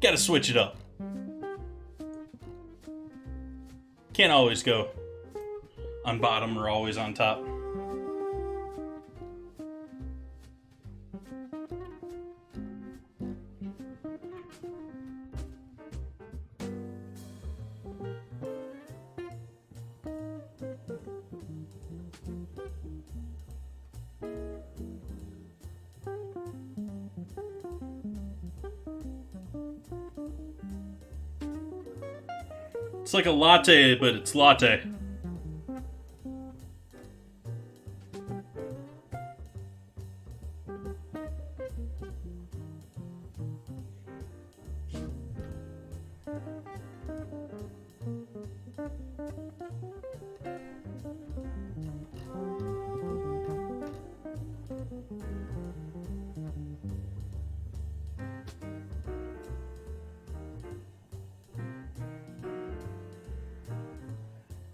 Gotta switch it up. Can't always go on bottom or always on top. It's like a latte, but it's latte.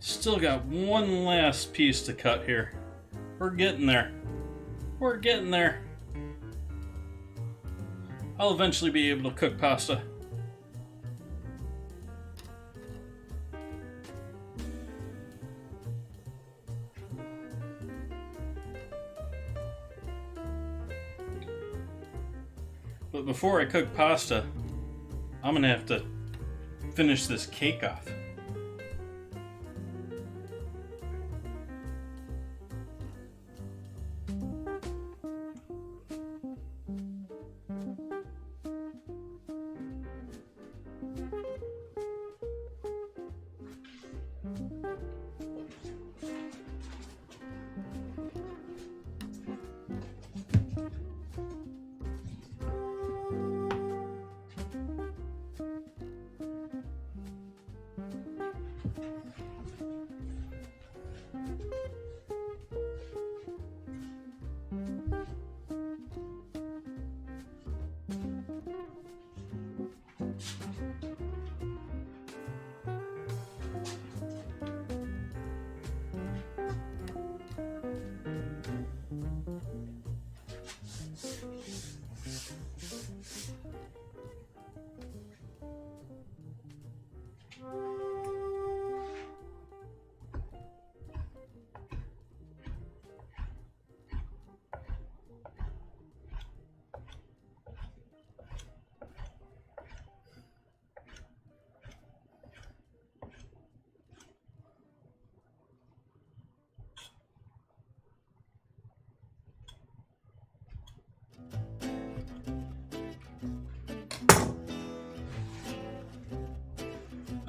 Still got one last piece to cut here. We're getting there. We're getting there. I'll eventually be able to cook pasta. But before I cook pasta, I'm gonna have to finish this cake off.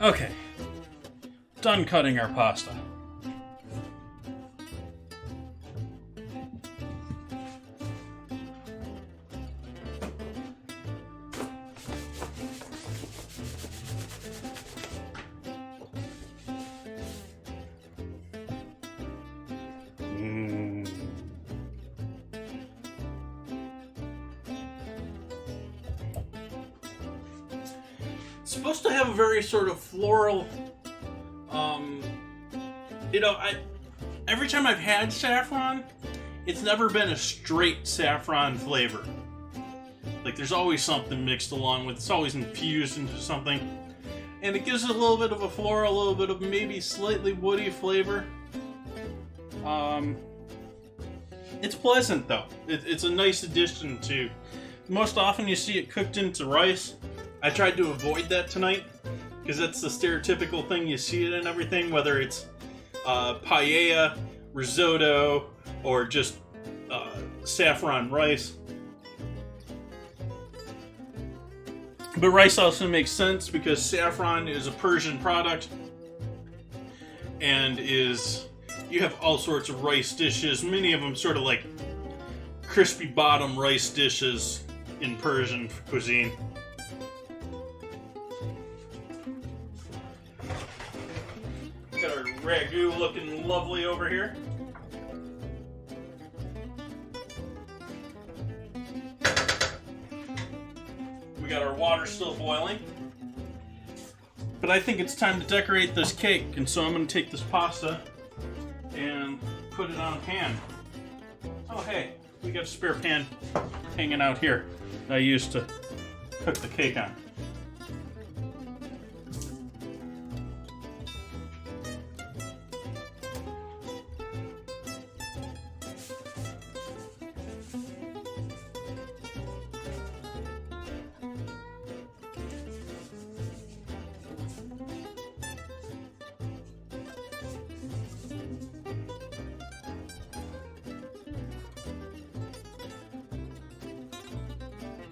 Okay, done cutting our pasta. It's supposed to have a very sort of floral, every time I've had saffron, it's never been a straight saffron flavor. Like, there's always something mixed along with it. It's always infused into something. And it gives it a little bit of a floral, a little bit of maybe slightly woody flavor. It's pleasant, though. It's a nice addition to... Most often you see it cooked into rice. I tried to avoid that tonight, because that's the stereotypical thing you see it in everything, whether it's paella, risotto, or just saffron rice. But rice also makes sense because saffron is a Persian product, and you have all sorts of rice dishes, many of them sort of like crispy bottom rice dishes in Persian cuisine. Got our ragu looking lovely over here. We got our water still boiling. But I think it's time to decorate this cake, and so I'm going to take this pasta and put it on a pan. Oh hey, we got a spare pan hanging out here that I used to cook the cake on.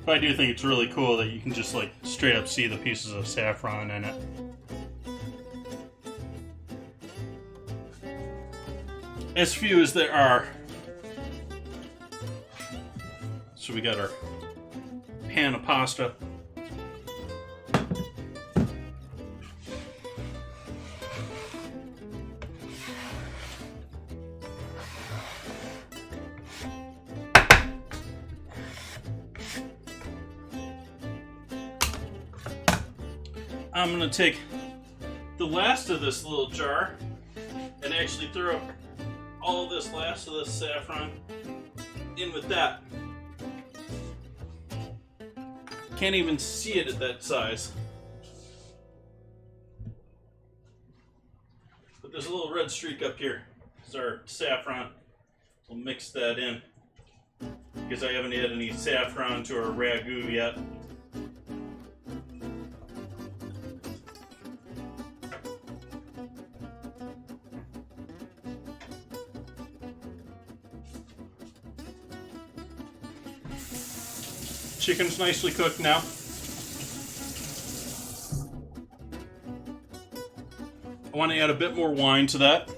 But I do think it's really cool that you can just like straight up see the pieces of saffron in it. as few as there are. So we got our pan of pasta. I'm gonna take the last of this little jar and actually throw all this last of this saffron in with that. Can't even see it at that size. But there's a little red streak up here. It's our saffron. We'll mix that in because I haven't added any saffron to our ragu yet. Chicken's nicely cooked now. I want to add a bit more wine to that.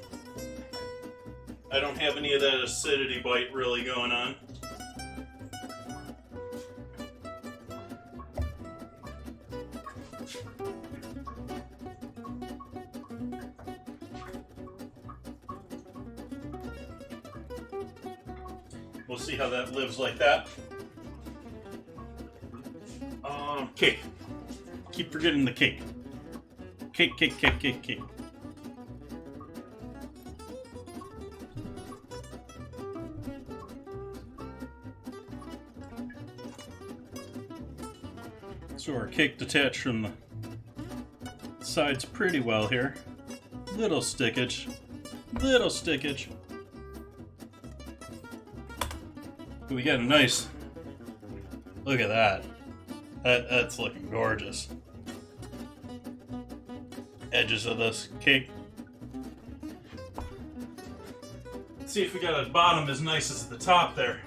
I don't have any of that acidity bite really going on. We'll see how that lives like that. Cake. Keep forgetting the cake. Cake, cake, cake, cake, cake. So our cake detached from the sides pretty well here. Little stickage. Little stickage. But we got a nice... Look at that. That's looking gorgeous. Edges of this cake. Let's see if we got a bottom as nice as the top there.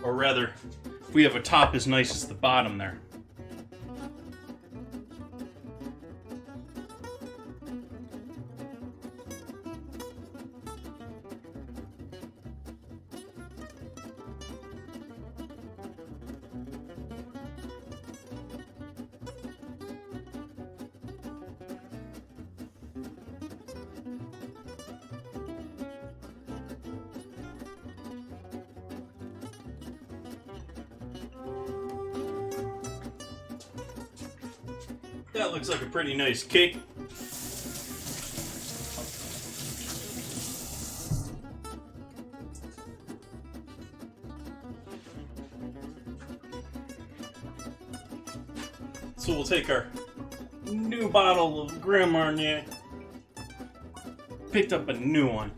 Or rather, if we have a top as nice as the bottom there. That looks like a pretty nice cake. So we'll take our new bottle of Grand Marnier. Picked up a new one.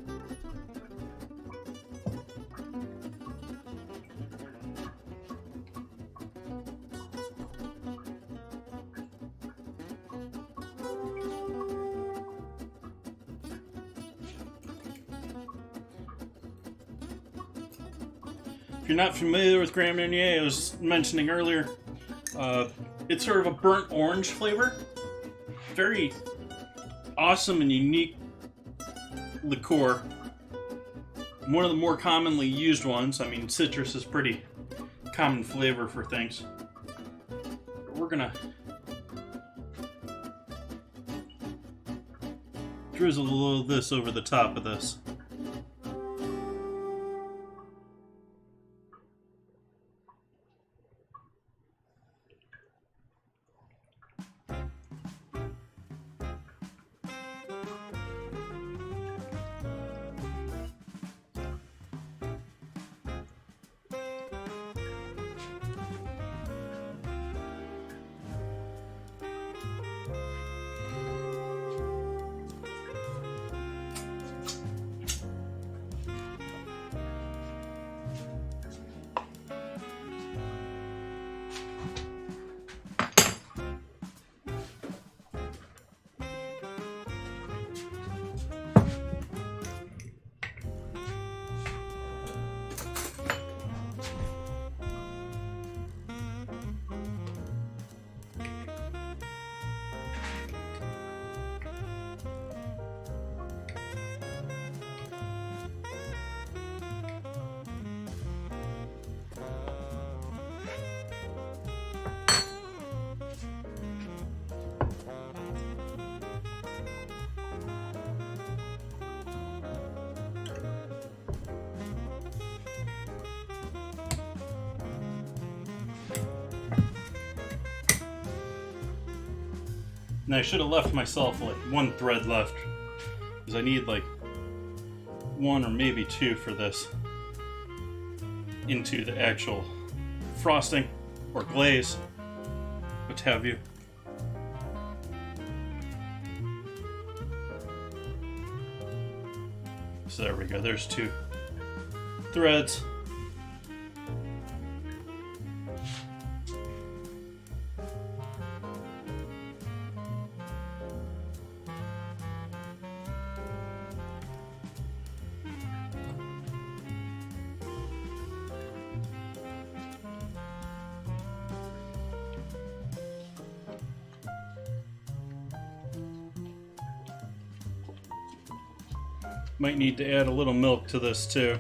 If you're not familiar with Grand Marnier, I was mentioning earlier, it's sort of a burnt orange flavor. Very awesome and unique liqueur. One of the more commonly used ones. I mean, citrus is pretty common flavor for things. But we're gonna drizzle a little of this over the top of this. And I should have left myself like one thread left, because I need like one or maybe two for this into the actual frosting or glaze, what have you. So there we go, there's two threads. Might need to add a little milk to this too.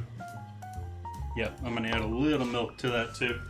Yep, I'm gonna add a little milk to that too.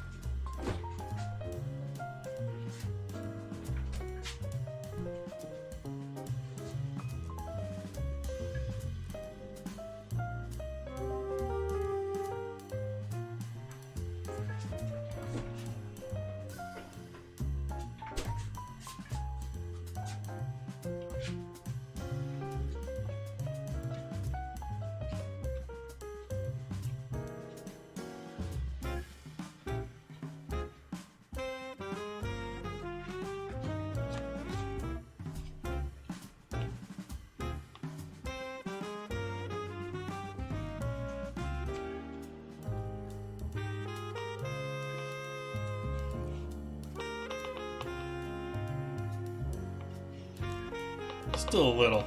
Still a little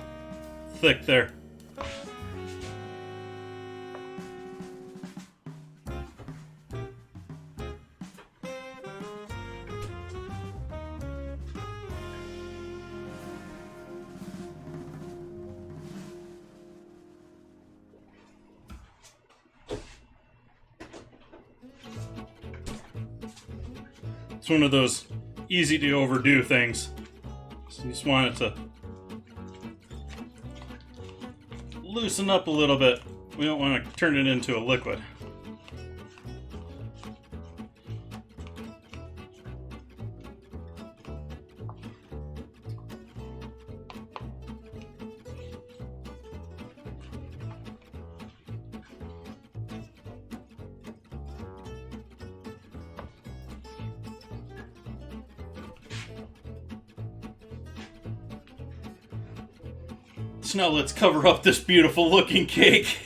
thick there. It's one of those easy to overdo things. So you just want it to loosen up a little bit. We don't want to turn it into a liquid. So now let's cover up this beautiful looking cake.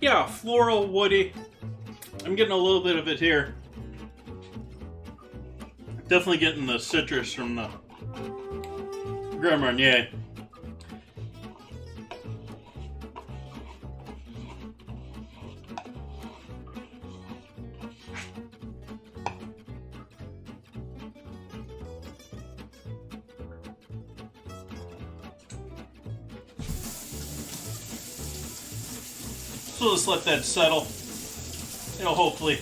Yeah, floral, woody. I'm getting a little bit of it here. Definitely getting the citrus from the Grand Marnier. So just let that settle. It'll hopefully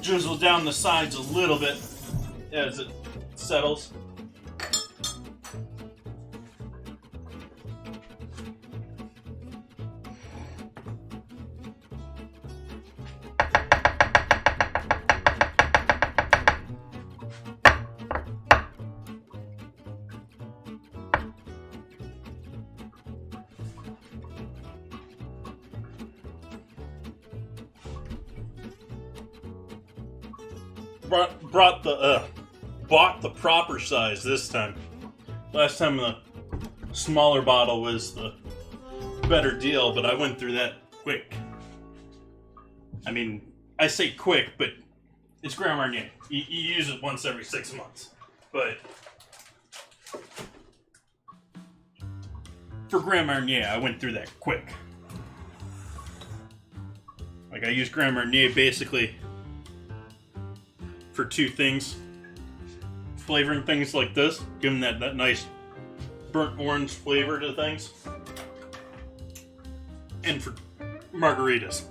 drizzle down the sides a little bit as it settles. Bought the proper size this time. Last time the smaller bottle was the better deal, but I went through that quick. I mean, I say quick, but it's Grand Marnier. You use it once every 6 months. But for Grand Marnier, I went through that quick. Like, I use Grand Marnier basically for two things. Flavoring things like this, giving that nice burnt orange flavor to things. And for margaritas.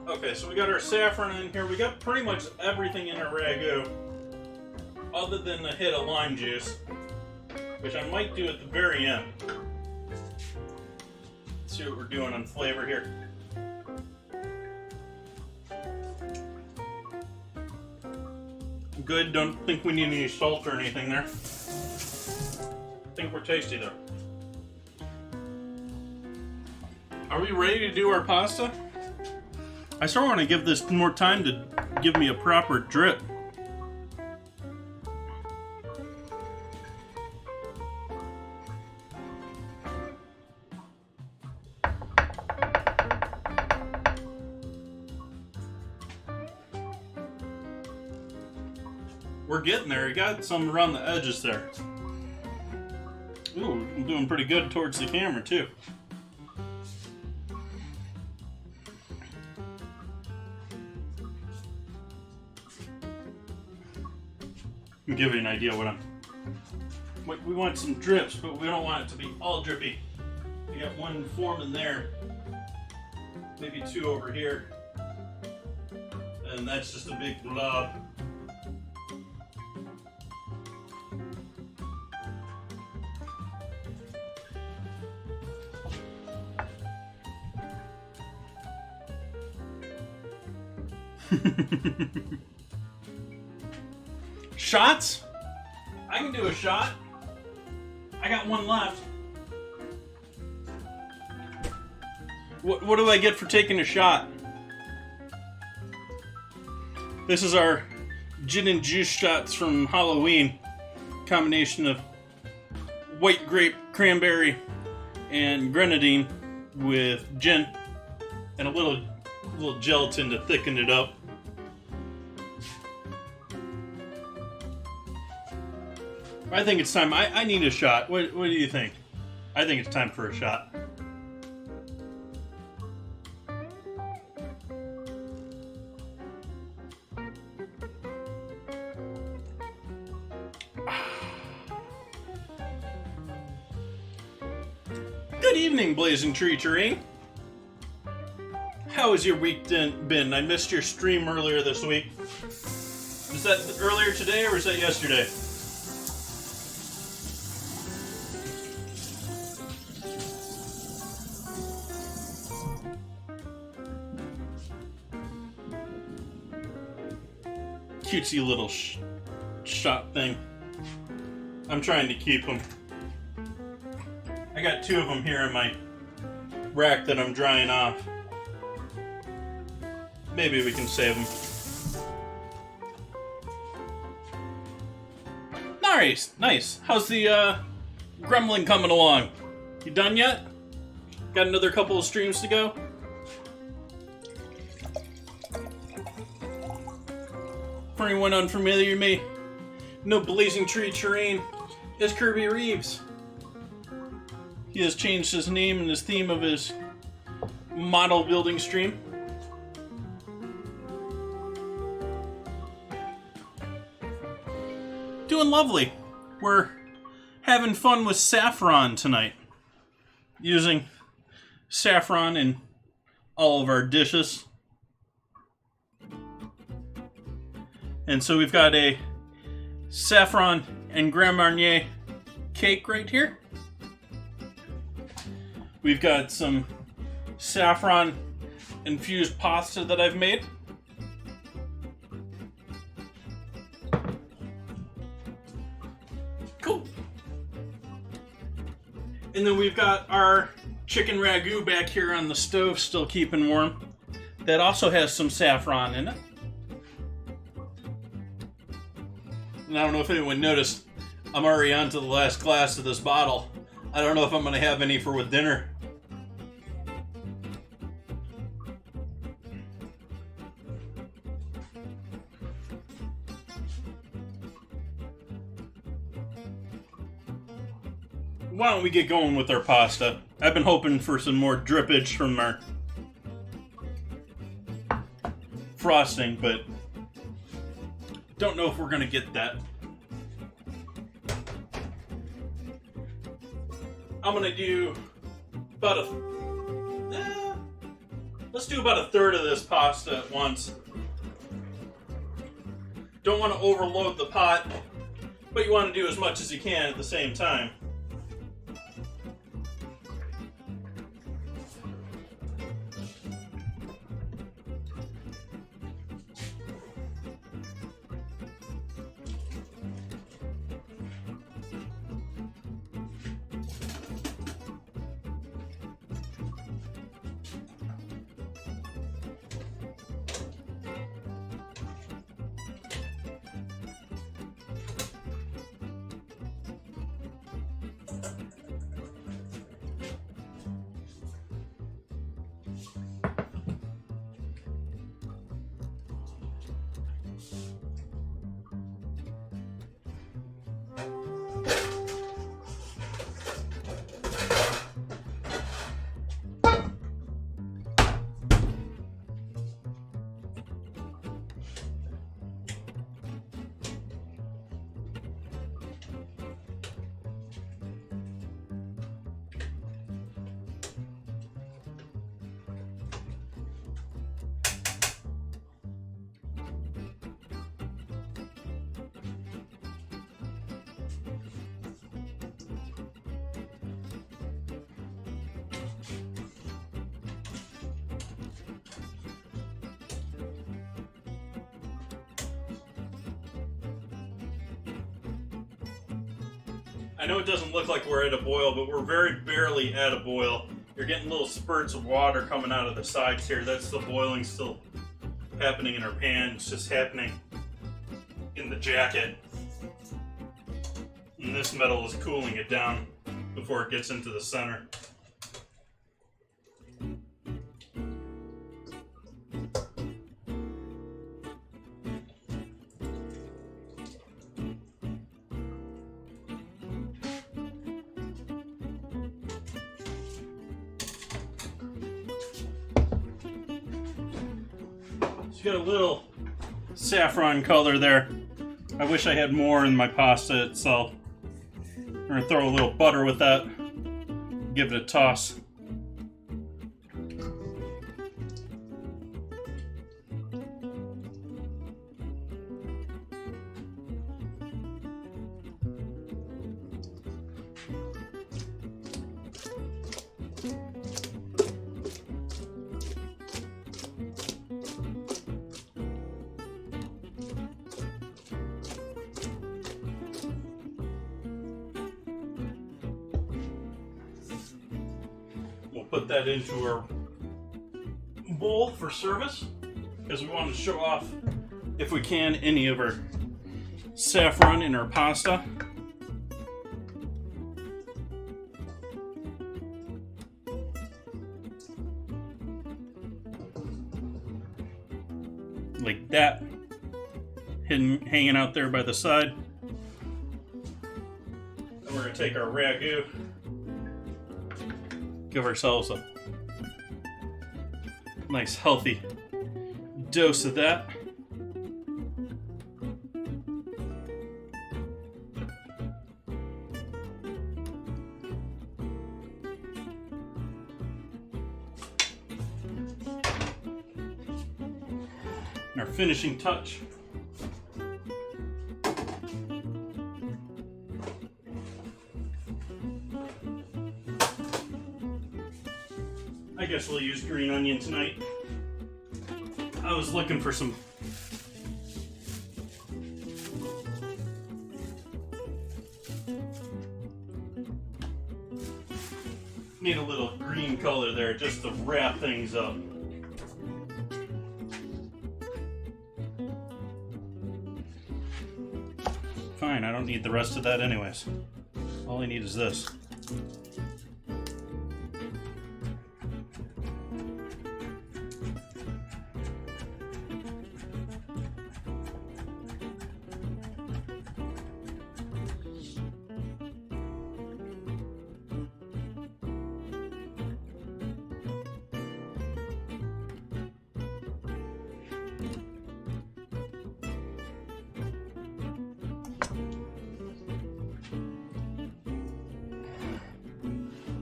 Okay, so we got our saffron in here. We got pretty much everything in our ragu, other than a hit of lime juice, which I might do at the very end. Let's see what we're doing on flavor here. Good, don't think we need any salt or anything there. I think we're tasty though.
Are we ready to do our pasta?
I sort of want to give this more time to give me a proper drip. We're getting there. You got some around the edges there. Ooh, I'm doing pretty good towards the camera too. I'll give you an idea what we want some drips, but we don't want it to be all drippy. We got one forming there, maybe two over here, and that's just a big blob. Shots? I can do a shot. I got one left. What do I get for taking a shot? This is our gin and juice shots from Halloween. Combination of white grape, cranberry, and grenadine with gin and a little gelatin to thicken it up. I think it's time. I need a shot. What do you think? I think it's time for a shot. Good evening, Blazing Tree Terrain. How has your week been? I missed your stream earlier this week. Was that earlier today or was that yesterday? Cutesy little shot thing. I'm trying to keep them. I got two of them here in my rack that I'm drying off. Maybe we can save them. Nice. How's the gremlin coming along? You done yet? Got another couple of streams to go? For anyone unfamiliar with me, no Blazing Tree Terrain is Kirby Reeves. He has changed his name and his theme of his model building stream. Doing lovely. We're having fun with saffron tonight. Using saffron in all of our dishes. And so we've got a saffron and Grand Marnier cake right here. We've got some saffron infused pasta that I've made. Cool. And then we've got our chicken ragu back here on the stove, still keeping warm. That also has some saffron in it.
And I don't know if anyone noticed, I'm already on to the last glass of this bottle. I don't know if I'm going to have any for with dinner.
Why don't we get going with our pasta? I've been hoping for some more drippage from our frosting, but don't know if we're gonna get that. I'm gonna do about let's do about a third of this pasta at once. Don't want to overload the pot, but you want to do as much as you can at the same time. I know it doesn't look like we're at a boil, but we're very barely at a boil. You're getting little spurts of water coming out of the sides here. That's the boiling still happening in our pan. It's just happening in the jacket. And this metal is cooling it down before it gets into the center. It's got a little saffron color there. I wish I had more in my pasta itself. I'm gonna throw a little butter with that. Give it a toss. Put that into our bowl for service because we want to show off, if we can, any of our saffron in our pasta. Like that, hanging out there by the side. Then we're going to take our ragu. Give ourselves a nice healthy dose of that. And our finishing touch. I guess we'll use green onion tonight. I was looking for some need a little green color there just to wrap things up. fine. I don't need the rest of that anyways. All I need is this.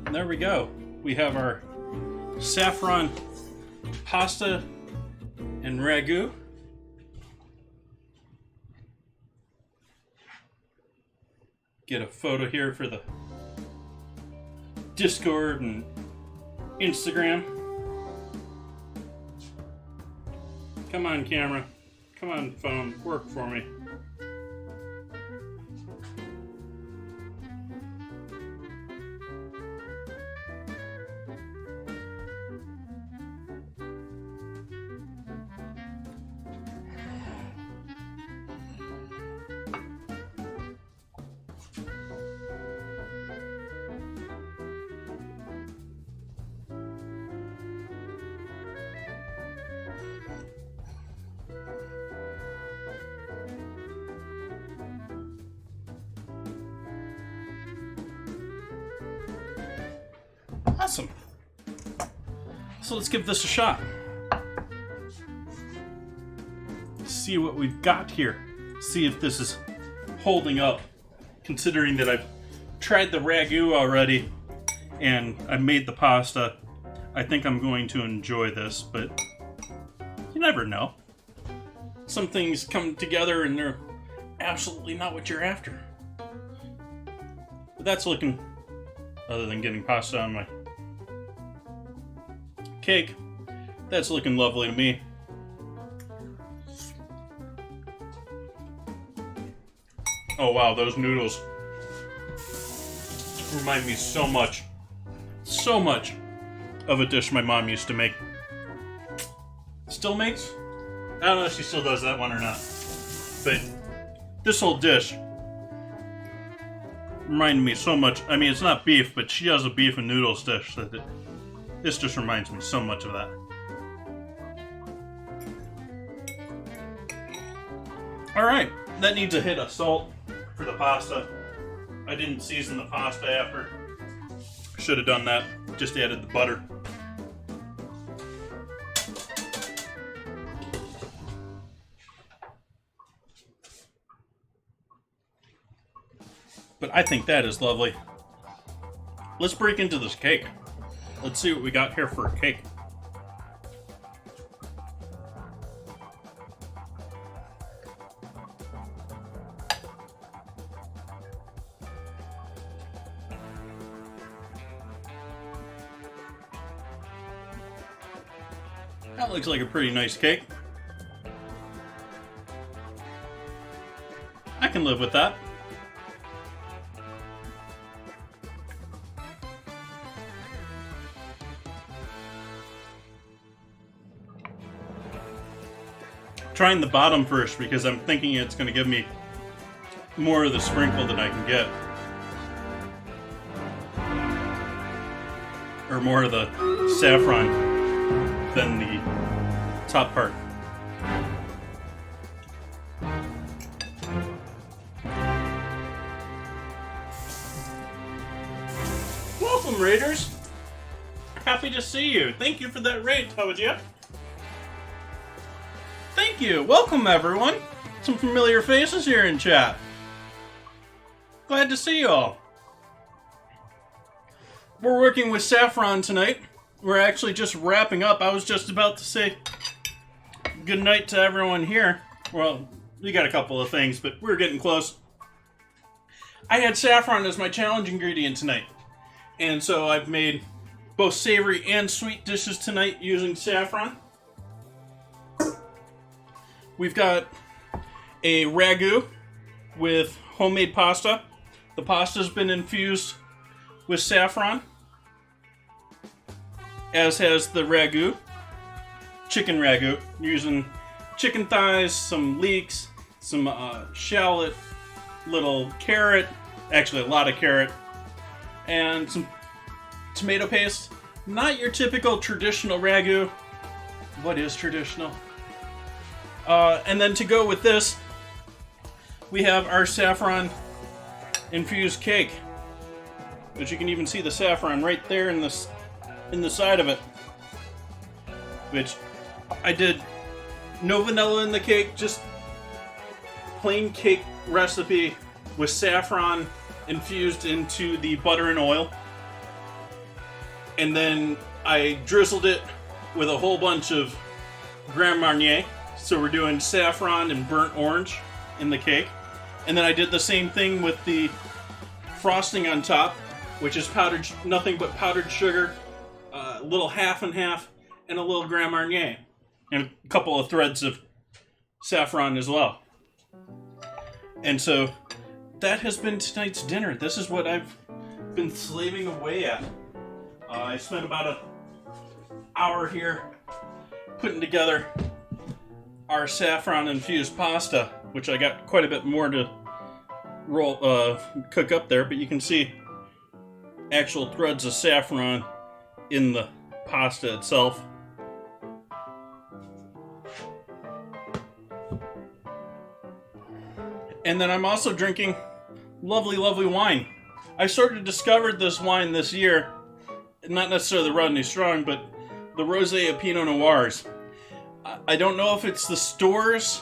And there we go. We have our saffron pasta and ragu. Get a photo here for the Discord and Instagram. Come on, camera. Come on, phone. Work for me. Awesome. So let's give this a shot. See what we've got here. See if this is holding up. Considering that I've tried the ragu already and I made the pasta, I think I'm going to enjoy this, but you never know. Some things come together and they're absolutely not what you're after. But that's looking, other than getting pasta on my cake, that's looking lovely to me. Oh wow, those noodles remind me so much of a dish my mom used to make. Still makes? I don't know if she still does that one or not. But this whole dish reminded me so much. I mean, it's not beef, but she has a beef and noodles dish that this just reminds me so much of that. Alright, that needs a hit of salt for the pasta. I didn't season the pasta after. Should have done that. Just added the butter. But I think that is lovely. Let's break into this cake. Let's see what we got here for a cake. That looks like a pretty nice cake. I can live with that. Trying the bottom first because I'm thinking it's going to give me more of the sprinkle than I can get. Or more of the saffron than the top part. Welcome, Raiders! Happy to see you. Thank you for that raid, Toja. Thank you. Welcome, everyone. Some familiar faces here in chat. Glad to see you all. We're working with Saffron tonight. We're actually just wrapping up. I was just about to say good night to everyone here. Well, we got a couple of things, but we're getting close. I had saffron as my challenge ingredient tonight. And so I've made both savory and sweet dishes tonight using saffron. We've got a ragu with homemade pasta. The pasta's been infused with saffron, as has the ragu, chicken ragu, using chicken thighs, some leeks, some shallot, little carrot, actually a lot of carrot, and some tomato paste. Not your typical traditional ragu. What is traditional? And then to go with this, we have our saffron infused cake, which you can even see the saffron right there in the side of it. Which I did no vanilla in the cake, just plain cake recipe with saffron infused into the butter and oil. And then I drizzled it with a whole bunch of Grand Marnier. So we're doing saffron and burnt orange in the cake. And then I did the same thing with the frosting on top, which is powdered, nothing but powdered sugar, a little half and half, and a little Grand Marnier. And a couple of threads of saffron as well. And so that has been tonight's dinner. This is what I've been slaving away at. I spent about an hour here putting together our saffron infused pasta, which I got quite a bit more to cook up there, but you can see actual threads of saffron in the pasta itself. And then I'm also drinking lovely, lovely wine. I sort of discovered this wine this year, not necessarily the Rodney Strong, but the Rosé of Pinot Noirs. I don't know if it's the stores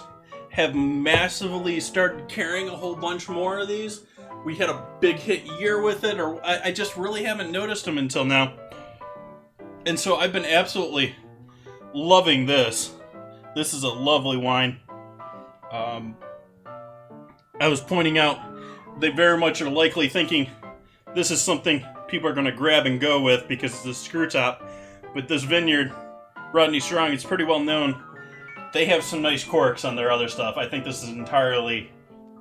have massively started carrying a whole bunch more of these. We had a big hit year with it, or I just really haven't noticed them until now. And so I've been absolutely loving this. This is a lovely wine. I was pointing out they very much are likely thinking this is something people are going to grab and go with because it's a screw top. But this vineyard, Rodney Strong, it's pretty well known. They have some nice corks on their other stuff. I think this is entirely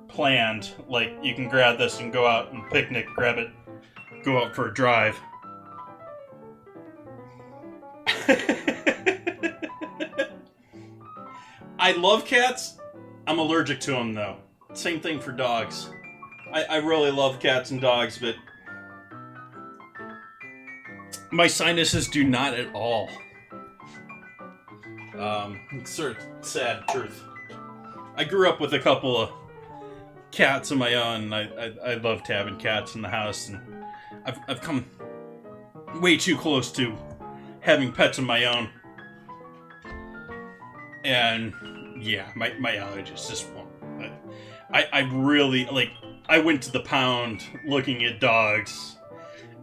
planned. Like, you can grab this and go out and picnic, grab it, go out for a drive. I love cats. I'm allergic to them, though. Same thing for dogs. I really love cats and dogs, but my sinuses do not at all. It's sort of sad truth. I grew up with a couple of cats of my own. I loved having cats in the house, and I've come way too close to having pets of my own. And yeah, my allergies just won't. I really, like, I went to the pound looking at dogs,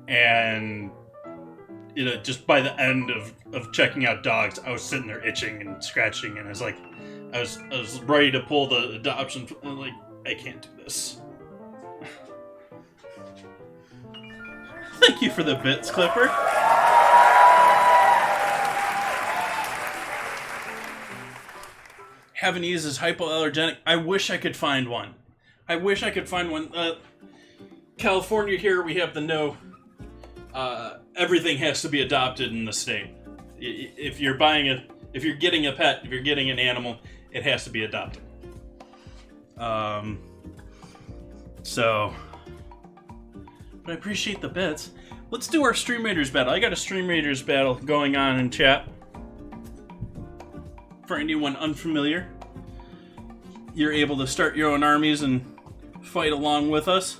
and you know, just by the end of checking out dogs, I was sitting there itching and scratching, and I was like, I was ready to pull the adoption. I'm like, I can't do this. Thank you for the bits, Clipper. Havanese is hypoallergenic. I wish I could find one. California here, we have the no. Everything has to be adopted in the state. If you're getting a pet, if you're getting an animal, it has to be adopted. So, but I appreciate the bits. Let's do our Stream Raiders battle. I got a Stream Raiders battle going on in chat. For anyone unfamiliar, you're able to start your own armies and fight along with us.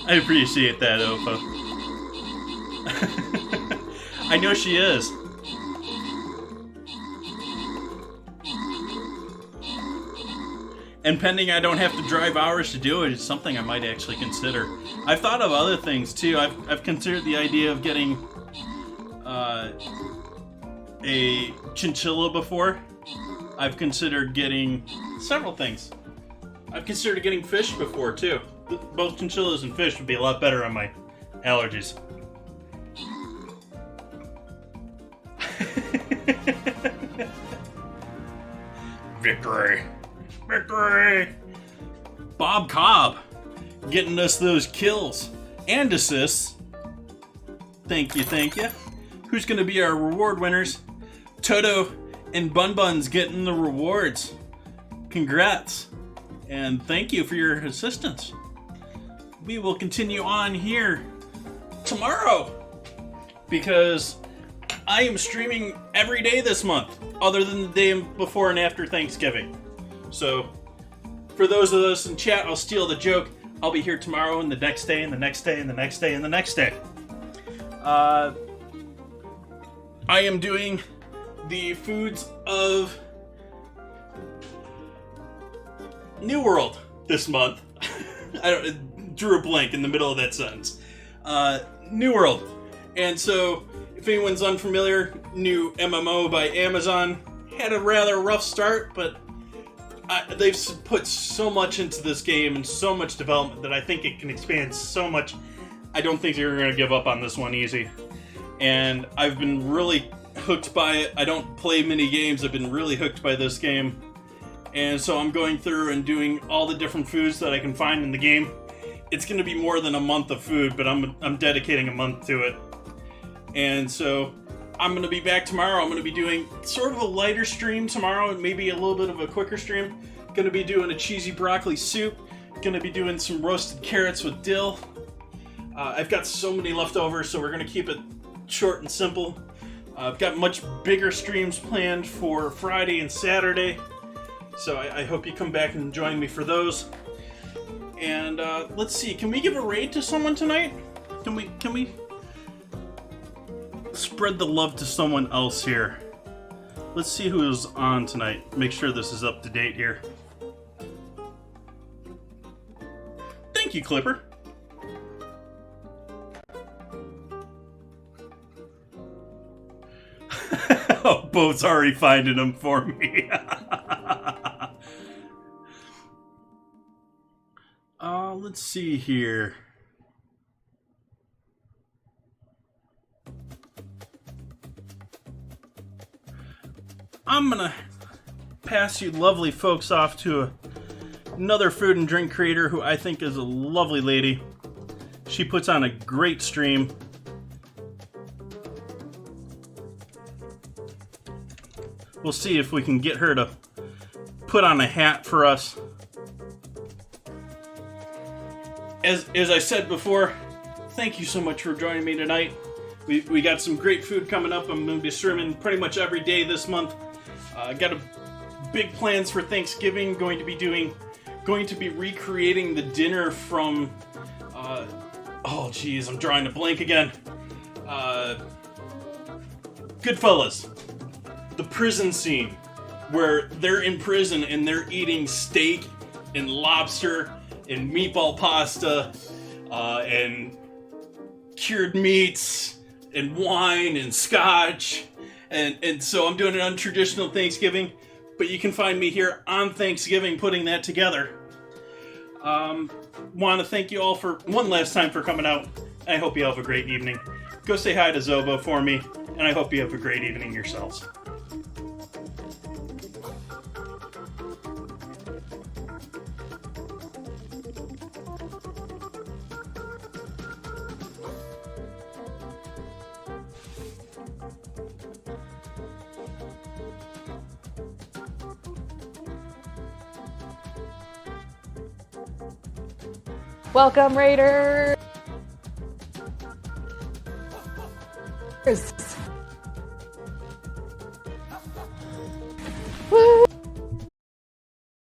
I appreciate that, Opa. I know she is. And pending I don't have to drive hours to do it, it's something I might actually consider. I've thought of other things too. I've considered the idea of getting a chinchilla before. I've considered getting several things. I've considered getting fish before too. Both chinchillas and fish would be a lot better on my allergies.
Victory! Victory! Bob Cobb getting us those kills and assists. Thank you, thank you. Who's going to be our reward winners? Toto and Bun Bun's getting the rewards. Congrats. And thank you for your assistance. We will continue on here tomorrow because I am streaming every day this month other than the day before and after Thanksgiving. So for those of us in chat, I'll steal the joke. I'll be here tomorrow and the next day and the next day and the next day and the next day. I am doing the foods of New World this month. I drew a blank in the middle of that sentence. New World. And so, if anyone's unfamiliar, new MMO by Amazon had a rather rough start, but they've put so much into this game and so much development that I think it can expand so much. I don't think they're going to give up on this one easy. And I've been really hooked by it. I don't play many games. I've been really hooked by this game. And so I'm going through and doing all the different foods that I can find in the game. It's going to be more than a month of food, but I'm dedicating a month to it. And so I'm going to be back tomorrow. I'm going to be doing sort of a lighter stream tomorrow and maybe a little bit of a quicker stream. Going to be doing a cheesy broccoli soup. Going to be doing some roasted carrots with dill. I've got so many left over, so we're going to keep it short and simple. I've got much bigger streams planned for Friday and Saturday. So I hope you come back and join me for those. And let's see, can we give a raid to someone tonight? Can we spread the love to someone else here? Let's see who is on tonight. Make sure this is up to date here. Thank you, Clipper. Oh, Bo's already finding them for me. Let's see here. I'm gonna pass you lovely folks off to another food and drink creator who I think is a lovely lady. She puts on a great stream. We'll see if we can get her to put on a hat for us. As I said before, thank you so much for joining me tonight. We got some great food coming up. I'm going to be streaming pretty much every day this month. Got big plans for Thanksgiving. Going to be recreating the dinner from oh geez, I'm drawing a blank again. Goodfellas. The prison scene where they're in prison and they're eating steak and lobster and meatball pasta and cured meats and wine and scotch. And so I'm doing an untraditional Thanksgiving, but you can find me here on Thanksgiving putting that together. Want to thank you all for one last time for coming out. I hope you have a great evening. Go say hi to Zobo for me, and I hope you have a great evening yourselves.
Welcome, Raiders!